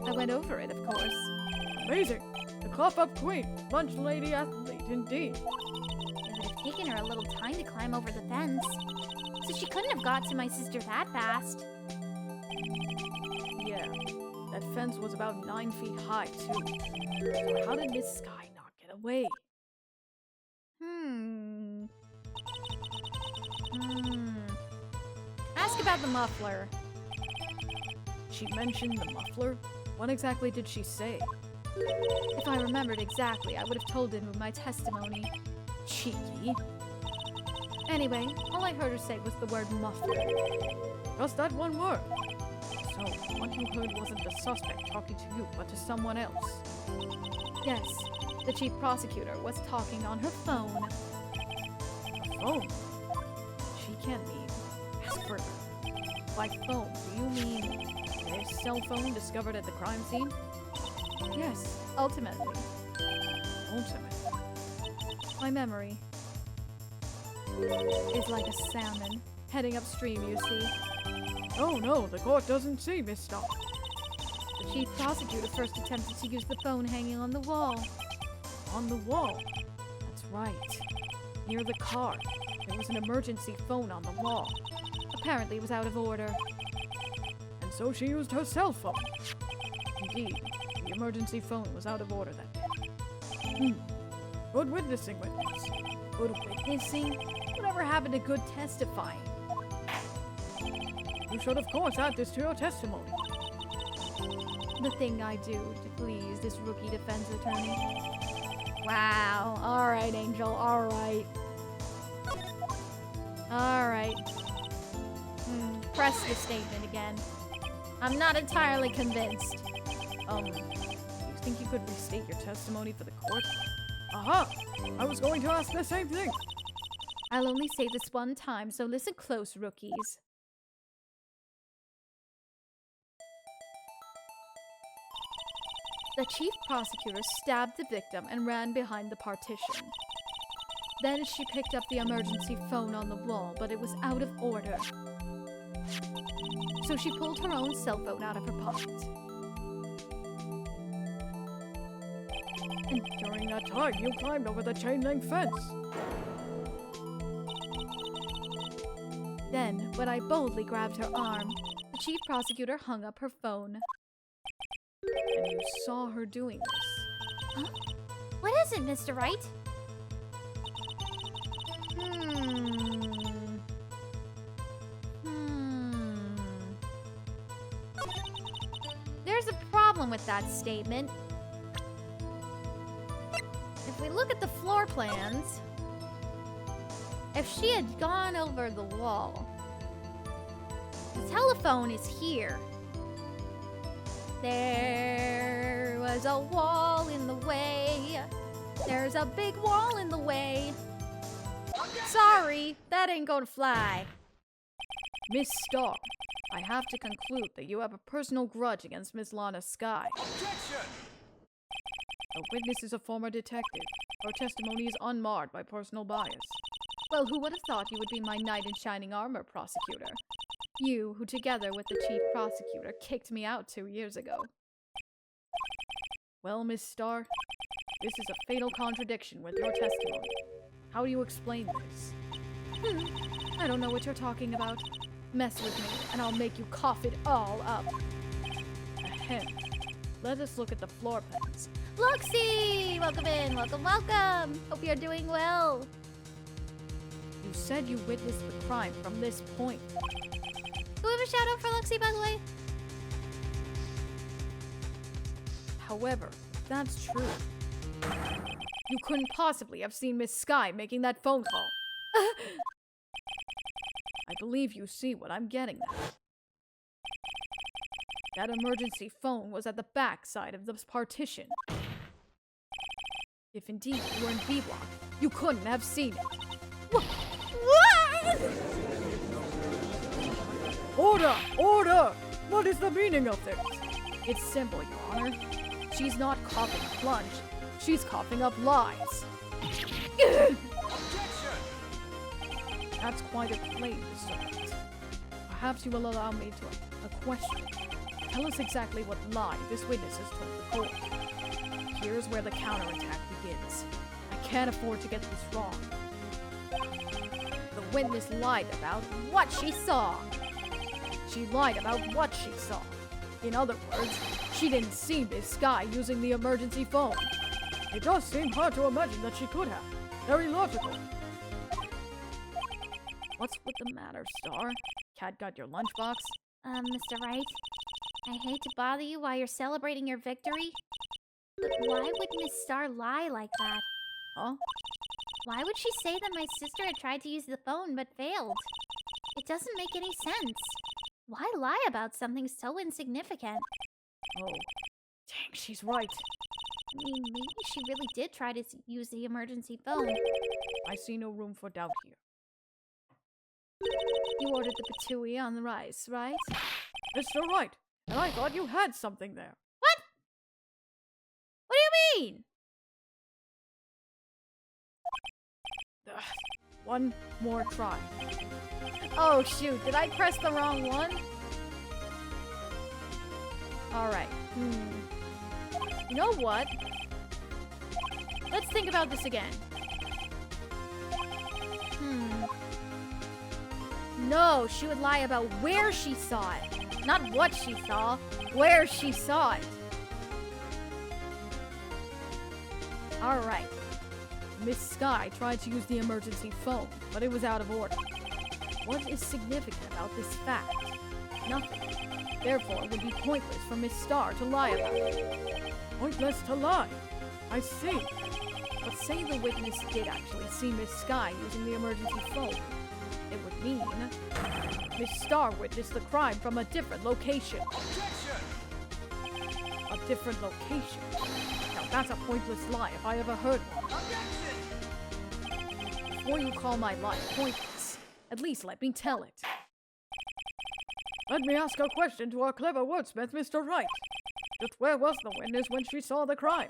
I went over it, of course. Amazing. The cough-up queen. Lunch lady athlete, indeed. It would have taken her a little time to climb over the fence, so she couldn't have got to my sister that fast. Yeah, that fence was about 9 feet high, too. So how did Miss Sky not get away? Ask about the muffler. She mentioned the muffler? What exactly did she say? If I remembered exactly, I would have told him in my testimony. Cheeky. Anyway, all I heard her say was the word muffler. Just that one word. So, what you heard wasn't the suspect talking to you, but to someone else. Yes, the chief prosecutor was talking on her phone. A phone? She can't mean. Ask further. By phone, do you mean a cell phone discovered at the crime scene? Yes, ultimately. Ultimately. My memory is like a salmon heading upstream, you see. Oh no, the court doesn't see, Miss Starr. The chief prosecutor first attempted to use the phone hanging on the wall. On the wall? That's right. Near the car. There was an emergency phone on the wall. Apparently it was out of order. And so she used her cell phone. Indeed, the emergency phone was out of order that day. Good witnessing, witness. Good witnessing? Whatever happened to good testifying? You should, of course, add this to your testimony. The thing I do to please this rookie defense attorney. Wow. Alright, Angel. Alright. Alright. Press the statement again. I'm not entirely convinced. You think you could restate your testimony for the court? Aha! I was going to ask the same thing. I'll only say this one time, so listen close, rookies. The chief prosecutor stabbed the victim and ran behind the partition. Then she picked up the emergency phone on the wall, but it was out of order. So she pulled her own cell phone out of her pocket. And during that time, you climbed over the chain link fence. Then, when I boldly grabbed her arm, the chief prosecutor hung up her phone. And you saw her doing this. Huh? What is it, Mr. Wright? There's a problem with that statement. If we look at the floor plans, if she had gone over the wall, the telephone is here. There was a wall in the way. There's a big wall in the way. Sorry, that ain't gonna fly. Miss Starr, I have to conclude that you have a personal grudge against Miss Lana Sky. Objection! The witness is a former detective. Her testimony is unmarred by personal bias. Well, who would have thought you would be my knight in shining armor, prosecutor? You, who together with the chief prosecutor kicked me out 2 years ago. Well, Miss Starr, this is a fatal contradiction with your testimony. How do you explain this? I don't know what you're talking about. Mess with me, and I'll make you cough it all up. Ahem. Let us look at the floor plans. Luxie! Welcome in, welcome, welcome! Hope you're doing well. You said you witnessed the crime from this point. Do we have a shout out for Lexi, by the way? However, if that's true, you couldn't possibly have seen Miss Sky making that phone call. I believe you see what I'm getting at. That emergency phone was at the back side of this partition. If indeed you were in B block, you couldn't have seen it. What? Order! Order! What is the meaning of this? It's simple, Your Honor. She's not coughing up plunge. She's coughing up lies. That's quite a claim, Mr. Wright. Perhaps you will allow me to a question. Tell us exactly what lie this witness has told the court. Here's where the counterattack begins. I can't afford to get this wrong. The witness lied about what she saw. She lied about what she saw. In other words, she didn't see Miss Sky using the emergency phone. It does seem hard to imagine that she could have. Very logical. What's with the matter, Star? Cat got your lunchbox? Mr. Wright, I hate to bother you while you're celebrating your victory, but why would Miss Star lie like that? Huh? Why would she say that my sister had tried to use the phone but failed? It doesn't make any sense. Why lie about something so insignificant? Oh, dang, she's right. I mean, maybe she really did try to use the emergency phone. I see no room for doubt here. You ordered the patooey on the rice, right? Mr. Wright, and I thought you had something there. What? What do you mean? Ugh, one more try. Oh shoot, did I press the wrong one? Alright. You know what? Let's think about this again. No, she would lie about where she saw it. Not what she saw, where she saw it. Alright. Miss Sky tried to use the emergency phone, but it was out of order. What is significant about this fact? Nothing. Therefore, it would be pointless for Miss Star to lie about it. Pointless to lie? I see. But say the witness did actually see Miss Sky using the emergency phone. It would mean Miss Star witnessed the crime from a different location. A different location? Now that's a pointless lie if I ever heard one. Before you call my lie pointless, at least let me tell it. Let me ask a question to our clever wordsmith, Mr. Wright. Just where was the witness when she saw the crime?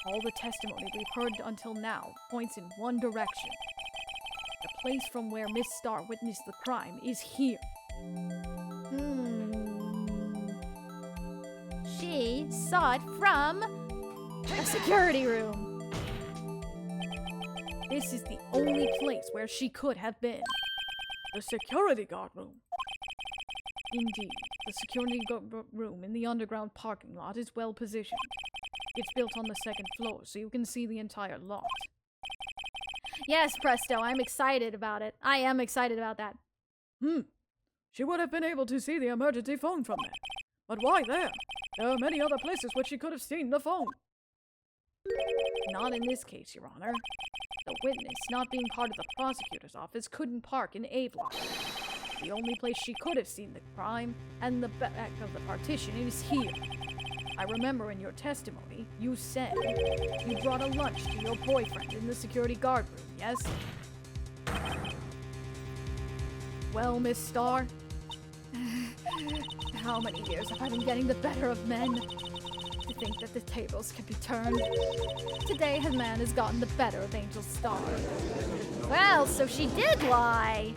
All the testimony we've heard until now points in one direction. The place from where Miss Star witnessed the crime is here. She saw it from a security room. This is the only place where she could have been. The security guard room. Indeed, the security room in the underground parking lot is well positioned. It's built on the second floor, so you can see the entire lot. Yes, Presto, I'm excited about it. I am excited about that. She would have been able to see the emergency phone from there. But why there? There are many other places where she could have seen the phone. Not in this case, Your Honor. The witness, not being part of the prosecutor's office, couldn't park in A block. The only place she could have seen the crime and the back of the partition is here. I remember in your testimony, you said you brought a lunch to your boyfriend in the security guard room, yes? Well, Miss Star, how many years have I been getting the better of men? To think that the tables can be turned. Today, a man has gotten the better of Angel Star. Well, so she did lie.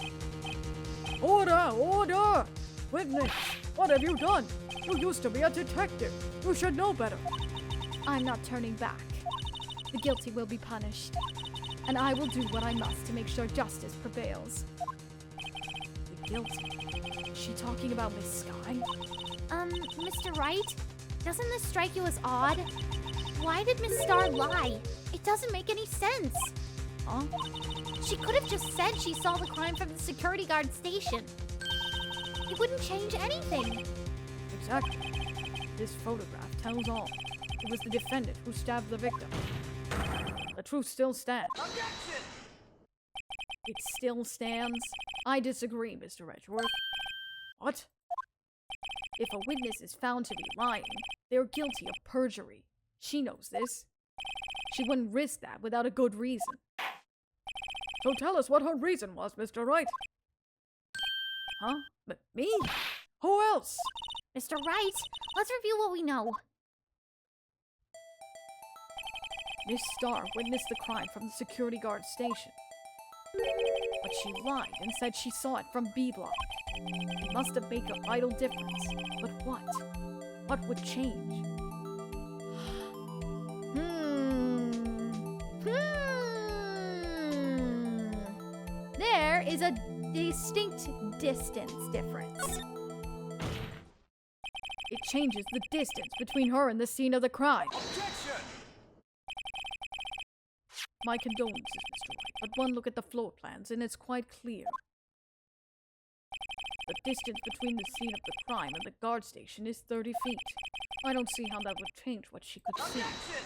Order! Order! Witness, what have you done? You used to be a detective. You should know better. I'm not turning back. The guilty will be punished. And I will do what I must to make sure justice prevails. The guilty? Is she talking about Miss Sky? Mr. Wright? Doesn't this strike you as odd? Why did Miss Star lie? It doesn't make any sense. Huh? She could have just said she saw the crime from the security guard station. It wouldn't change anything. Exactly. This photograph tells all. It was the defendant who stabbed the victim. The truth still stands. Objection! It still stands? I disagree, Mr. Edgeworth. What? If a witness is found to be lying, they're guilty of perjury. She knows this. She wouldn't risk that without a good reason. So tell us what her reason was, Mr. Wright. Huh? But me? Who else? Mr. Wright, let's review what we know. Miss Starr witnessed the crime from the security guard station. But she lied and said she saw it from B block. It must have made a vital difference. But what? What would change? There is a distinct distance difference. It changes the distance between her and the scene of the crime. Objection! My condolences, Mr. Wright, but one look at the floor plans and it's quite clear. The distance between the scene of the crime and the guard station is 30 feet. I don't see how that would change what she could see. Objection!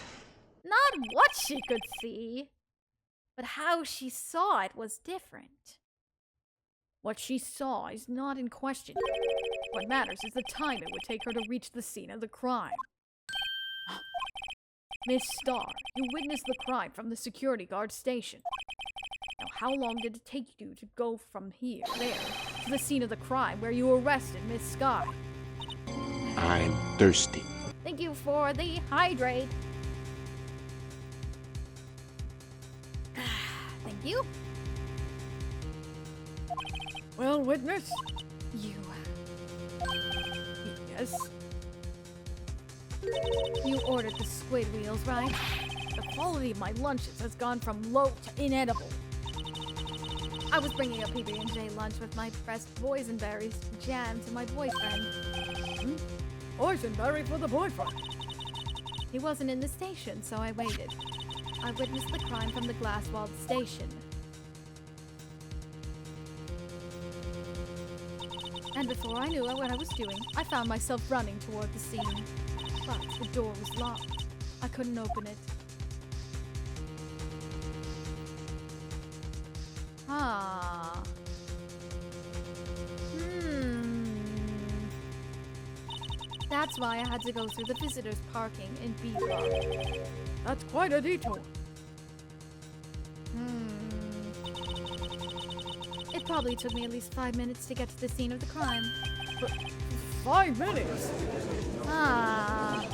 Not what she could see, but how she saw it was different. What she saw is not in question. What matters is the time it would take her to reach the scene of the crime. Miss Starr, you witnessed the crime from the security guard station. Now, how long did it take you to go from there, to the scene of the crime where you arrested Miss Sky? I'm thirsty. Thank you for the hydrate. Thank you. Well, witness? You. Yes? You ordered the squid wheels, right? The quality of my lunches has gone from low to inedible. I was bringing a PB&J lunch with my pressed boysenberries jam to my boyfriend. Boysenberry for the boyfriend. He wasn't in the station, so I waited. I witnessed the crime from the glass-walled station. And before I knew what I was doing, I found myself running toward the scene. But the door was locked. I couldn't open it. Ah. That's why I had to go through the visitors' parking in B block. That's quite a detour. It probably took me at least 5 minutes to get to the scene of the crime. 5 minutes? Ah.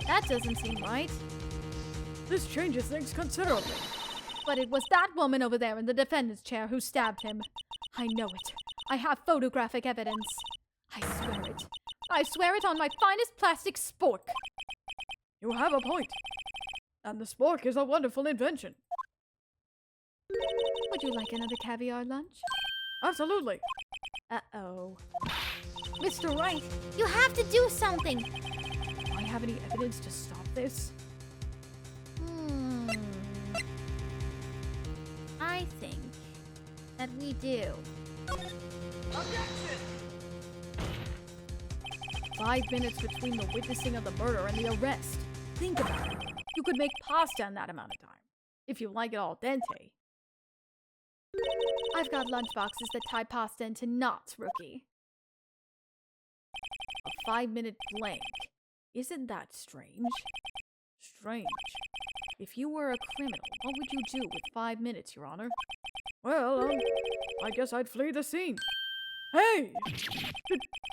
That doesn't seem right. This changes things considerably. But it was that woman over there in the defendant's chair who stabbed him. I know it. I have photographic evidence. I swear it. I swear it on my finest plastic spork. You have a point. And the spork is a wonderful invention. Would you like another caviar lunch? Absolutely. Uh-oh. Mr. Wright, you have to do something! Do I have any evidence to stop this? I think that we do. Objection! 5 minutes between the witnessing of the murder and the arrest. Think about it. You could make pasta in that amount of time. If you like it al dente. I've got lunchboxes that tie pasta into knots, rookie. A 5-minute blank. Isn't that strange? Strange. If you were a criminal, what would you do with 5 minutes, Your Honor? Well, I guess I'd flee the scene. Hey!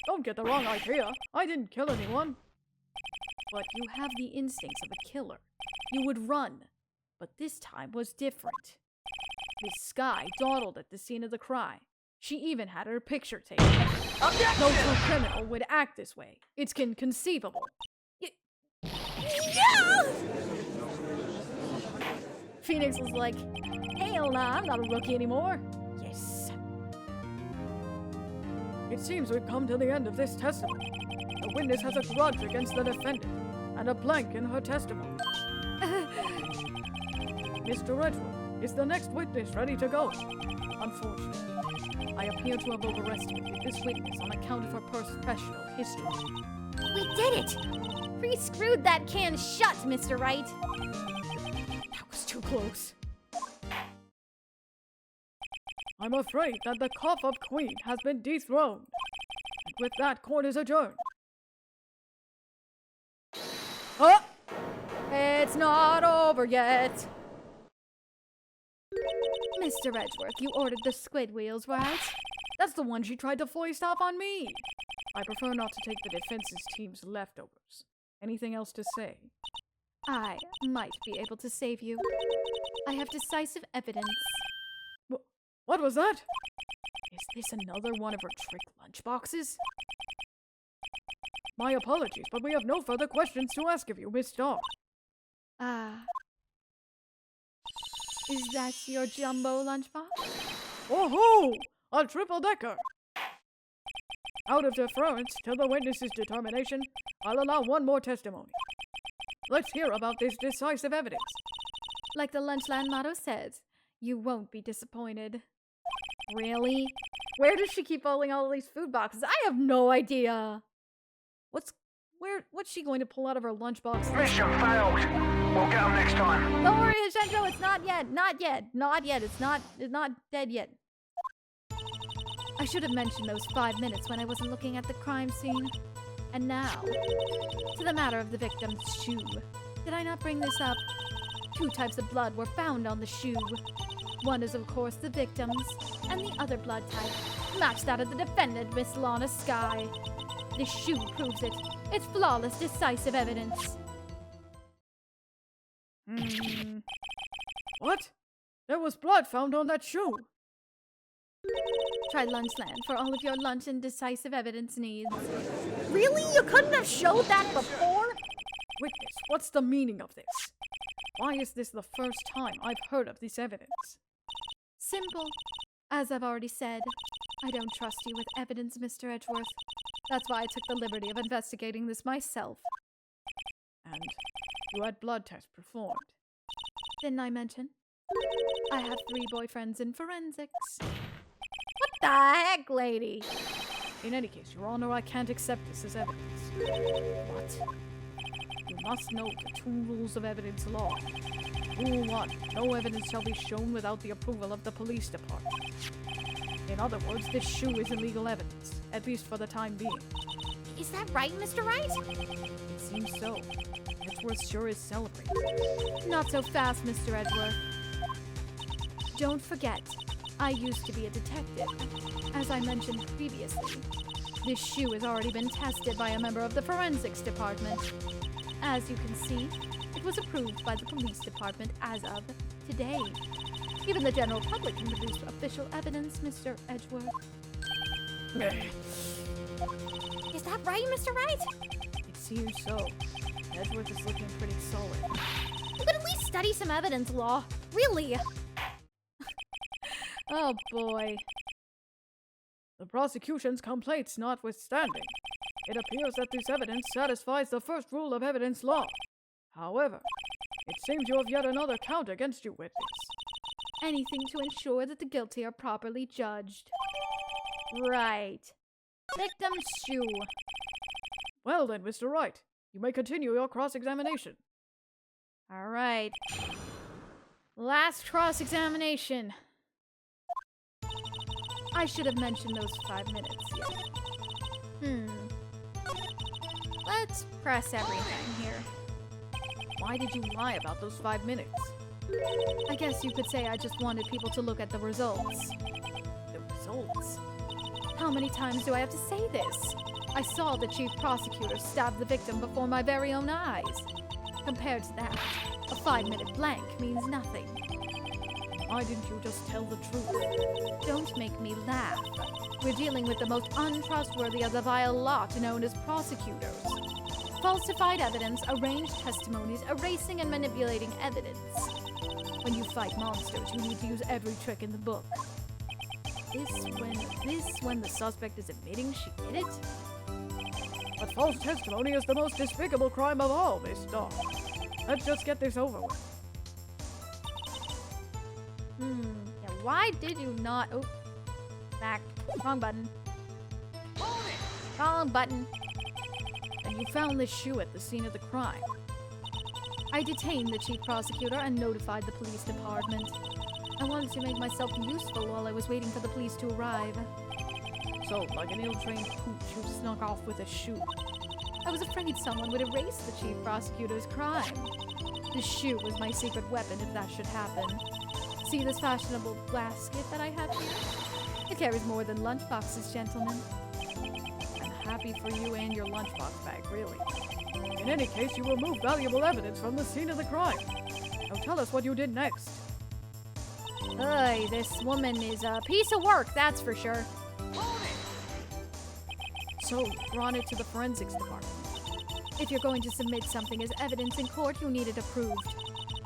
Don't get the wrong idea. I didn't kill anyone. But you have the instincts of a killer. You would run. But this time was different. Miss Sky dawdled at the scene of the crime. She even had her picture taken. Objection! No true criminal would act this way. It's inconceivable. Phoenix was like, hell nah, I'm not a rookie anymore. Yes. It seems we've come to the end of this testimony. The witness has a grudge against the defendant, and a blank in her testimony. Mr. Redwood, Is the next witness ready to go? Unfortunately, I appear to have overestimated this witness on account of her professional history. We did it! We screwed that can shut, Mr. Wright. That was too close. I'm afraid that the cough-up queen has been dethroned. And with that, court is adjourned. Oh! It's not over yet. Mr. Edgeworth, you ordered the squid wheels, right? That's the one she tried to foist off on me. I prefer not to take the defense's team's leftovers. Anything else to say? I might be able to save you. I have decisive evidence. What was that? Is this another one of her trick lunchboxes? My apologies, but we have no further questions to ask of you, Miss Dog. Is that your jumbo lunchbox? Oh-ho! A triple-decker! Out of deference to the witness's determination, I'll allow one more testimony. Let's hear about this decisive evidence. Like the Lunchland motto says, you won't be disappointed. Really? Where does she keep pulling all these food boxes? I have no idea. What's she going to pull out of her lunchbox? Mission failed. We'll get them next time. Don't worry, Shenjo, it's not yet. Not yet. Not yet. It's not dead yet. I should have mentioned those 5 minutes when I wasn't looking at the crime scene. And now, to the matter of the victim's shoe. Did I not bring this up? 2 types of blood were found on the shoe. One is, of course, the victim's, and the other blood type matched that of the defendant, Miss Lana Skye. This shoe proves it. It's flawless, decisive evidence. What? There was blood found on that shoe. Try Lunchland for all of your lunch and decisive evidence needs. Really? You couldn't have showed that before? Witness, what's the meaning of this? Why is this the first time I've heard of this evidence? Simple. As I've already said, I don't trust you with evidence, Mr. Edgeworth. That's why I took the liberty of investigating this myself. And you had blood tests performed. Didn't I mention? I have 3 boyfriends in forensics. What the heck, lady? In any case, Your Honor, I can't accept this as evidence. What? You must know the 2 rules of evidence law. Rule 1, no evidence shall be shown without the approval of the police department. In other words, this shoe is illegal evidence, at least for the time being. Is that right, Mr. Wright? It seems so. Edgeworth sure is celebrating. Not so fast, Mr. Edgeworth. Don't forget, I used to be a detective. As I mentioned previously, this shoe has already been tested by a member of the forensics department. As you can see, it was approved by the police department as of today. Even the general public can produce official evidence, Mr. Edgeworth. Is that right, Mr. Wright? It seems so. Edgeworth is looking pretty solid. You could at least study some evidence law. Really? Oh boy. The prosecution's complaints notwithstanding, it appears that this evidence satisfies the first rule of evidence law. However, it seems you have yet another count against you, witness. Anything to ensure that the guilty are properly judged. Right. Victim's shoe. Well then, Mr. Wright, you may continue your cross-examination. All right. Last cross-examination. I should have mentioned those 5 minutes, yeah. Let's press everything here. Why did you lie about those 5 minutes? I guess you could say I just wanted people to look at the results. The results? How many times do I have to say this? I saw the chief prosecutor stab the victim before my very own eyes. Compared to that, a 5-minute blank means nothing. Why didn't you just tell the truth? Don't make me laugh. We're dealing with the most untrustworthy of the vile lot known as prosecutors. Falsified evidence, arranged testimonies, erasing and manipulating evidence. When you fight monsters, you need to use every trick in the book. This when the suspect is admitting she did it? But false testimony is the most despicable crime of all, Miss Dog. Let's just get this over with. Yeah, why did you not... Oh, back. Wrong button. Wrong button. And you found this shoe at the scene of the crime. I detained the chief prosecutor and notified the police department. I wanted to make myself useful while I was waiting for the police to arrive. So, like an ill-trained pooch who snuck off with a shoe. I was afraid someone would erase the chief prosecutor's crime. The shoe was my secret weapon if that should happen. See this fashionable basket that I have here? It carries more than lunchboxes, gentlemen. I'm happy for you and your lunchbox bag, really. In any case, you removed valuable evidence from the scene of the crime. Now tell us what you did next. Ugh, this woman is a piece of work, that's for sure. So, brought it to the forensics department. If you're going to submit something as evidence in court, you need it approved.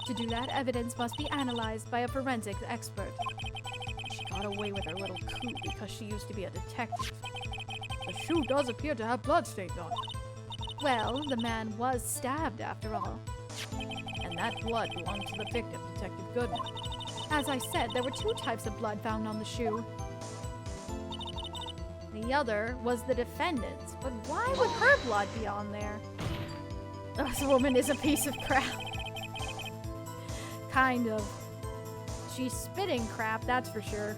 To do that, evidence must be analyzed by a forensics expert. She got away with her little coup because she used to be a detective. The shoe does appear to have bloodstains on it. Well, the man was stabbed after all. And that blood belonged to the victim, Detective Goodman. As I said, there were 2 types of blood found on the shoe. The other was the defendant's, but why would her blood be on there? This woman is a piece of crap. Kind of. She's spitting crap, that's for sure.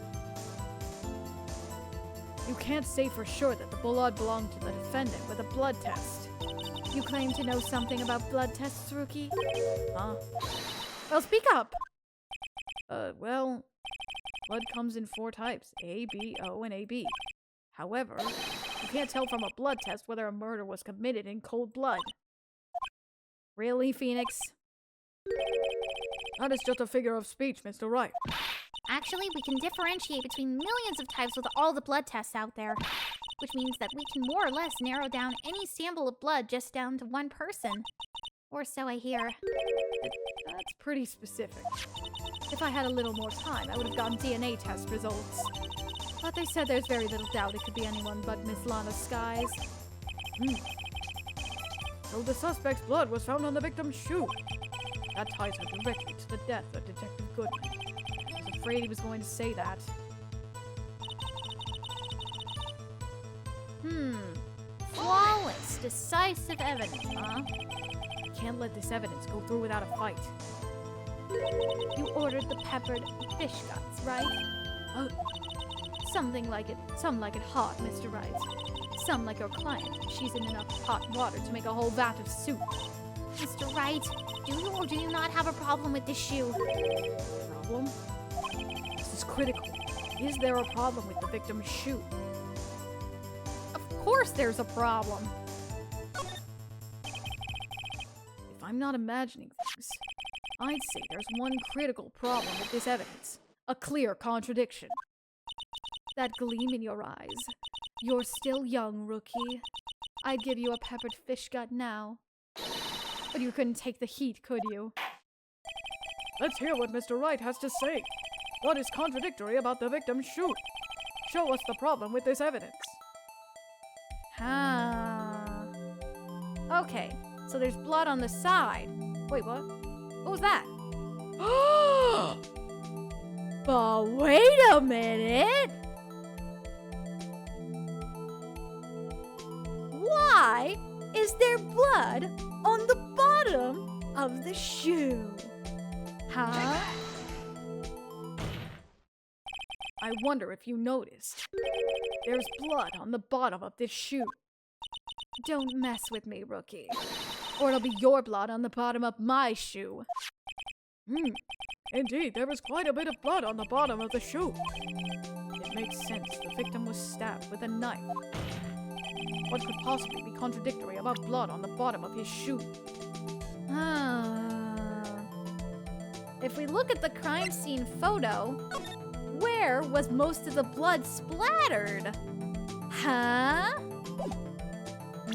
You can't say for sure that the blood belonged to the defendant with a blood test. You claim to know something about blood tests, Rookie? Huh? Well, speak up! Well, blood comes in 4 types, A, B, O, and AB. However, you can't tell from a blood test whether a murder was committed in cold blood. Really, Phoenix? That is just a figure of speech, Mr. Wright. Actually, we can differentiate between millions of types with all the blood tests out there, which means that we can more or less narrow down any sample of blood just down to one person. Or so I hear. That's pretty specific. If I had a little more time, I would have gotten DNA test results. But they said there's very little doubt it could be anyone but Miss Lana Skies. So the suspect's blood was found on the victim's shoe. That ties her directly to the death of Detective Goodman. I was afraid he was going to say that. Flawless, decisive evidence, huh? Can't let this evidence go through without a fight. You ordered the peppered fish guts, right? Some like it hot, Mr. Wright. Some like your client. She's in enough hot water to make a whole vat of soup. Mr. Wright, do you or do you not have a problem with this shoe? Problem? This is critical. Is there a problem with the victim's shoe? Of course there's a problem. If I'm not imagining things, I'd say there's one critical problem with this evidence. A clear contradiction. That gleam in your eyes. You're still young, Rookie. I'd give you a peppered fish gut now. But you couldn't take the heat, could you? Let's hear what Mr. Wright has to say. What is contradictory about the victim's shoe? Show us the problem with this evidence. Okay, so there's blood on the side. Wait, what? What was that? But wait a minute! Why is there blood on the bottom of the shoe? Huh? I wonder if you noticed. There's blood on the bottom of this shoe. Don't mess with me, Rookie. Or it'll be your blood on the bottom of my shoe. Indeed, there is quite a bit of blood on the bottom of the shoe. It makes sense. The victim was stabbed with a knife. What could possibly be contradictory about blood on the bottom of his shoe? If we look at the crime scene photo, where was most of the blood splattered? Huh?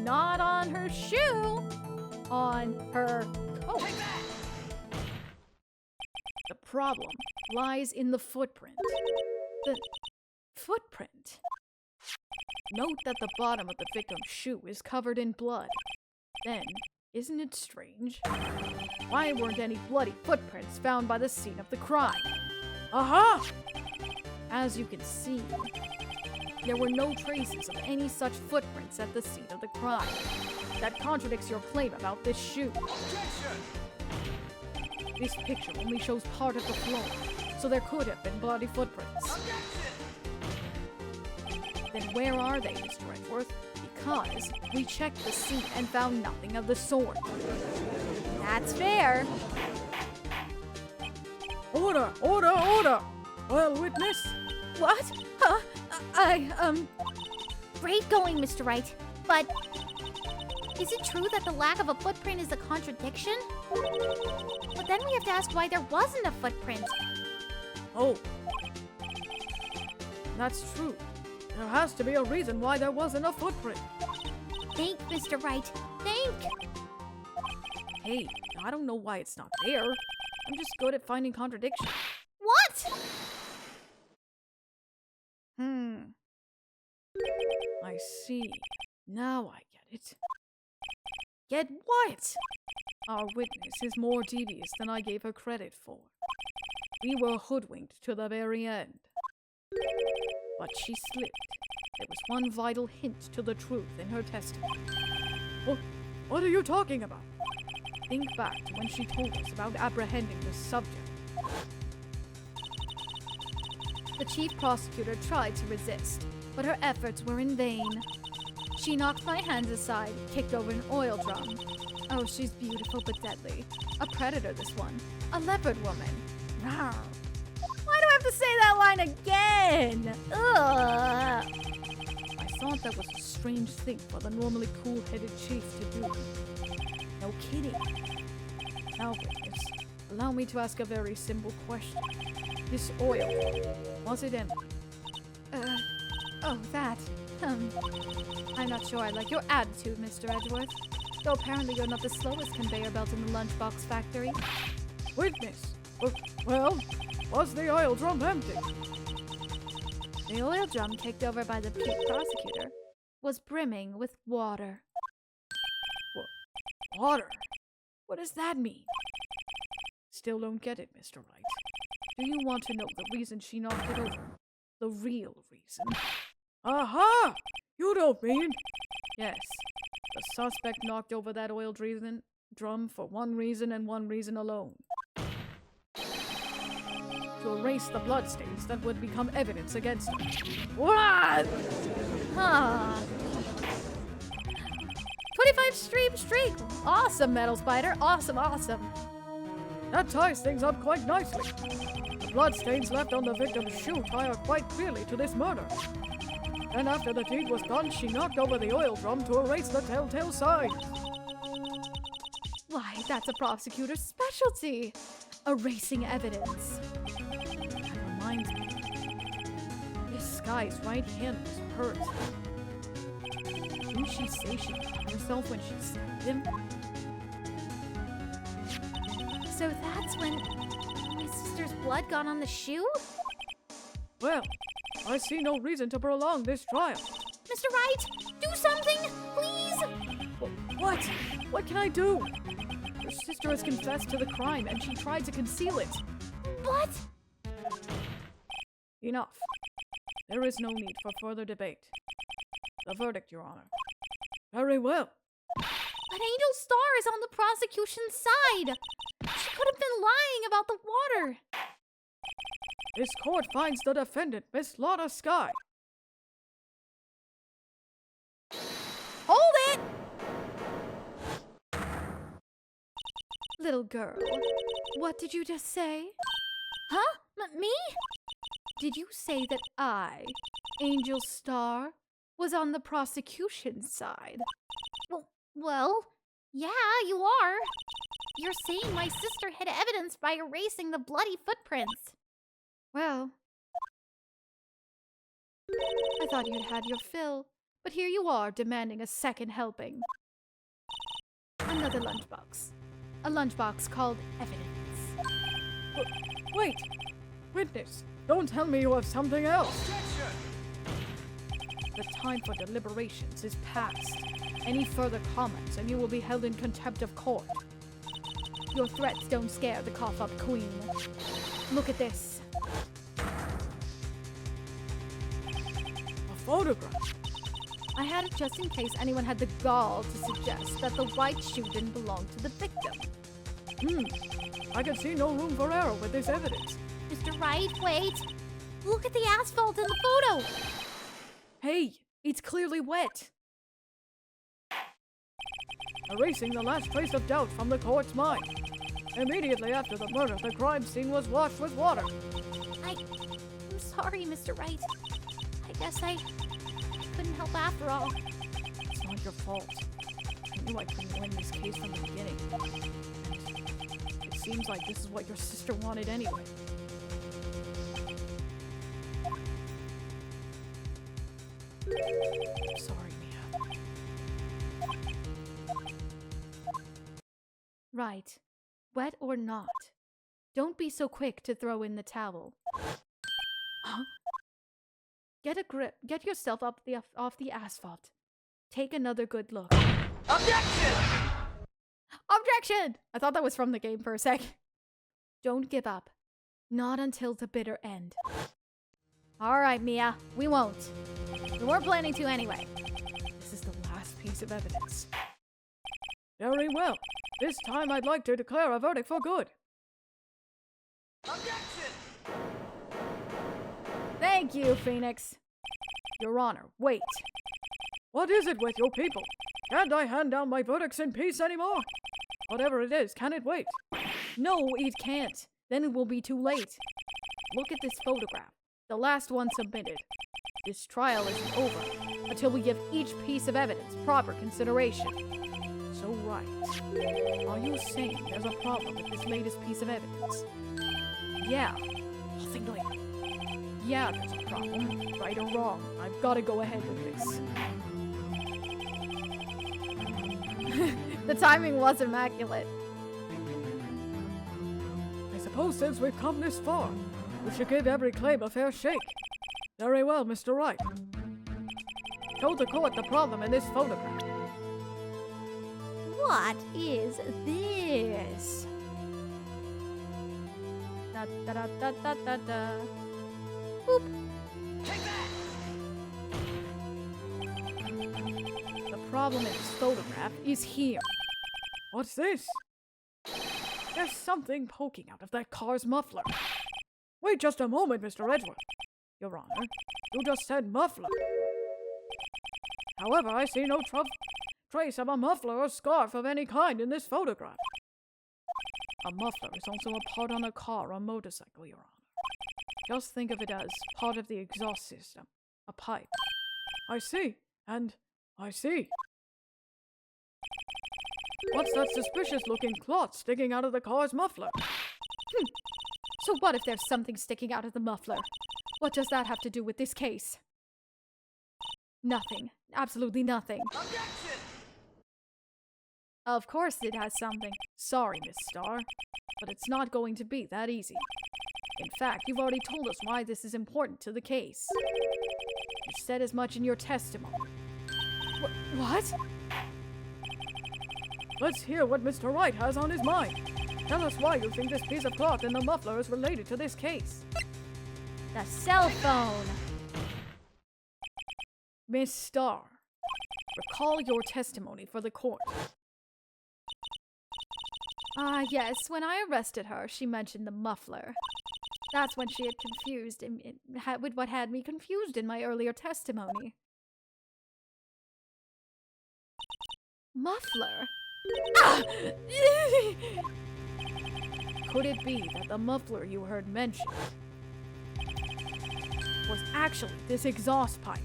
Not on her shoe, on her coat. The problem lies in the footprint. The footprint? Note that the bottom of the victim's shoe is covered in blood. Then, isn't it strange? Why weren't any bloody footprints found by the scene of the crime? Aha! As you can see, there were no traces of any such footprints at the scene of the crime. That contradicts your claim about this shoe. This picture only shows part of the floor, so there could have been bloody footprints. Then where are they, Mr. Edgeworth? Because we checked the scene and found nothing of the sort. That's fair. Order! Order! Order! Well, witness? What? Great going, Mr. Wright. But is it true that the lack of a footprint is a contradiction? But then we have to ask why there wasn't a footprint. Oh. That's true. There has to be a reason why there wasn't a footprint. Think, Mr. Wright. Think! Hey, I don't know why it's not there. I'm just good at finding contradictions. What? I see. Now I get it. Get what? Our witness is more devious than I gave her credit for. We were hoodwinked to the very end. But she slipped. There was one vital hint to the truth in her testimony. What are you talking about? Think back to when she told us about apprehending the subject. The chief prosecutor tried to resist, but her efforts were in vain. She knocked my hands aside, kicked over an oil drum. Oh, she's beautiful but deadly. A predator, this one. A leopard woman. Rawr. Why do I have to say that line again? Ugh. I thought that was a strange thing for the normally cool-headed chief to do. No kidding. Now, witness, allow me to ask a very simple question. This oil, was it empty? Oh, that. I'm not sure I like your attitude, Mr. Edgeworth. Though apparently you're not the slowest conveyor belt in the lunchbox factory. Witness! Well, was the oil drum empty? The oil drum kicked over by the chief prosecutor was brimming with water. Water? What does that mean? Still don't get it, Mr. Wright. Do you want to know the reason she knocked it over? The real reason? Aha! You don't mean... Yes, the suspect knocked over that oil drum for one reason and one reason alone. To erase the bloodstains that would become evidence against him. What? Huh. 25 streak! Awesome, Metal Spider. Awesome. That ties things up quite nicely. The bloodstains left on the victim's shoe tie quite clearly to this murder. And after the deed was done, she knocked over the oil drum to erase the telltale signs. Why, that's a prosecutor's specialty. Erasing evidence. That reminds me. This guy's right hand was hurt. Didn't she say she cut herself when she stabbed him? So that's when my sister's blood got on the shoe? Well, I see no reason to prolong this trial. Mr. Wright, do something, please! What? What can I do? Your sister has confessed to the crime and she tried to conceal it. What? Enough. There is no need for further debate. The verdict, Your Honor. Very well. But Angel Star is on the prosecution's side. She could have been lying about the water. This court finds the defendant, Miss Lana Skye. Hold it! Little girl, what did you just say? Huh? Me? Did you say that I, Angel Star, was on the prosecution's side? Well, yeah, you are. You're saying my sister hid evidence by erasing the bloody footprints. Well, I thought you'd had your fill, but here you are demanding a second helping. Another lunchbox. A lunchbox called evidence. Wait! Witness, don't tell me you have something else! The time for deliberations is past. Any further comments and you will be held in contempt of court. Your threats don't scare the cough-up queen. Look at this. photograph? I had it just in case anyone had the gall to suggest that the white shoe didn't belong to the victim. I can see no room for error with this evidence. Mr. Wright, wait! Look at the asphalt in the photo! Hey, it's clearly wet. Erasing the last trace of doubt from the court's mind. Immediately after the murder, the crime scene was washed with water. I'm sorry, Mr. Wright. I guess I couldn't help after all. It's not your fault. I knew I couldn't win this case from the beginning. And it seems like this is what your sister wanted anyway. I'm sorry, Mia. Right. Wet or not, don't be so quick to throw in the towel. Huh? Get a grip. Get yourself up off the asphalt. Take another good look. Objection! Objection! I thought that was from the game for a sec. Don't give up. Not until the bitter end. Alright, Mia. We won't. We weren't planning to anyway. This is the last piece of evidence. Very well. This time I'd like to declare a verdict for good. Objection! Thank you, Phoenix. Your Honor, wait. What is it with you people? Can't I hand down my verdicts in peace anymore? Whatever it is, can it wait? No, it can't. Then it will be too late. Look at this photograph. The last one submitted. This trial isn't over until we give each piece of evidence proper consideration. So right. Are you saying there's a problem with this latest piece of evidence? Yeah. I'll think later. Yeah, there's a problem. Right or wrong, I've got to go ahead with this. The timing was immaculate. I suppose since we've come this far, we should give every claim a fair shake. Very well, Mr. Wright. Show the court the problem in this photograph. What is this? Da da da da da da da. Boop. Take that! The problem in this photograph is here. What's this? There's something poking out of that car's muffler. Wait just a moment, Mr. Edward. Your Honor, you just said muffler. However, I see no trace of a muffler or scarf of any kind in this photograph. A muffler is also a part on a car or motorcycle, Your Honor. Just think of it as part of the exhaust system, a pipe. I see, and I see. What's that suspicious-looking cloth sticking out of the car's muffler? So what if there's something sticking out of the muffler? What does that have to do with this case? Nothing. Absolutely nothing. Objection! Of course it has something. Sorry, Miss Starr, but it's not going to be that easy. In fact, you've already told us why this is important to the case. You said as much in your testimony. What? Let's hear what Mr. Wright has on his mind. Tell us why you think this piece of cloth in the muffler is related to this case. The cell phone. Miss Starr, recall your testimony for the court. Yes, when I arrested her, she mentioned the muffler. That's when she had confused with what had me confused in my earlier testimony. Muffler? Ah! Could it be that the muffler you heard mentioned was actually this exhaust pipe?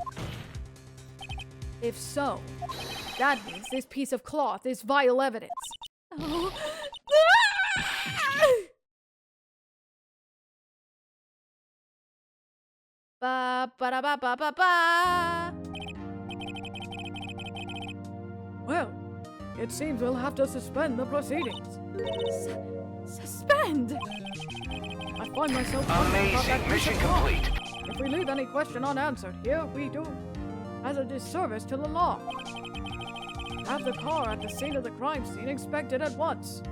If so, that means this piece of cloth is vital evidence. Oh. Ba ba da ba ba ba ba. Well, it seems we'll have to suspend the proceedings. Suspend? I find myself wondering about that Amazing. piece Mission of cloth. complete. If we leave any question unanswered here, we do as a disservice to the law. Have the car at the scene of the crime scene inspected at once.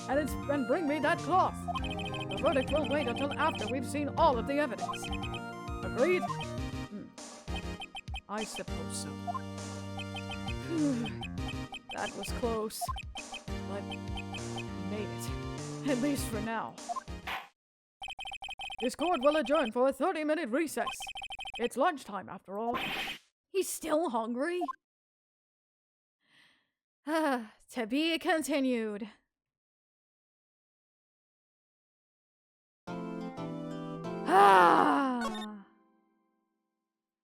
And bring me that cloth. The verdict will wait until after we've seen all of the evidence. Agreed? I suppose so. That was close. But we made it. At least for now. This court will adjourn for a 30-minute recess. It's lunchtime, after all. He's still hungry? To be continued.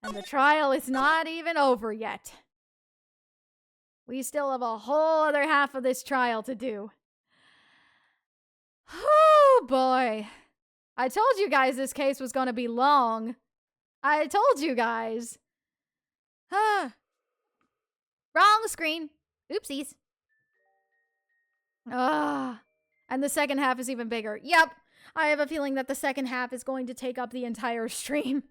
And the trial is not even over yet. We still have a whole other half of this trial to do. Oh boy. I told you guys this case was going to be long. I told you guys. Wrong screen. Oopsies. And the second half is even bigger. Yep. I have a feeling that the second half is going to take up the entire stream.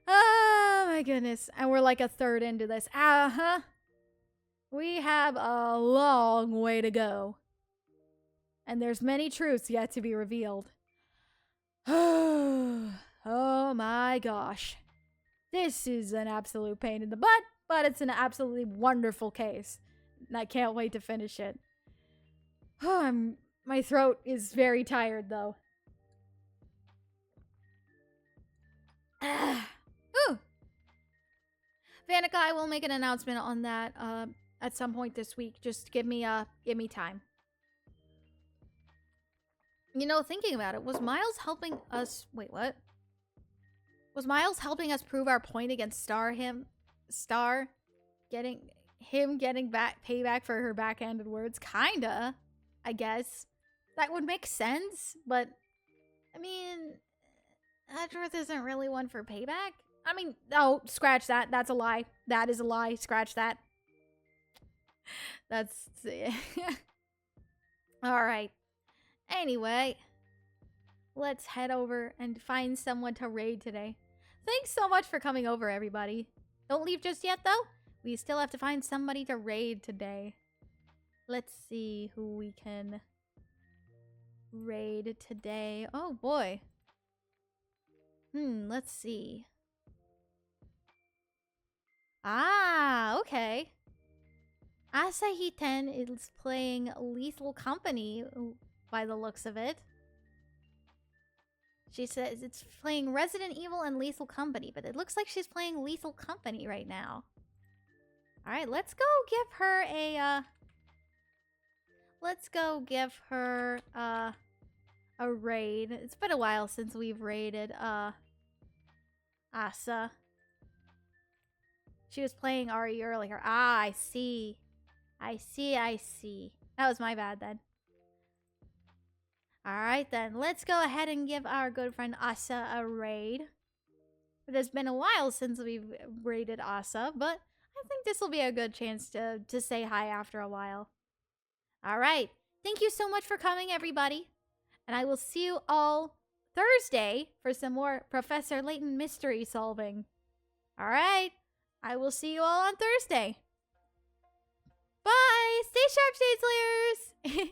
Oh my goodness. And we're like a third into this. We have a long way to go. And there's many truths yet to be revealed. Oh my gosh. This is an absolute pain in the butt, but it's an absolutely wonderful case. And I can't wait to finish it. My throat is very tired though. Ooh. Vanica, I will make an announcement on that at some point this week. Just give me time. You know, thinking about it, was Miles helping us... Wait, what? Was Miles helping us prove our point against Star? Getting back payback for her backhanded words? Kinda, I guess. That would make sense, but... I mean... Edgeworth isn't really one for payback? I mean, oh, scratch that. That's a lie. That is a lie. Scratch that. That's... Alright. Anyway, let's head over and find someone to raid today. Thanks so much for coming over, everybody. Don't leave just yet, though. We still have to find somebody to raid today. Let's see who we can raid today. Oh, boy. Let's see. Okay. Asahi 10 is playing Lethal Company by the looks of it. She says it's playing Resident Evil and Lethal Company, but it looks like she's playing Lethal Company right now. Alright, let's go give her a, a raid. It's been a while since we've raided, Asa. She was playing Ari earlier. I see. I see. That was my bad then. Alright then, let's go ahead and give our good friend Asa a raid. It has been a while since we've raided Asa, but I think this will be a good chance to say hi after a while. Alright, thank you so much for coming, everybody. And I will see you all Thursday for some more Professor Layton mystery solving. Alright, I will see you all on Thursday. Bye! Stay sharp, Shadeslayers!